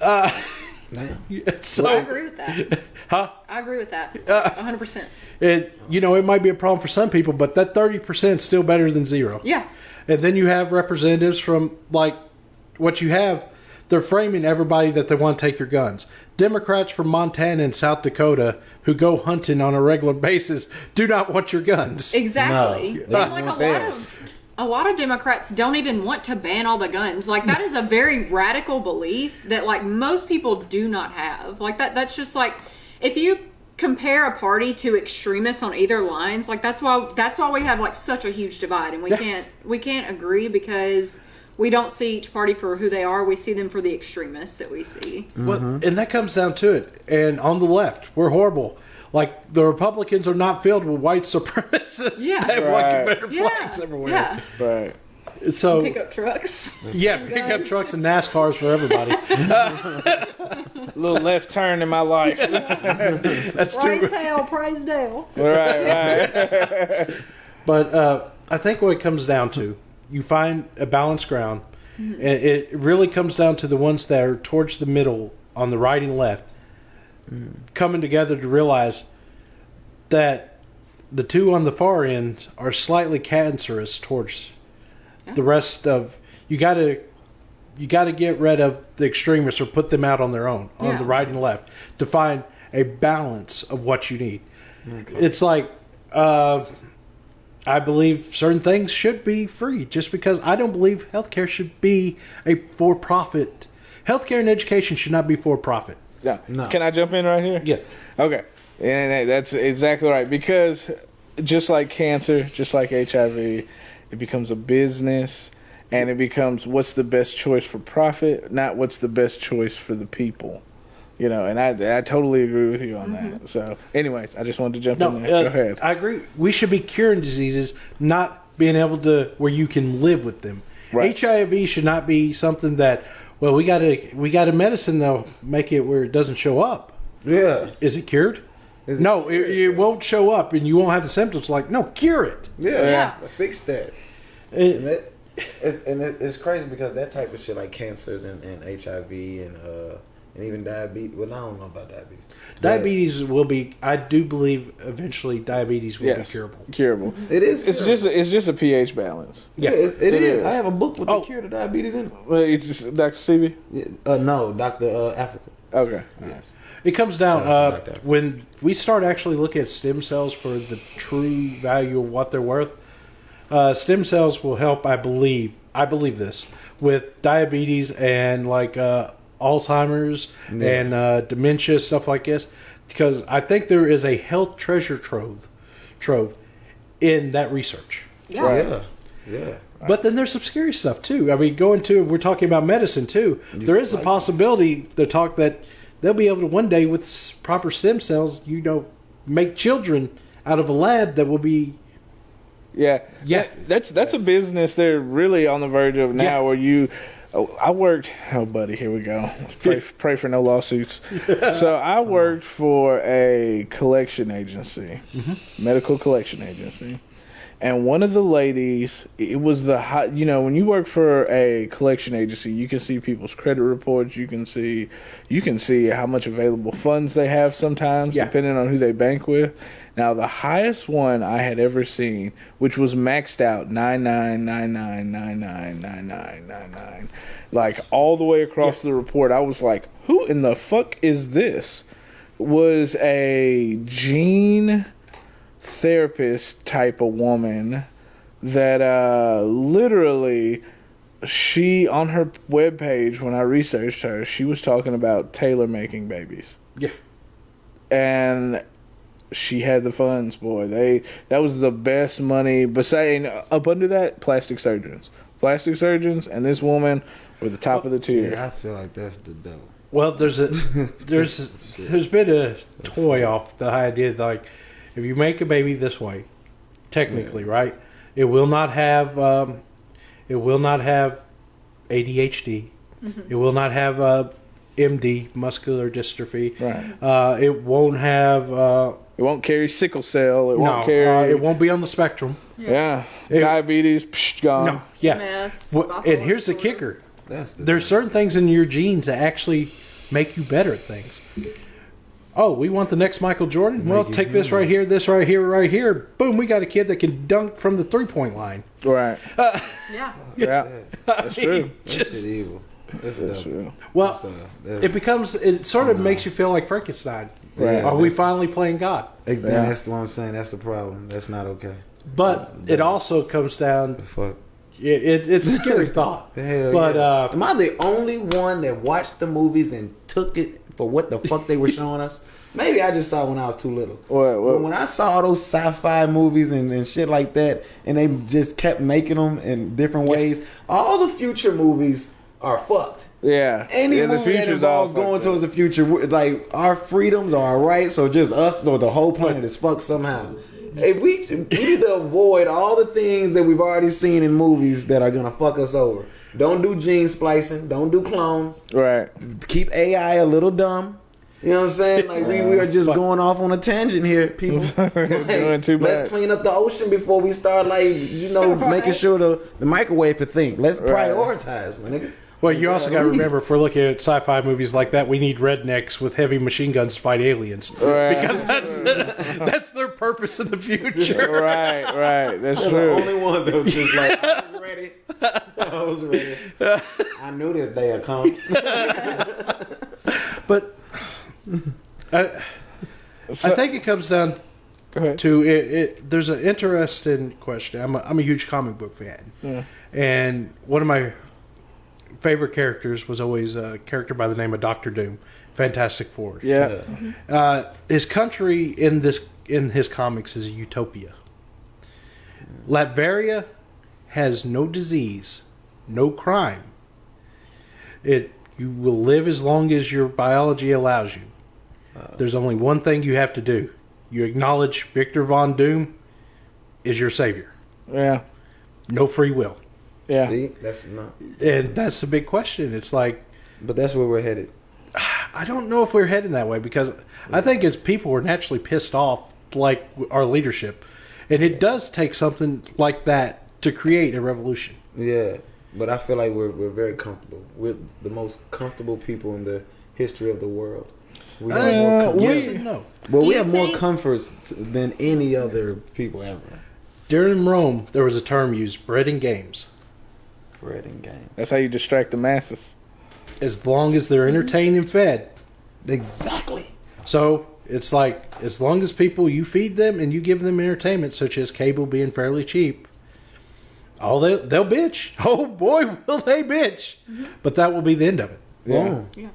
Damn. So, I agree with that. huh? I agree with that. 100%. It might be a problem for some people, but that 30% is still better than zero. Yeah. And then you have representatives from, like, what you have, they're framing everybody that they want to take your guns. Democrats from Montana and South Dakota who go hunting on a regular basis do not want your guns. Exactly. No, And they like want a theirs. lot of Democrats don't even want to ban all the guns. Like that is a very radical belief that like most people do not have. Like that's just like if you compare a party to extremists on either lines, like that's why we have like such a huge divide and we can't agree because we don't see each party for who they are. We see them for the extremists that we see. Well, and that comes down to it. And on the left, we're horrible. Like, the Republicans are not filled with white supremacists Yeah. that want Right. Confederate Yeah. flags everywhere. Yeah. Right. So, Pickup trucks. yeah, pickup trucks and NASCARs for everybody. Little left turn in my life. That's true. Praise Hale, praise Dale. Right. But I think what it comes down to, you find a balanced ground, and it really comes down to the ones that are towards the middle, on the right and left, coming together to realize that the two on the far end are slightly cancerous towards the rest of. You got to get rid of the extremists or put them out on their own, on Yeah. the right and left, to find a balance of what you need. It's like. I believe certain things should be free just because I don't believe healthcare should be a for-profit. Healthcare and education should not be for-profit. Yeah. No. Can I jump in right here? Yeah. Okay. And that's exactly right. Because just like cancer, just like HIV, it becomes a business and it becomes what's the best choice for profit, not what's the best choice for the people. And I totally agree with you on that. So, anyways, I just wanted to jump No, in there. Go ahead. I agree. We should be curing diseases, not being able to where you can live with them. Right. HIV should not be something that we got a medicine that'll make it where it doesn't show up. Yeah. Is it cured? Is it No, cured? it won't show up, and you won't have the symptoms. Like, no, cure it. Yeah. Yeah. Fix that. It- And it's crazy because that type of shit like cancers and HIV and even diabetes. Well, I don't know about diabetes. Diabetes will be. I do believe eventually diabetes will Yes. be curable. Curable. It is. It's just a pH balance. Yeah, Yeah. it It is. is. I have a book with Oh. the cure to diabetes in it. Well, it's just Dr. CB? No, Dr. Africa. Okay. Yes. It comes down Shout out to Dr. when we start actually looking at stem cells for the true value of what they're worth. Stem cells will help, I believe this, with diabetes and like Alzheimer's and dementia, stuff like this. because I think there is a health treasure trove in that research. Yeah. Yeah. But then there's some scary stuff too. I mean, we're talking about medicine too. There is a possibility that they'll be able to one day with proper stem cells, make children out of a lab that will be. Yeah. That's a business they're really on the verge of now. Where I worked. Oh, buddy, here we go. Pray for no lawsuits. So I worked for a collection agency, medical collection agency. And one of the ladies, it was when you work for a collection agency, you can see people's credit reports. You can see how much available funds they have sometimes, depending on who they bank with. Now, the highest one I had ever seen, which was maxed out 9999999999, like all the way across the report, I was like, who in the fuck is this? Was a gene therapist type of woman that literally she on her webpage, when I researched her, she was talking about tailor making babies. Yeah. And she had the funds, boy. That was the best money. But saying up under that, plastic surgeons, and this woman were the top of the tier. Yeah, I feel like that's the devil. Well, there's been a toy off the idea that, like, if you make a baby this way, technically, right, it will not have ADHD. It will not have MD, muscular dystrophy. Right. It won't have. It won't carry sickle cell. It won't be on the spectrum. Yeah. Diabetes, gone. No. Yeah. MS, And here's the kicker. There's certain things in your genes that actually make you better at things. Oh, we want the next Michael Jordan? Well, take this right here, this right here, right here. Boom, we got a kid that can dunk from the 3-point line. Right. Yeah. That's true. That's evil. That's true. Well, it sort of makes you feel like Frankenstein. Yeah, Are we finally playing God? That's what I'm saying. That's the problem. That's not okay. But it also comes down. The fuck. It's a scary thought. Hell but yeah. Am I the only one that watched the movies and took it for what the fuck they were showing us? Maybe I just saw it when I was too little. What? When I saw those sci-fi movies and shit like that, and they just kept making them in different ways, all the future movies are fucked. Yeah. Any movie that involves going towards the future, like, our freedoms are alright, so just us or the whole planet is fucked somehow. If we need to avoid all the things that we've already seen in movies that are gonna fuck us over. Don't do gene splicing. Don't do clones. Right. Keep AI a little dumb. You know what I'm saying? Like, we are just going off on a tangent here, people. Doing too bad. Let's clean up the ocean before we start, making sure the microwave can think. Let's prioritize, my nigga. Well, you also got to remember, if we're looking at sci-fi movies like that, we need rednecks with heavy machine guns to fight aliens. Right. Because that's their purpose in the future. Right. That's They're true. the only ones that was just like, I was ready. I knew this day would come. But I think it comes down to it. There's an interesting question. I'm a huge comic book fan, and one of my favorite characters was always a character by the name of Doctor Doom, Fantastic Four. Yeah. His country in his comics is a utopia. Latveria has no disease, no crime. You will live as long as your biology allows you. There's only one thing you have to do. You acknowledge Victor Von Doom is your savior. Yeah. No free will. Yeah. See, that's the big question. It's like, but that's where we're headed. I don't know if we're heading that way, because I think as people we're naturally pissed off, like our leadership, and it does take something like that to create a revolution. Yeah, but I feel like we're very comfortable. We're the most comfortable people in the history of the world. We have more comforts. No. Well, we have more comforts than any other people ever. During Rome, there was a term used: bread and games. Bread and games. That's how you distract the masses. As long as they're entertained and fed. Exactly. So it's like, as long as you feed them and you give them entertainment, such as cable being fairly cheap, they'll bitch. Oh boy, will they bitch! But that will be the end of it. Yeah. Yeah.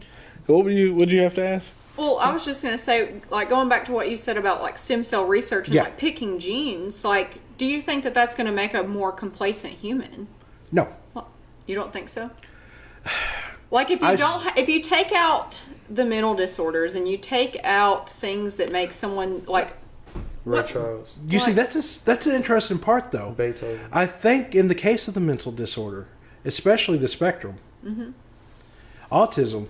What'd you have to ask? Well, I was just going to say, like, going back to what you said about, like, stem cell research and, like, picking genes, like, do you think that that's going to make a more complacent human? No. Well, you don't think so? Like, if you if you take out the mental disorders and you take out things that make someone, like... Ray Charles. You see, that's an interesting part, though. Beethoven. I think in the case of the mental disorder, especially the spectrum, autism,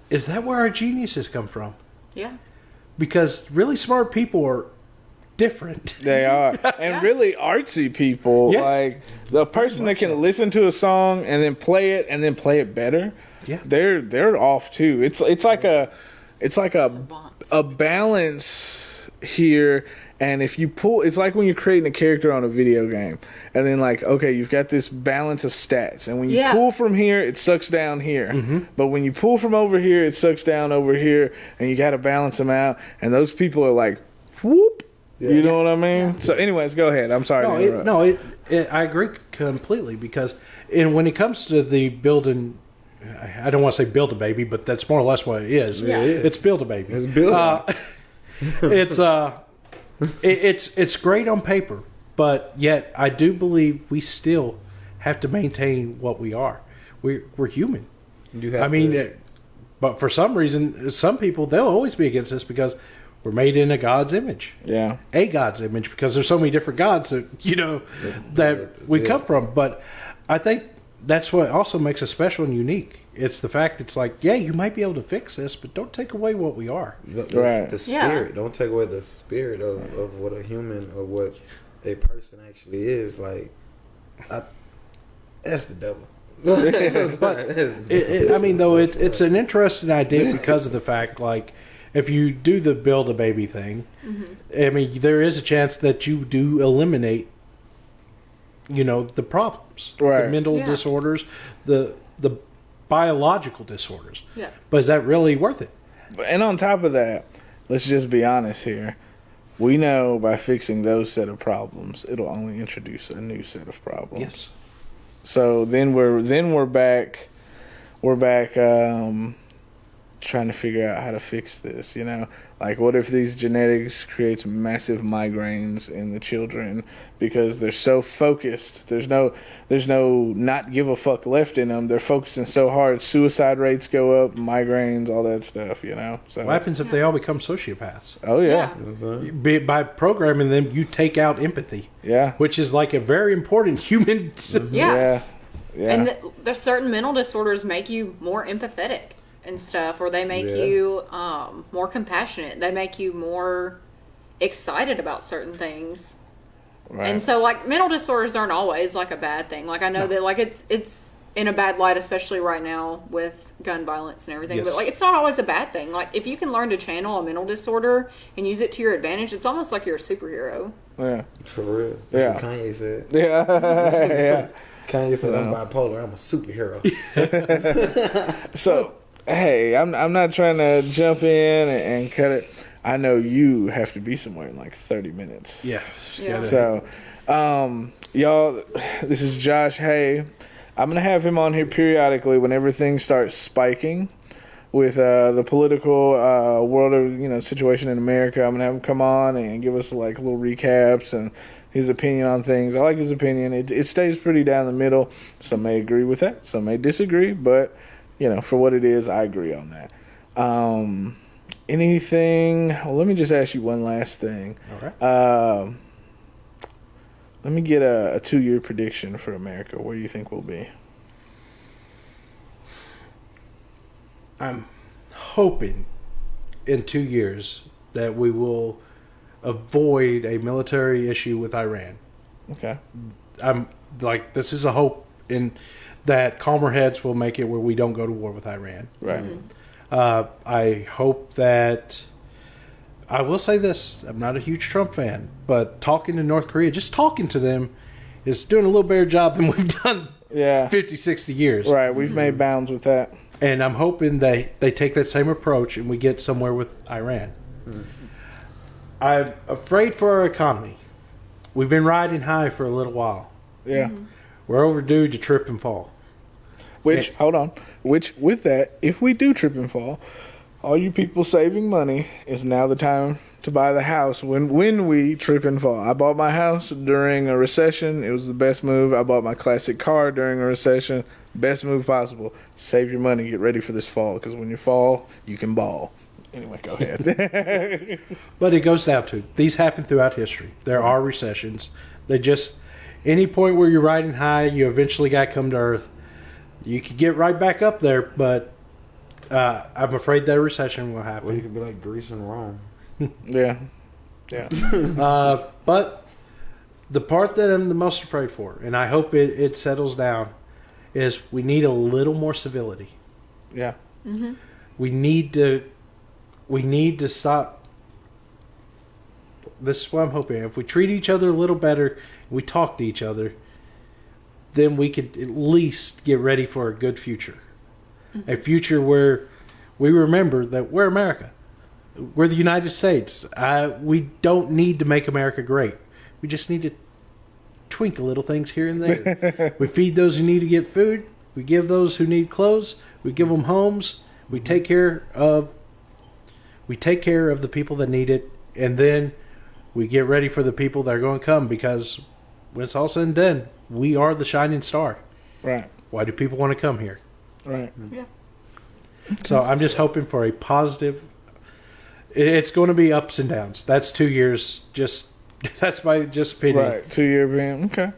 is that where our geniuses come from? Yeah. Because really smart people are different. They are. And really artsy people, Yeah. like the person that can listen to a song and then play it better. Yeah. They're off too. It's like a Savants. balance here. And if you pull, it's like when you're creating a character on a video game, and then like, okay, you've got this balance of stats, and when you pull from here, it sucks down here. But when you pull from over here, it sucks down over here, and you got to balance them out. And those people are like, whoop. Yeah. You know what I mean? Yeah. So, anyways, go ahead. I'm sorry. I agree completely because when it comes to the building, I don't want to say build a baby, but that's more or less what it is. Yeah. It is. It's build a baby. It's build. It's great on paper, but yet I do believe we still have to maintain what we are. We're human. But for some reason, some people they'll always be against this because we're made in a God's image. Yeah, a God's image because there's so many different gods that that we come from. But I think that's what also makes us special and unique. It's the fact it's like, yeah, you might be able to fix this, but don't take away what we are. The spirit. Don't take away the spirit of what a human or what a person actually is. Like, that's the devil. It's an interesting idea because of the fact, like, if you do the build a baby thing, I mean, there is a chance that you do eliminate, the problems, the mental disorders, the biological disorders. Yeah. But is that really worth it? And on top of that, let's just be honest here. We know by fixing those set of problems, it'll only introduce a new set of problems. Yes. So then we're back trying to figure out how to fix this, like what if these genetics creates massive migraines in the children because they're so focused, there's no not give a fuck left in them, they're focusing so hard, suicide rates go up, migraines, all that stuff, so what happens if they all become sociopaths? Oh yeah. By programming them, you take out empathy, which is like a very important human Yeah. And there's certain mental disorders make you more empathetic and stuff, or they make you more compassionate. They make you more excited about certain things. Right. And so, like, mental disorders aren't always like a bad thing. Like, I know that like it's in a bad light, especially right now with gun violence and everything. But like, it's not always a bad thing. Like, if you can learn to channel a mental disorder and use it to your advantage, it's almost like you're a superhero. Yeah, for real. That's what Kanye said. Yeah. Kanye said, "I'm bipolar. I'm a superhero." So. Hey, I'm not trying to jump in and cut it. I know you have to be somewhere in like 30 minutes. Yeah. So, y'all, this is Josh Hay. I'm going to have him on here periodically when everything starts spiking with the political world of, situation in America. I'm going to have him come on and give us like little recaps and his opinion on things. I like his opinion. It stays pretty down the middle. Some may agree with that. Some may disagree, but for what it is, I agree on that. Anything? Well, let me just ask you one last thing. Okay. Let me get a 2-year prediction for America. Where do you think we'll be? I'm hoping in 2 years that we will avoid a military issue with Iran. Okay. I'm like, this is a hope in that calmer heads will make it where we don't go to war with Iran. Right. I hope that, I will say this, I'm not a huge Trump fan, but talking to North Korea, just talking to them is doing a little better job than we've done 50, 60 years. Right, we've made bounds with that. And I'm hoping they take that same approach and we get somewhere with Iran. I'm afraid for our economy. We've been riding high for a little while. Yeah. We're overdue to trip and fall. Which, hold on. Which, with that, if we do trip and fall, all you people saving money, is now the time to buy the house when we trip and fall. I bought my house during a recession. It was the best move. I bought my classic car during a recession. Best move possible. Save your money. Get ready for this fall, because when you fall, you can ball. Anyway, go ahead. But it goes down to, these happen throughout history. There are recessions. They just, any point where you're riding high, you eventually got to come to earth. You could get right back up there, but I'm afraid that recession will happen. Well, you could be like Greece and Rome. Yeah. But the part that I'm the most afraid for, and I hope it settles down, is we need a little more civility. Yeah. Mm-hmm. We need to stop. This is what I'm hoping. If we treat each other a little better, we talk to each other, then we could at least get ready for a good future. Mm-hmm. A future where we remember that we're America. We're the United States. We don't need to make America great. We just need to twinkle little things here and there. We feed those who need to get food. We give those who need clothes. We give them homes. We take care of the people that need it, and then we get ready for the people that are going to come, because when it's all said and done, we are the shining star. Right. Why do people want to come here? Right. Yeah. So I'm just hoping for a positive. It's going to be ups and downs. That's 2 years. That's my opinion. Right. 2 year ban. Okay.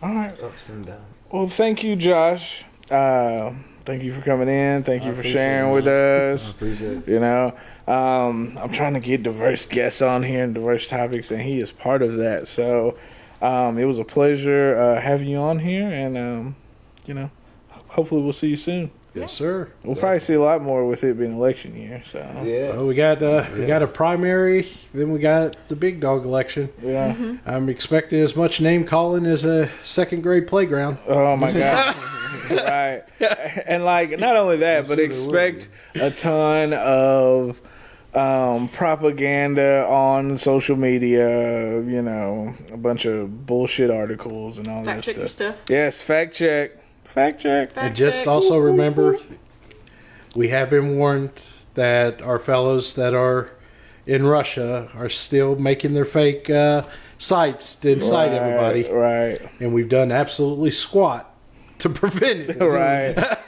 All right. Ups and downs. Well, thank you, Josh. Thank you for coming in. Thank you for sharing with us. I appreciate it. You know, I'm trying to get diverse guests on here and diverse topics, and he is part of that. So it was a pleasure having you on here, and, you know, hopefully we'll see you soon. Yes, sir. We'll probably see a lot more with it being election year. So Yeah. Well, we got a primary, then we got the big dog election. yeah. Mm-hmm. I'm expecting as much name calling as a second grade playground. Oh my god. Right. And like not only that, but expect a ton of propaganda on social media, you know, a bunch of bullshit articles and all Fact that check your stuff. stuff. Yes, fact check. Fact check. Fact And just check. also remember, we have been warned that our fellows that are in Russia are still making their fake sites to incite everybody. Right. And we've done absolutely squat to prevent it. Right.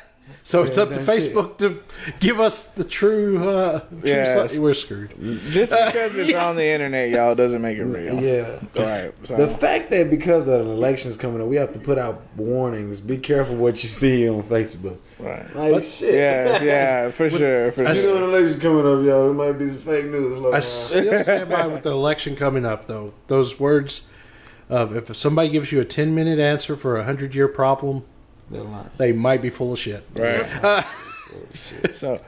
So it's up to that shit. Facebook to give us the true Yes. we're screwed. Just because it's on the internet, y'all, doesn't make it real. Yeah. Right. So. The fact that because of the elections coming up, we have to put out warnings. Be careful what you see on Facebook. Right. Like, shit. Yeah, for sure. For You sure. know, an election coming up, y'all. It might be some fake news. Like, I still stand by with the election coming up, though. Those words of if somebody gives you a 10-minute answer for a 100-year problem, they're lying. they might be full of shit. Right. So,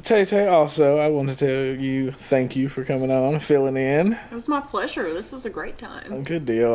Tay, also, I want to tell you thank you for coming on, filling in. It was my pleasure. This was a great time. Good deal.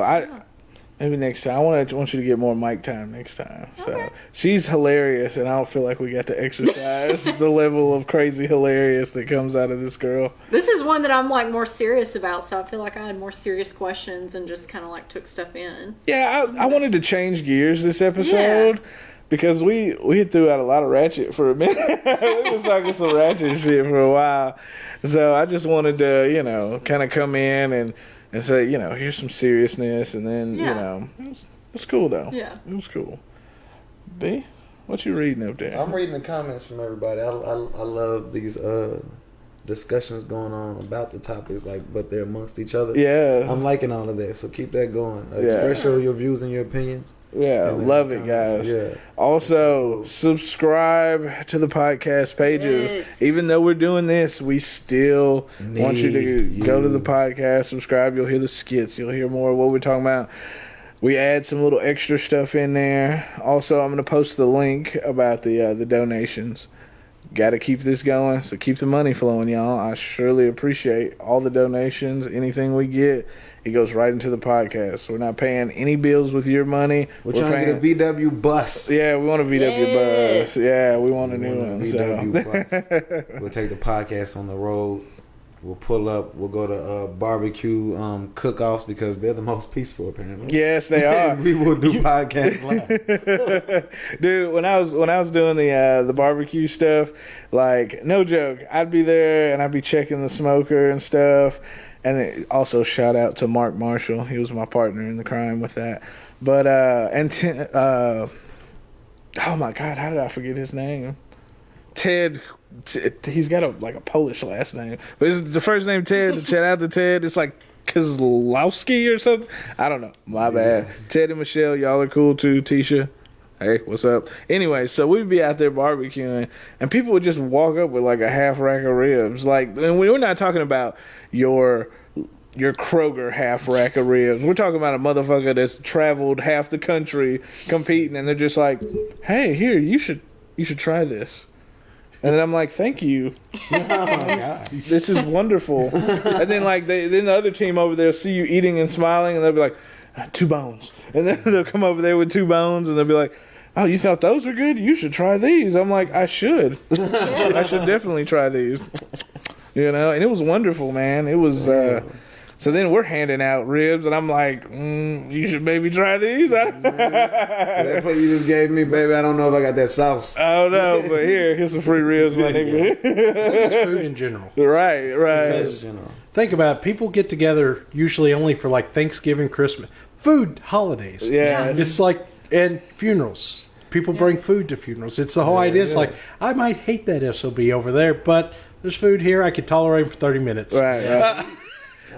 Maybe next time. I want you to get more mic time next time. So Okay. she's hilarious, and I don't feel like we got to exercise the level of crazy hilarious that comes out of this girl. This is one that I'm like more serious about, so I feel like I had more serious questions and just kind of like took stuff in. Yeah, I wanted to change gears this episode. Because we threw out a lot of ratchet for a minute. We was talking some ratchet shit for a while. So I just wanted to, you know, kind of come in and say, you know, here's some seriousness. And then, you Yeah. know, it was cool, though. Yeah. It was cool. B, what you reading up there? I'm reading the comments from everybody. I love these discussions going on about the topics, like, but they're amongst each other. Yeah. I'm liking all of that, so keep that going. Yeah. Express your views and your opinions. Yeah, And then love the it, comments. guys. Yeah. Also, subscribe to the podcast pages. Yes. Even though we're doing this, we still want you to Need go to you. the podcast, subscribe. You'll hear the skits. You'll hear more of what we're talking about. We add some little extra stuff in there. Also, I'm going to post the link about the donations. Got to keep this going, so keep the money flowing, y'all. I surely appreciate all the donations. Anything we get, it goes right into the podcast. We're not paying any bills with your money. We're trying to get a VW bus. Yeah, we want a VW Yes. bus. Yeah, we want a new We want one. a So. VW bus. We'll take the podcast on the road. We'll pull up. We'll go to barbecue cook-offs because they're the most peaceful, apparently. Yes, they are. We will do podcasts live. Dude, when I was doing the barbecue stuff, like no joke, I'd be there and I'd be checking the smoker and stuff. And then also shout out to Mark Marshall. He was my partner in the crime with that. But oh my God, how did I forget his name? Ted. He's got a Polish last name, but it's the first name Ted. Shout out to Ted. It's like Kozlowski or something. I don't know. My bad. Ted and Michelle, y'all are cool too. Tisha, hey, what's up? Anyway, so we'd be out there barbecuing, and people would just walk up with like a half rack of ribs. Like, and we're not talking about your Kroger half rack of ribs. We're talking about a motherfucker that's traveled half the country competing, and they're just like, hey, here, you should try this. And then I'm like, thank you. Oh my God. This is wonderful. And then then the other team over there will see you eating and smiling, and they'll be like, 2 bones. And then they'll come over there with 2 bones, and they'll be like, oh, you thought those were good? You should try these. I'm like, I should. I should definitely try these. You know, and it was wonderful, man. It was. So then we're handing out ribs, and I'm like, you should maybe try these. That plate you just gave me, baby, I don't know if I got that sauce. I don't know, but here's some free ribs, my nigga. It's food in general. Right. Because, think about it, people get together usually only for like Thanksgiving, Christmas, food, holidays. Yeah. It's like, and funerals. People bring food to funerals. It's the whole idea. It's like, I might hate that SOB over there, but there's food here. I could tolerate him for 30 minutes. Right.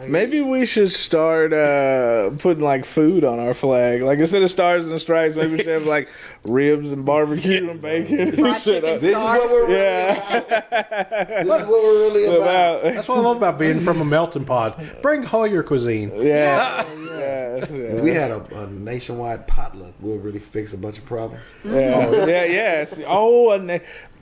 Maybe we should start putting like food on our flag. Like instead of stars and stripes, maybe we should have like ribs and barbecue and bacon. Fried chicken This is what we're really about. This is what we're really about. That's what I love about being from a melting pot. Bring all your cuisine. Yeah. If we had a nationwide potluck, we'll really fix a bunch of problems. Yes.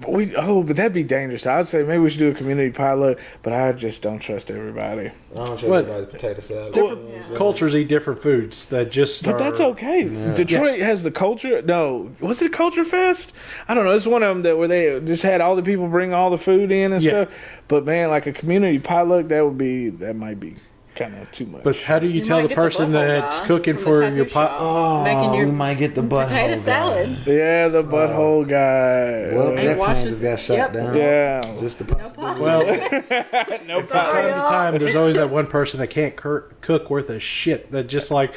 But that'd be dangerous. I'd say maybe we should do a community pilot, but I just don't trust everybody. I don't trust everybody's potato salad. Different cultures eat different foods that just But that's okay. Yeah. Detroit has the culture. No, was it Culture Fest? I don't know. It's one of them where they just had all the people bring all the food in and stuff. But man, like a community potluck, that might be kind of too much. But how do you tell the person that's cooking for your pot? Oh, we might get the butthole potato salad. Yeah, the butthole guy. Well, that plan just got shot down. Yeah. Just the possibility. Well, No from time to time, there's always that one person that can't cook worth a shit. That just like,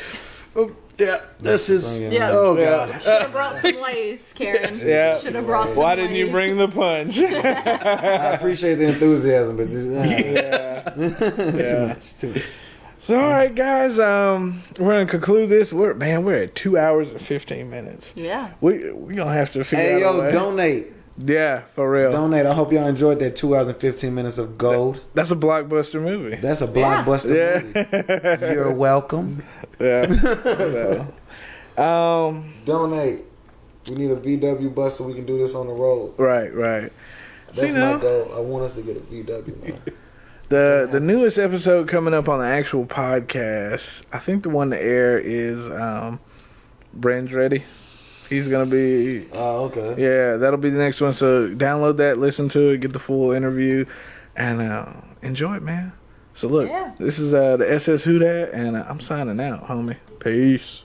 this is. Yeah. Oh God. Should have brought some Lay's, Karen. Yeah. Should have brought some Why didn't you Lay's. bring the punch? I appreciate the enthusiasm, but this, too much. So, all right, guys. We're gonna conclude this. We're at 2 hours and 15 minutes. Yeah. We gonna have to figure out. Hey, yo, donate. Yeah, for real. Donate. I hope y'all enjoyed that 2 hours and 15 minutes of gold. That's a blockbuster movie. That's a blockbuster movie. You're welcome. Yeah. So, Donate. We need a VW bus so we can do this on the road. right. That's my goal. I want us to get a VW, man. The newest episode coming up on the actual podcast, I think the one to air is Brand's ready. He's gonna be. Oh, okay. Yeah, that'll be the next one. So download that, listen to it, get the full interview, and enjoy it, man. So look, this is the SS WhoDat, and I'm signing out, homie. Peace.